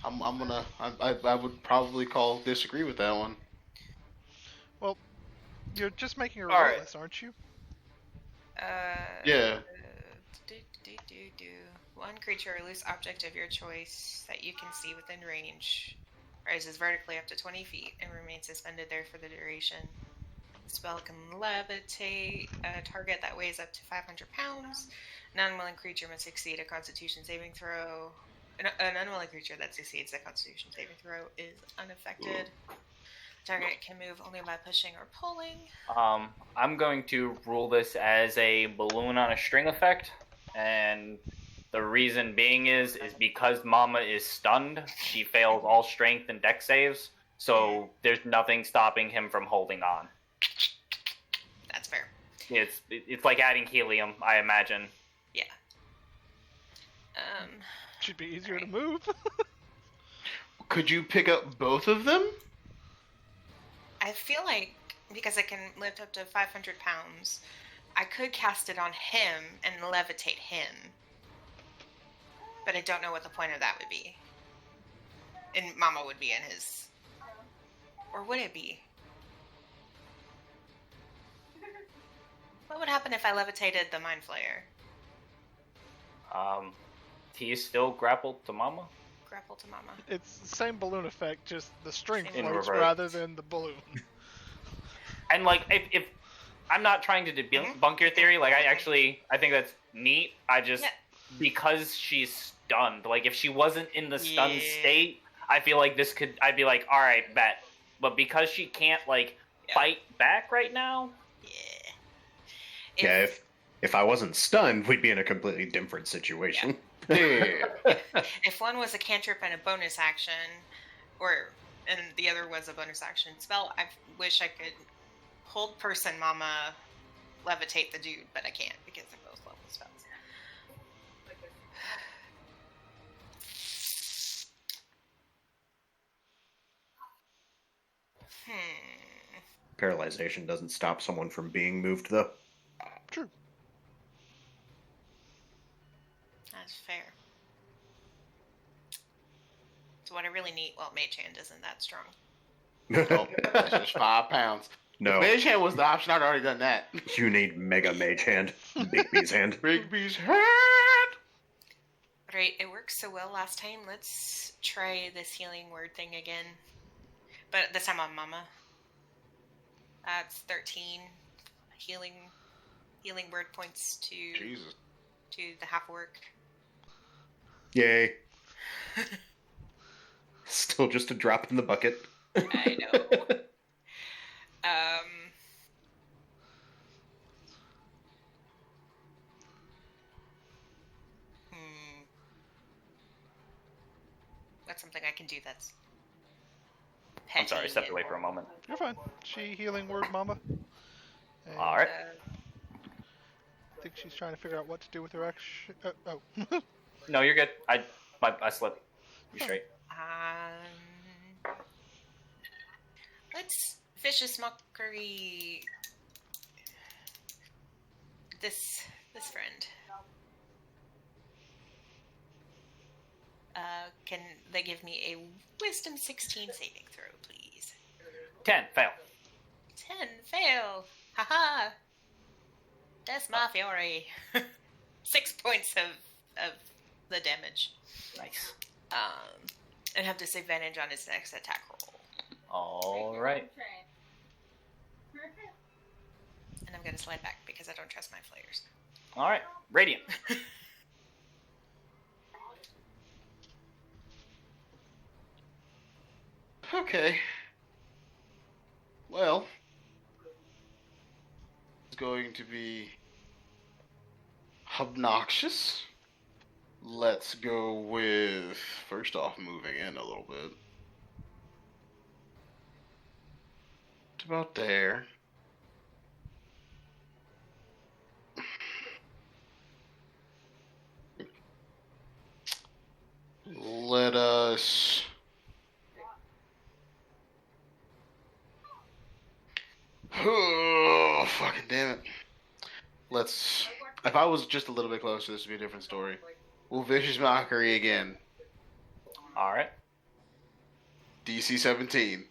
I would probably disagree with that one. Well, you're just making a roll Alright. list, aren't you? Yeah. One creature or loose object of your choice that you can see within range rises vertically up to 20 feet and remains suspended there for the duration. The spell can levitate a target that weighs up to 500 pounds. An unwilling creature must succeed a Constitution saving throw. An unwilling creature that succeeds a Constitution saving throw is unaffected. Target can move only by pushing or pulling. I'm going to rule this as a balloon on a string effect, and the reason being is because Mama is stunned, she fails all strength and dex saves, so there's nothing stopping him from holding on. That's fair. It's like adding helium, I imagine. Yeah. Should be easier to move. Could you pick up both of them? I feel like because I can lift up to 500 pounds, I could cast it on him and levitate him. But I don't know what the point of that would be. And Mama would be in his... Or would it be? What would happen if I levitated the Mind Flayer? He is still grappled to Mama? Grapple to Mama. It's the same balloon effect, just the string In floats reverse. rather than the balloon. And like, if I'm not trying to debunk your theory, like I think that's neat. I just because she's stunned. Like if she wasn't in the stunned state, I feel like I'd be like, all right, bet. But because she can't like fight back right now. Yeah, if I wasn't stunned, we'd be in a completely different situation. Yeah. If one was a cantrip and a bonus action, or and the other was a bonus action spell. I wish I could hold person mama levitate the dude, but I can't because they're both level spells. Paralyzation doesn't stop someone from being moved, though. True. That's fair. So what I really need, well, Mage Hand isn't that strong. Oh, that's just 5 pounds. No, Mage Hand was the option. I'd already done that. you need Mega Mage Hand. Big B's hand. Rigby's hand. Right, it worked so well last time. Let's try this healing word thing again. But this time on Mama. That's 13 healing word points to Jesus. the half orc. Yay. Still just a drop in the bucket. I know. That's something I can do that's I'm sorry, I petty stepped and- away for a moment. You're fine. She healing word mama. And All right. I think she's trying to figure out what to do with her action. Oh. No, you're good. I slipped. You straight. Let's vicious mockery this friend. Can they give me a Wisdom 16 saving throw, please? 10, fail. 10 fail. Haha. That's my fury. 6 points of the damage. Nice. And have disadvantage on his next attack roll. All right. And I'm gonna slide back because I don't trust my flayers. All right. Radiant. Okay. Well, it's going to be obnoxious. Let's go with, first off, moving in a little bit. To about there. Let us... Oh, fucking damn it. Let's... If I was just a little bit closer, this would be a different story. We'll Vicious Mockery again. All right. DC 17.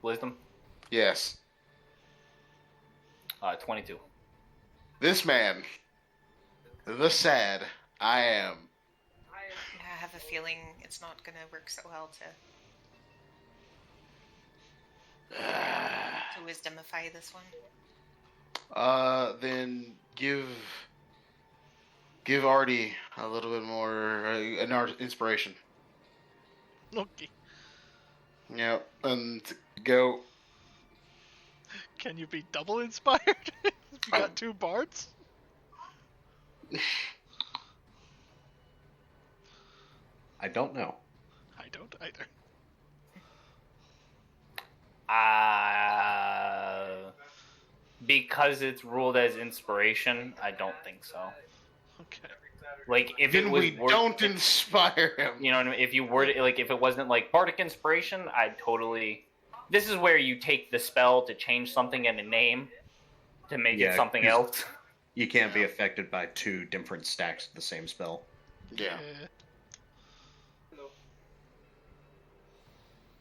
Wisdom. Yes. 22. This man, the sad I am. I have a feeling it's not gonna work so well to wisdomify this one. Then give Artie a little bit more an art inspiration. Okay. Yep, and go. Can you be double inspired? You got 2 bards? I don't know. I don't either. Because it's ruled as inspiration, I don't think so. Okay. Like, if Then it was we don't inspire him. You know what I mean? If you were to, like, if it wasn't like bardic inspiration, I'd totally. This is where you take the spell to change something in a name to make it something 'cause else. You can't be affected by 2 different stacks of the same spell. Yeah.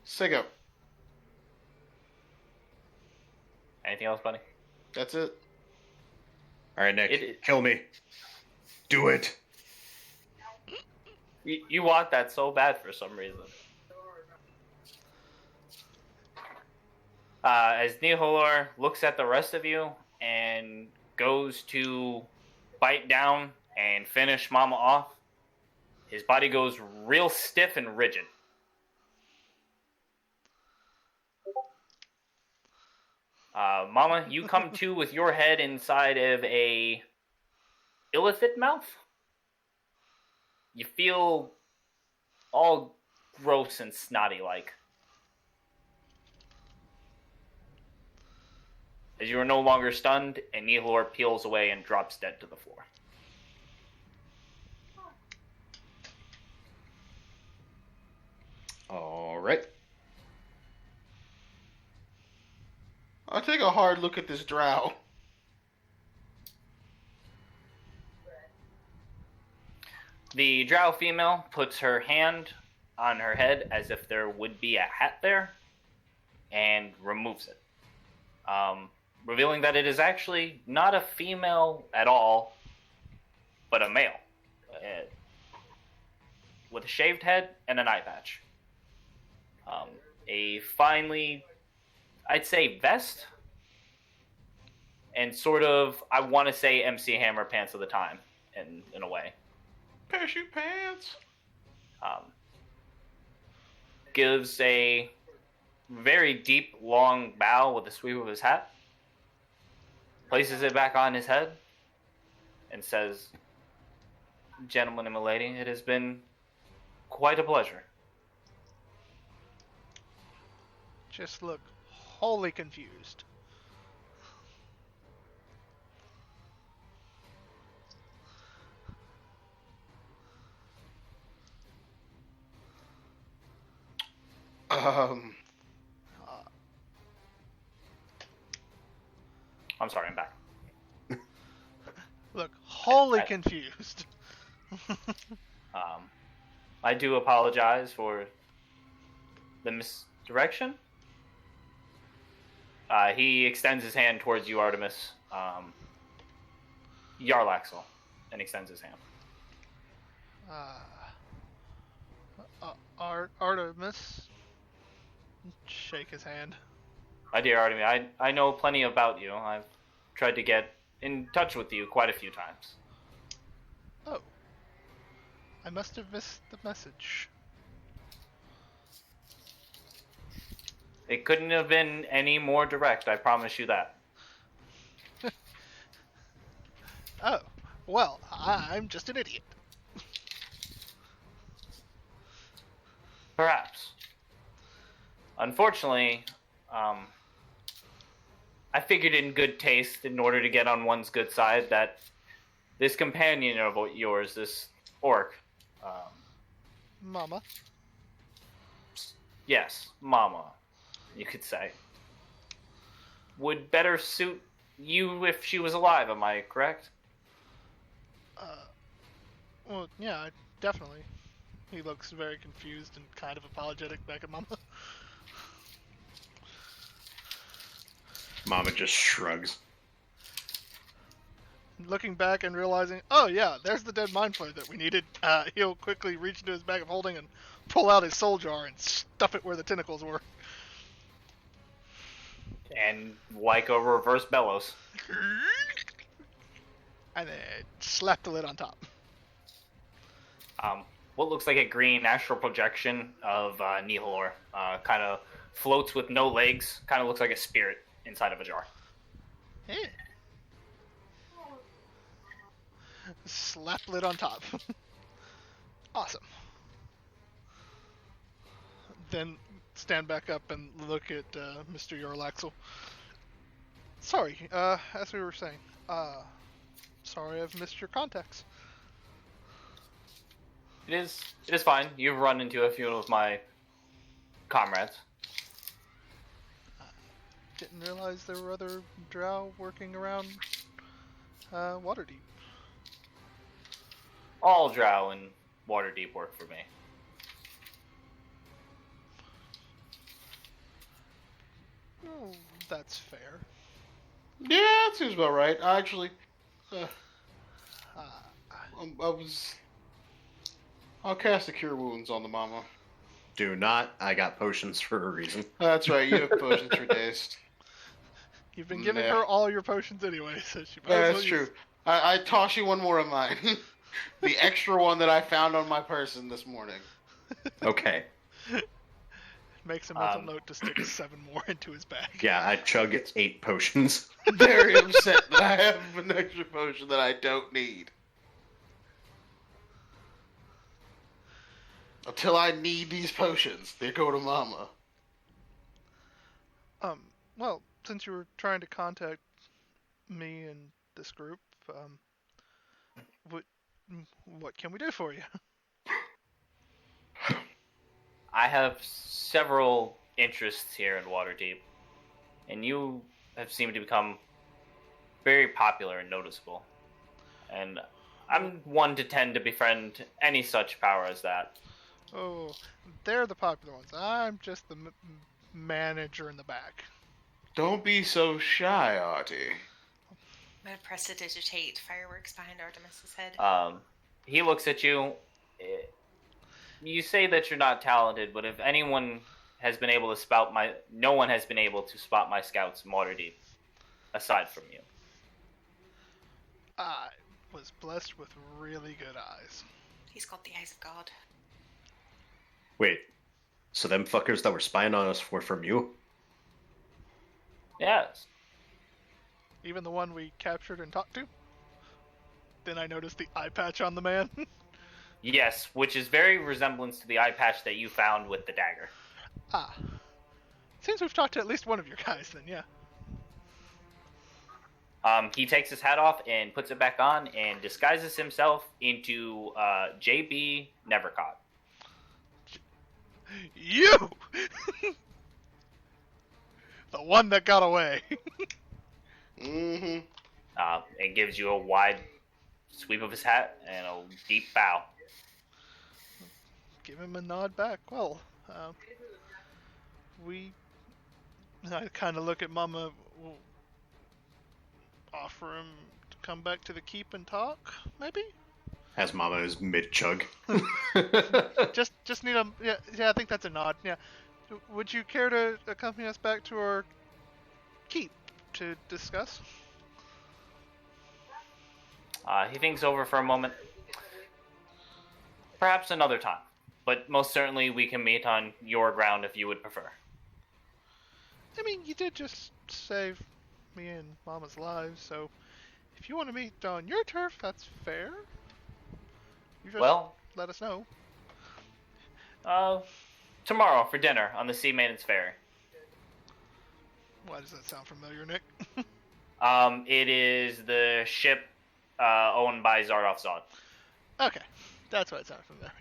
Sicko. Anything else, buddy? That's it. All right, Nick, kill me. Do it. You want that so bad for some reason. As Niholor looks at the rest of you and goes to bite down and finish Mama off, his body goes real stiff and rigid. Mama, you come to with your head inside of a illithid mouth. You feel all gross and snotty-like. As you are no longer stunned, and Nihilor peels away and drops dead to the floor. All right. I'll take a hard look at this drow. The drow female puts her hand on her head as if there would be a hat there, and removes it. Revealing that it is actually not a female at all, but a male. With a shaved head and an eye patch. A finely, I'd say, vest, and sort of, I want to say, MC Hammer pants of the time, in a way. Parachute pants. Gives a very deep, long bow with a sweep of his hat, places it back on his head, and says, "Gentlemen and milady, it has been quite a pleasure." Just look wholly confused. I'm sorry, I'm back. Look wholly confused. I do apologize for the misdirection. He extends his hand towards you, Artemis. Yarlaxle, and extends his hand. Artemis. Shake his hand. My dear Artemis, I know plenty about you. I've tried to get in touch with you quite a few times. Oh. I must have missed the message. It couldn't have been any more direct, I promise you that. Oh. Well, I'm just an idiot. Perhaps. Unfortunately, I figured in good taste, in order to get on one's good side, that this companion of yours, this orc, Mama. yes, Mama, you could say, would better suit you if she was alive, am I correct? Well, yeah, definitely. He looks very confused and kind of apologetic back at Mama. Mama just shrugs. Looking back and realizing, oh yeah, there's the dead mind flayer that we needed. He'll quickly reach into his bag of holding and pull out his soul jar and stuff it where the tentacles were. And like a reverse bellows. And then slap the lid on top. What looks like a green astral projection of Nihilor kind of floats with no legs, kind of looks like a spirit inside of a jar. Yeah. Slap lid on top. Awesome. Then stand back up and look at Mr. Yarlaxle. Sorry, as we were saying, sorry I've missed your contacts. It is fine. You've run into a few of my comrades. Didn't realize there were other drow working around Waterdeep. All drow and Waterdeep work for me. Oh, that's fair. Yeah, that seems about right. Actually, I'll cast the Cure Wounds on the Mama. Do not. I got potions for a reason. That's right, you have potions for days. You've been giving her all your potions anyway, so she might as That's well true. use... I toss you one more of mine. The extra one that I found on my person this morning. Okay. Makes a mental note to stick 7 more into his bag. Yeah, I chug 8 potions. Very upset that I have an extra potion that I don't need. Until I need these potions, they go to Mama. Well, since you were trying to contact me and this group, what can we do for you? I have several interests here in Waterdeep, and you have seemed to become very popular and noticeable. And I'm one to tend to befriend any such power as that. Oh, they're the popular ones. I'm just the manager in the back. Don't be so shy, Artie. I'm gonna prestidigitate fireworks behind Artemis's head. He looks at you. You say that you're not talented, but if anyone has been able to spot no one has been able to spot my scouts in Waterdeep, aside from you. I was blessed with really good eyes. He's got the eyes of God. Wait, so them fuckers that were spying on us were from you? Yes. Even the one we captured and talked to? Then I noticed the eye patch on the man. Yes, which is very resemblance to the eye patch that you found with the dagger. Ah. Seems we've talked to at least one of your guys then, yeah. He takes his hat off and puts it back on and disguises himself into JB Nevercaught. You! The one that got away. Mm-hmm. And gives you a wide sweep of his hat and a deep bow. Give him a nod back. Well, I kind of look at Mama, offer him to come back to the keep and talk, maybe? As Mama is mid-chug. Just need a... Yeah, I think that's a nod, yeah. Would you care to accompany us back to our keep to discuss? He thinks over for a moment. Perhaps another time. But most certainly we can meet on your ground if you would prefer. I mean, you did just save me and Mama's lives, so if you want to meet on your turf, that's fair. You just let us know. Tomorrow for dinner on the Sea Maiden's Ferry. Why does that sound familiar, Nick? It is the ship owned by Zardoff Zod. Okay, that's why it sounds familiar.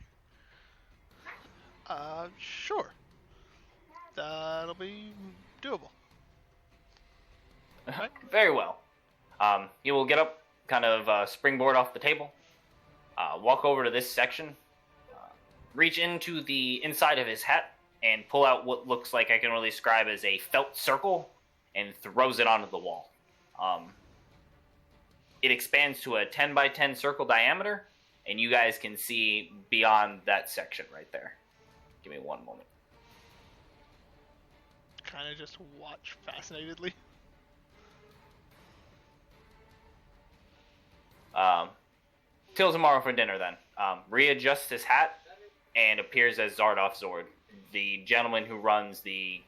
Sure. That'll be doable. Right? Very well. He will get up, kind of springboard off the table, walk over to this section, reach into the inside of his hat, and pull out what looks like I can really describe as a felt circle, and throws it onto the wall. It expands to a 10 by 10 circle diameter, and you guys can see beyond that section right there. Give me one moment. Kind of just watch fascinatedly. Till tomorrow for dinner then. Readjusts his hat and appears as Zardoff Zord, the gentleman who runs the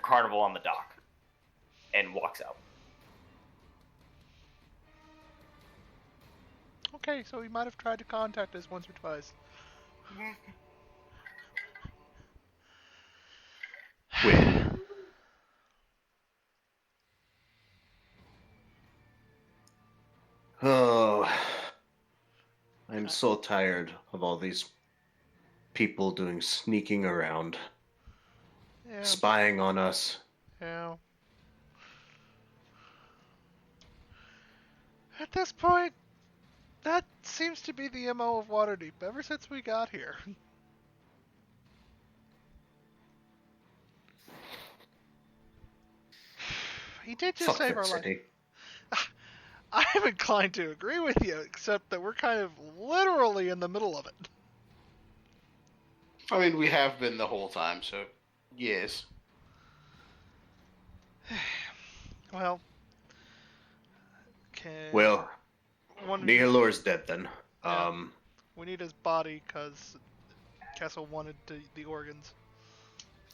carnival on the dock, and walks out. Okay, so he might have tried to contact us once or twice. Wait. Oh, I'm so tired of all these people doing sneaking around, spying on us. Yeah. At this point, that seems to be the MO of Waterdeep ever since we got here. He did just save our life. I'm inclined to agree with you, except that we're kind of literally in the middle of it. I mean, we have been the whole time, so yes. Well, Nihilor's dead then. We need his body because Kessel wanted the organs.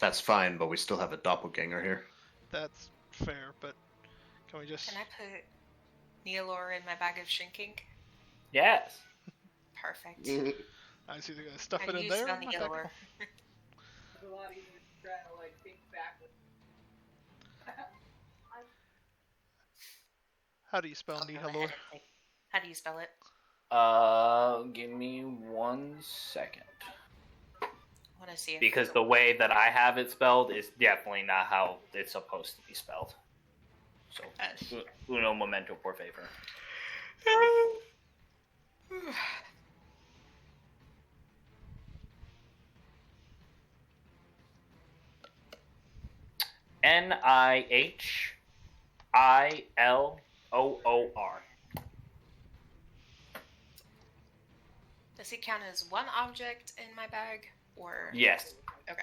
That's fine, but we still have a doppelganger here. That's fair, but can we just... Can I put Neolor in my bag of shrinking? Yes. Perfect. I see they're gonna stuff I it in used there. it on the Okay, yellower. cool. It's a lot easier trying to like think backwards. How do you spell I'll go Nihilor? ahead and take- How do you spell it? Give me 1 second. I want to see if Because it's the a- way that I have it spelled is definitely not how it's supposed to be spelled. So, uno momento por favor. Nihilor. Does it count as one object in my bag, or? Yes. Okay.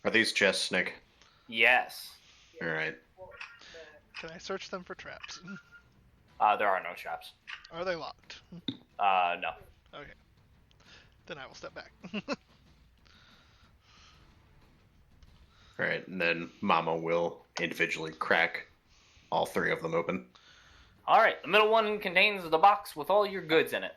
Are these chests, Nick? Yes. All right. Can I search them for traps? There are no traps. Are they locked? No. Okay. Then I will step back. All right, and then Mama will individually crack all 3 of them open. All right. The middle one contains the box with all your goods in it.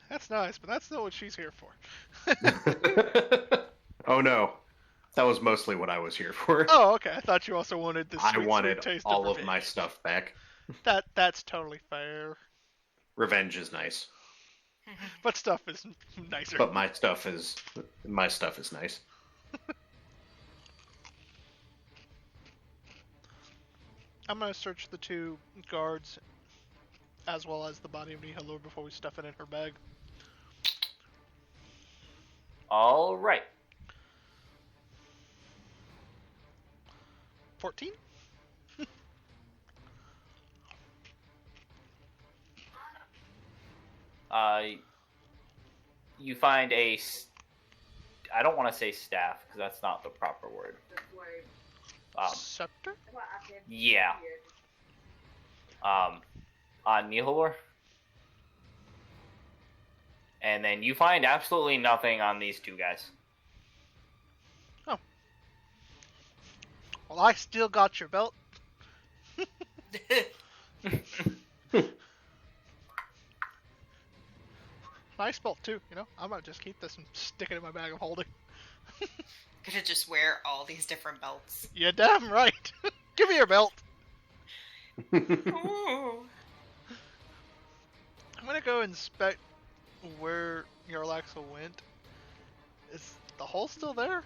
That's nice, but that's not what she's here for. Oh no, that was mostly what I was here for. Oh, okay. I thought you also wanted the I sweet, wanted sweet taste all of of my revenge. stuff back. That's totally fair. Revenge is nice, But stuff is nicer. but my stuff is nice. I'm gonna search the 2 guards as well as the body of Nihilor before we stuff it in her bag. All right. 14? You find I don't want to say staff because that's not the proper word. Scepter? Yeah. On Nihilor. And then you find absolutely nothing on these 2 guys. Well, I still got your belt. Nice belt, too, you know? I might just keep this and stick it in my bag of holding. Gonna just wear all these different belts. Yeah, damn right. Give me your belt. Ooh. I'm gonna go inspect where Yarlaxle went. Is the hole still there?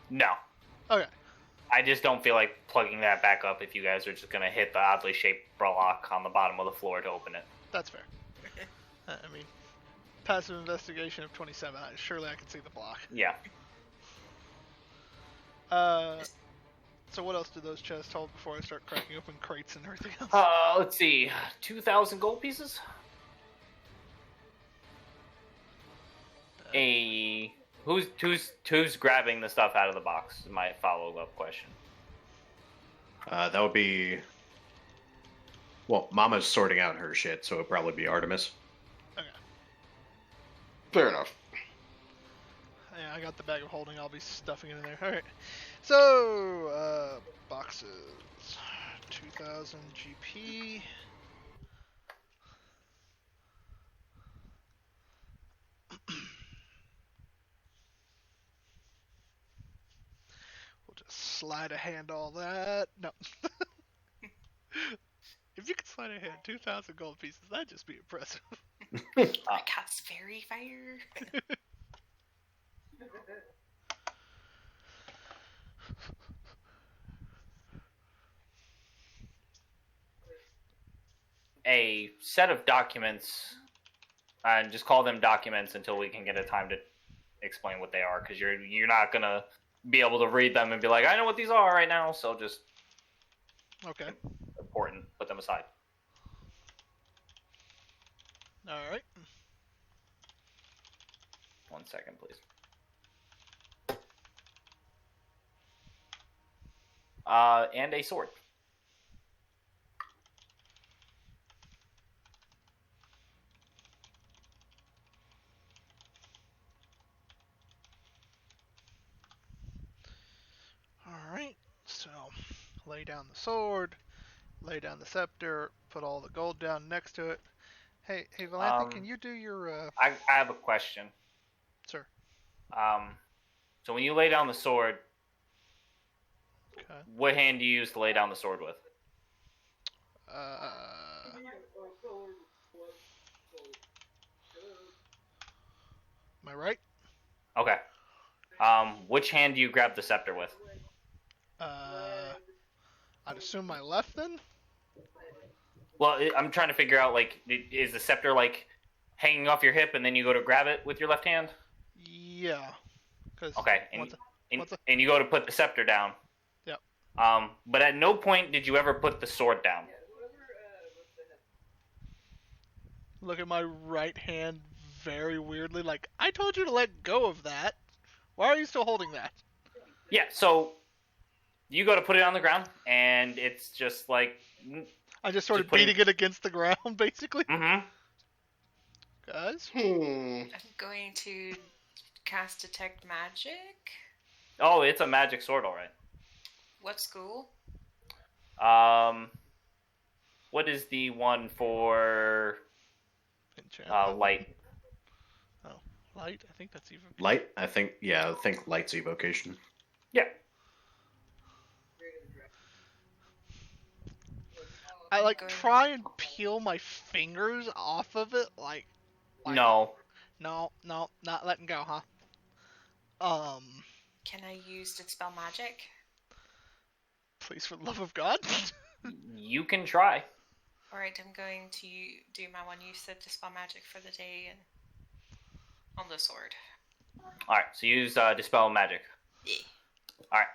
No. Okay. I just don't feel like plugging that back up if you guys are just going to hit the oddly shaped block on the bottom of the floor to open it. That's fair. I mean, passive investigation of 27. Surely I can see the block. Yeah. So what else do those chests hold before I start cracking open crates and everything else? Let's see. 2,000 gold pieces? Who's grabbing the stuff out of the box? Is my follow-up question. That would be. Well, Mama's sorting out her shit, so it'd probably be Artemis. Okay. Fair enough. Yeah, I got the bag of holding. I'll be stuffing it in there. Alright. So, boxes. 2,000 GP. We'll just sleight of hand all that. No. If you could sleight of hand 2,000 gold pieces, that'd just be impressive. I cast fairy fire. A set of documents, and just call them documents until we can get a time to explain what they are, because you're not gonna be able to read them and be like, I know what these are right now, so just Okay. important, put them aside. Alright. 1 second, please. And a sword. Alright. So, lay down the sword. Lay down the scepter, put all the gold down next to it. Hey, Valanthe, can you do your, I have a question. Sir. So when you lay down the sword, Okay. what hand do you use to lay down the sword with? My right? Okay. Which hand do you grab the scepter with? I'd assume my left then? Well, I'm trying to figure out, like, is the scepter, like, hanging off your hip and then you go to grab it with your left hand? Yeah. Okay, and you go to put the scepter down. Yep. But at no point did you ever put the sword down. Look at my right hand very weirdly, like, I told you to let go of that. Why are you still holding that? Yeah, so you go to put it on the ground, and it's just like... I just started beating it against the ground, basically. Mm-hmm. Guys? I'm going to cast Detect Magic. Oh, it's a magic sword, all right. What school? What is the one for light? Oh, light? I think that's even... Light? I think light's evocation. Yeah. I, like, try and peel my fingers off of it, like... No. No, not letting go, huh? Can I use Dispel Magic? Please, for the love of God. You can try. Alright, I'm going to do my one use of Dispel Magic for the day and on the sword. Alright, so use Dispel Magic. Yeah. Alright.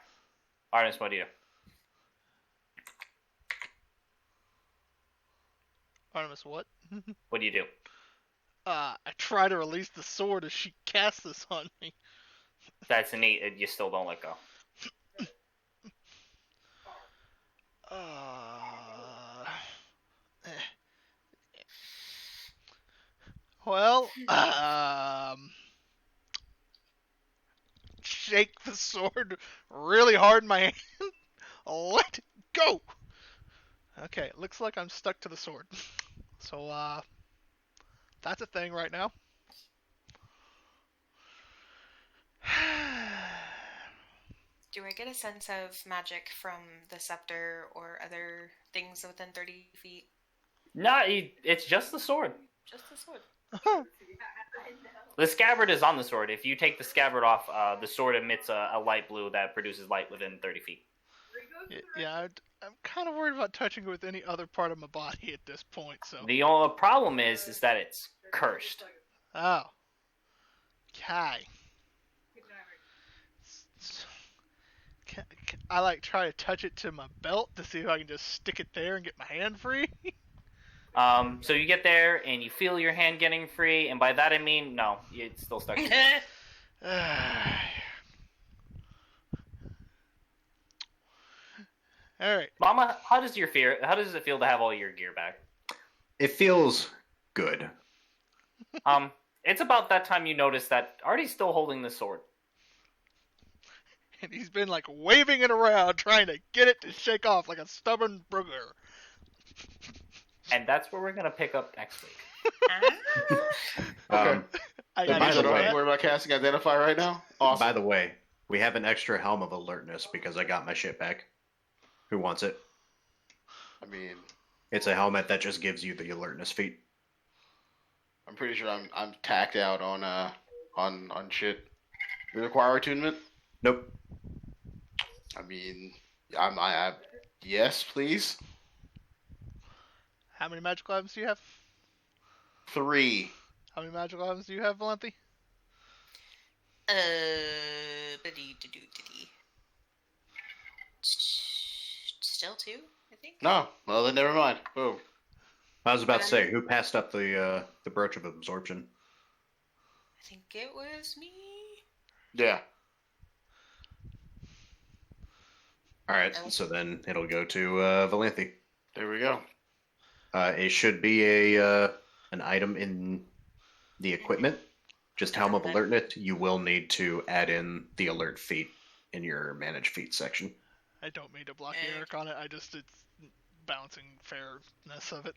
Artemis, what do you do? Artemis, what? What do you do? I try to release the sword as she casts this on me. That's innate, you still don't let go. Well, shake the sword really hard in my hand. Let go! Okay, looks like I'm stuck to the sword. So, that's a thing right now. Do I get a sense of magic from the scepter or other things within 30 feet? No, it's just the sword. Just the sword. The scabbard is on the sword. If you take the scabbard off, the sword emits a light blue that produces light within 30 feet. Yeah, I'm kind of worried about touching it with any other part of my body at this point, so... The only problem is that it's cursed. Oh. Okay. I, like, try to touch it to my belt to see if I can just stick it there and get my hand free. So you get there, and you feel your hand getting free, and by that I mean, no, it's still stuck. Alright. Mama, how does it feel to have all your gear back? It feels good. It's about that time you notice that Artie's still holding the sword. And he's been, like, waving it around, trying to get it to shake off like a stubborn booger. And that's where we're going to pick up next week. Okay. I That means I don't have to worry about casting Identify right now? Awesome. By the way, we have an extra helm of alertness because I got my shit back. Who wants it? I mean, It's a helmet that just gives you the alertness feat. I'm pretty sure I'm tacked out on shit. Do you require attunement? Nope. I mean, yes, please. How many magical items do you have? 3. How many magical items do you have, Valenthe? Still 2, I think. No, well then never mind. Boom. I was about to say, who passed up the brooch of absorption? I think it was me. Yeah. All right, so then it'll go to Valenthe. There we go. It should be an item in the equipment. Just helm of alertness. You will need to add in the alert feat in your manage feat section. I don't mean to block Eric on it. It's balancing fairness of it.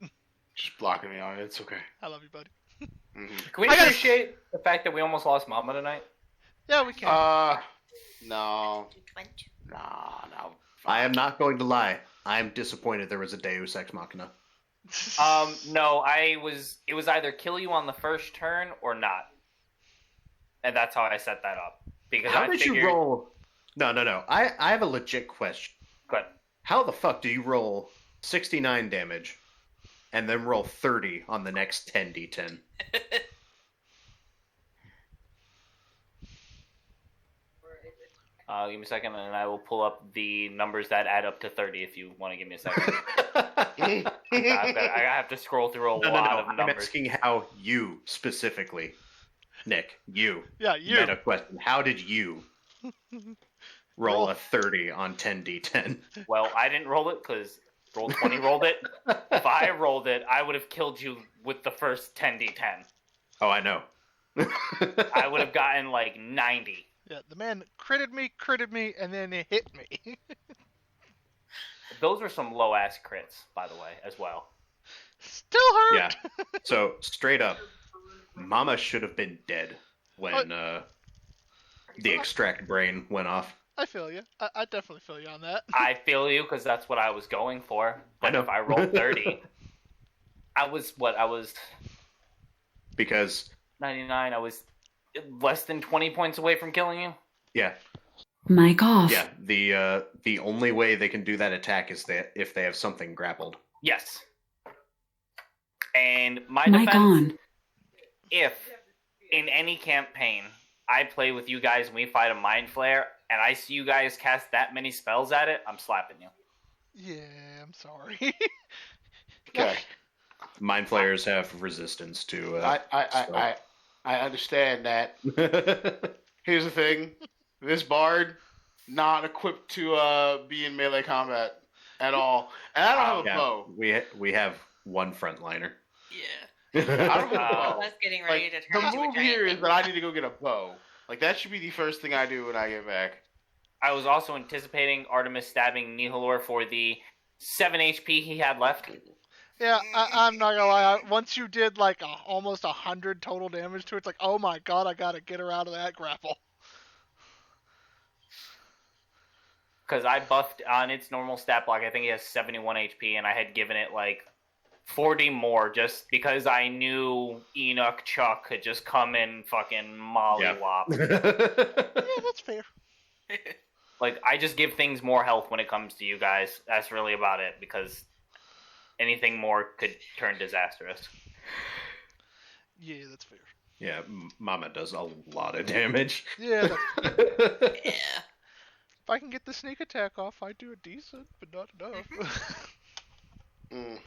Just blocking me on it. It's okay. I love you, buddy. Mm-hmm. Can we I gotta- appreciate the fact that we almost lost Mama tonight? Yeah, we can. No. Fine. No. I am not going to lie. I'm disappointed there was a Deus Ex Machina. No, it was either kill you on the first turn or not. And that's how I set that up. Because How I did figured... you roll? No. I have a legit question. Good. How the fuck do you roll 69 damage and then roll 30 on the next 10d10? Give me a second, and I will pull up the numbers that add up to 30 if you want to give me a second. I have to scroll through a lot of I'm numbers. asking how you specifically, Nick, you. Yeah, you. Meta question. How did you roll a 30 on 10d10? Well, I didn't roll it because Roll20 rolled it. If I rolled it, I would have killed you with the first 10d10. Oh, I know. I would have gotten like 90. Yeah, the man critted me, and then it hit me. Those were some low-ass crits, by the way, as well. Still hurt! Yeah. So, straight up, Mama should have been dead when the extract brain went off. I feel you. I definitely feel you on that. I feel you, because that's what I was going for. But I know. if I rolled 30, I was... Because... 99, I was less than 20 points away from killing you? Yeah. Mic off. Yeah, the only way they can do that attack is that if they have something grappled. Yes. And my Mic defense, on. if in any campaign I play with you guys and we fight a Mind Flare, and I see you guys cast that many spells at it, I'm slapping you. Yeah, I'm sorry. Okay. Mind flayers have resistance to. I understand that. Here's the thing: this bard not equipped to be in melee combat at all, and I don't have a bow. We have one frontliner. Yeah. I don't have a bow. That's getting ready Like, to turn the into a move giant here is thing. that I need to go get a bow. Like that should be the first thing I do when I get back. I was also anticipating Artemis stabbing Nihilor for the 7 HP he had left. Yeah, I'm not gonna lie. Once you did like almost 100 total damage to it, it's like, oh my god, I gotta get her out of that grapple. Because I buffed on its normal stat block. I think it has 71 HP, and I had given it like 40 more just because I knew Enoch Chuck could just come in fucking mollywop. Yeah, that's fair. Like, I just give things more health when it comes to you guys. That's really about it, because anything more could turn disastrous. Yeah, that's fair. Yeah, Mama does a lot of damage. Yeah, Yeah. if I can get the sneak attack off, I do it decent, but not enough. Mm.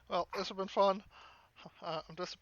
Well, this has been fun. I'm disappointed.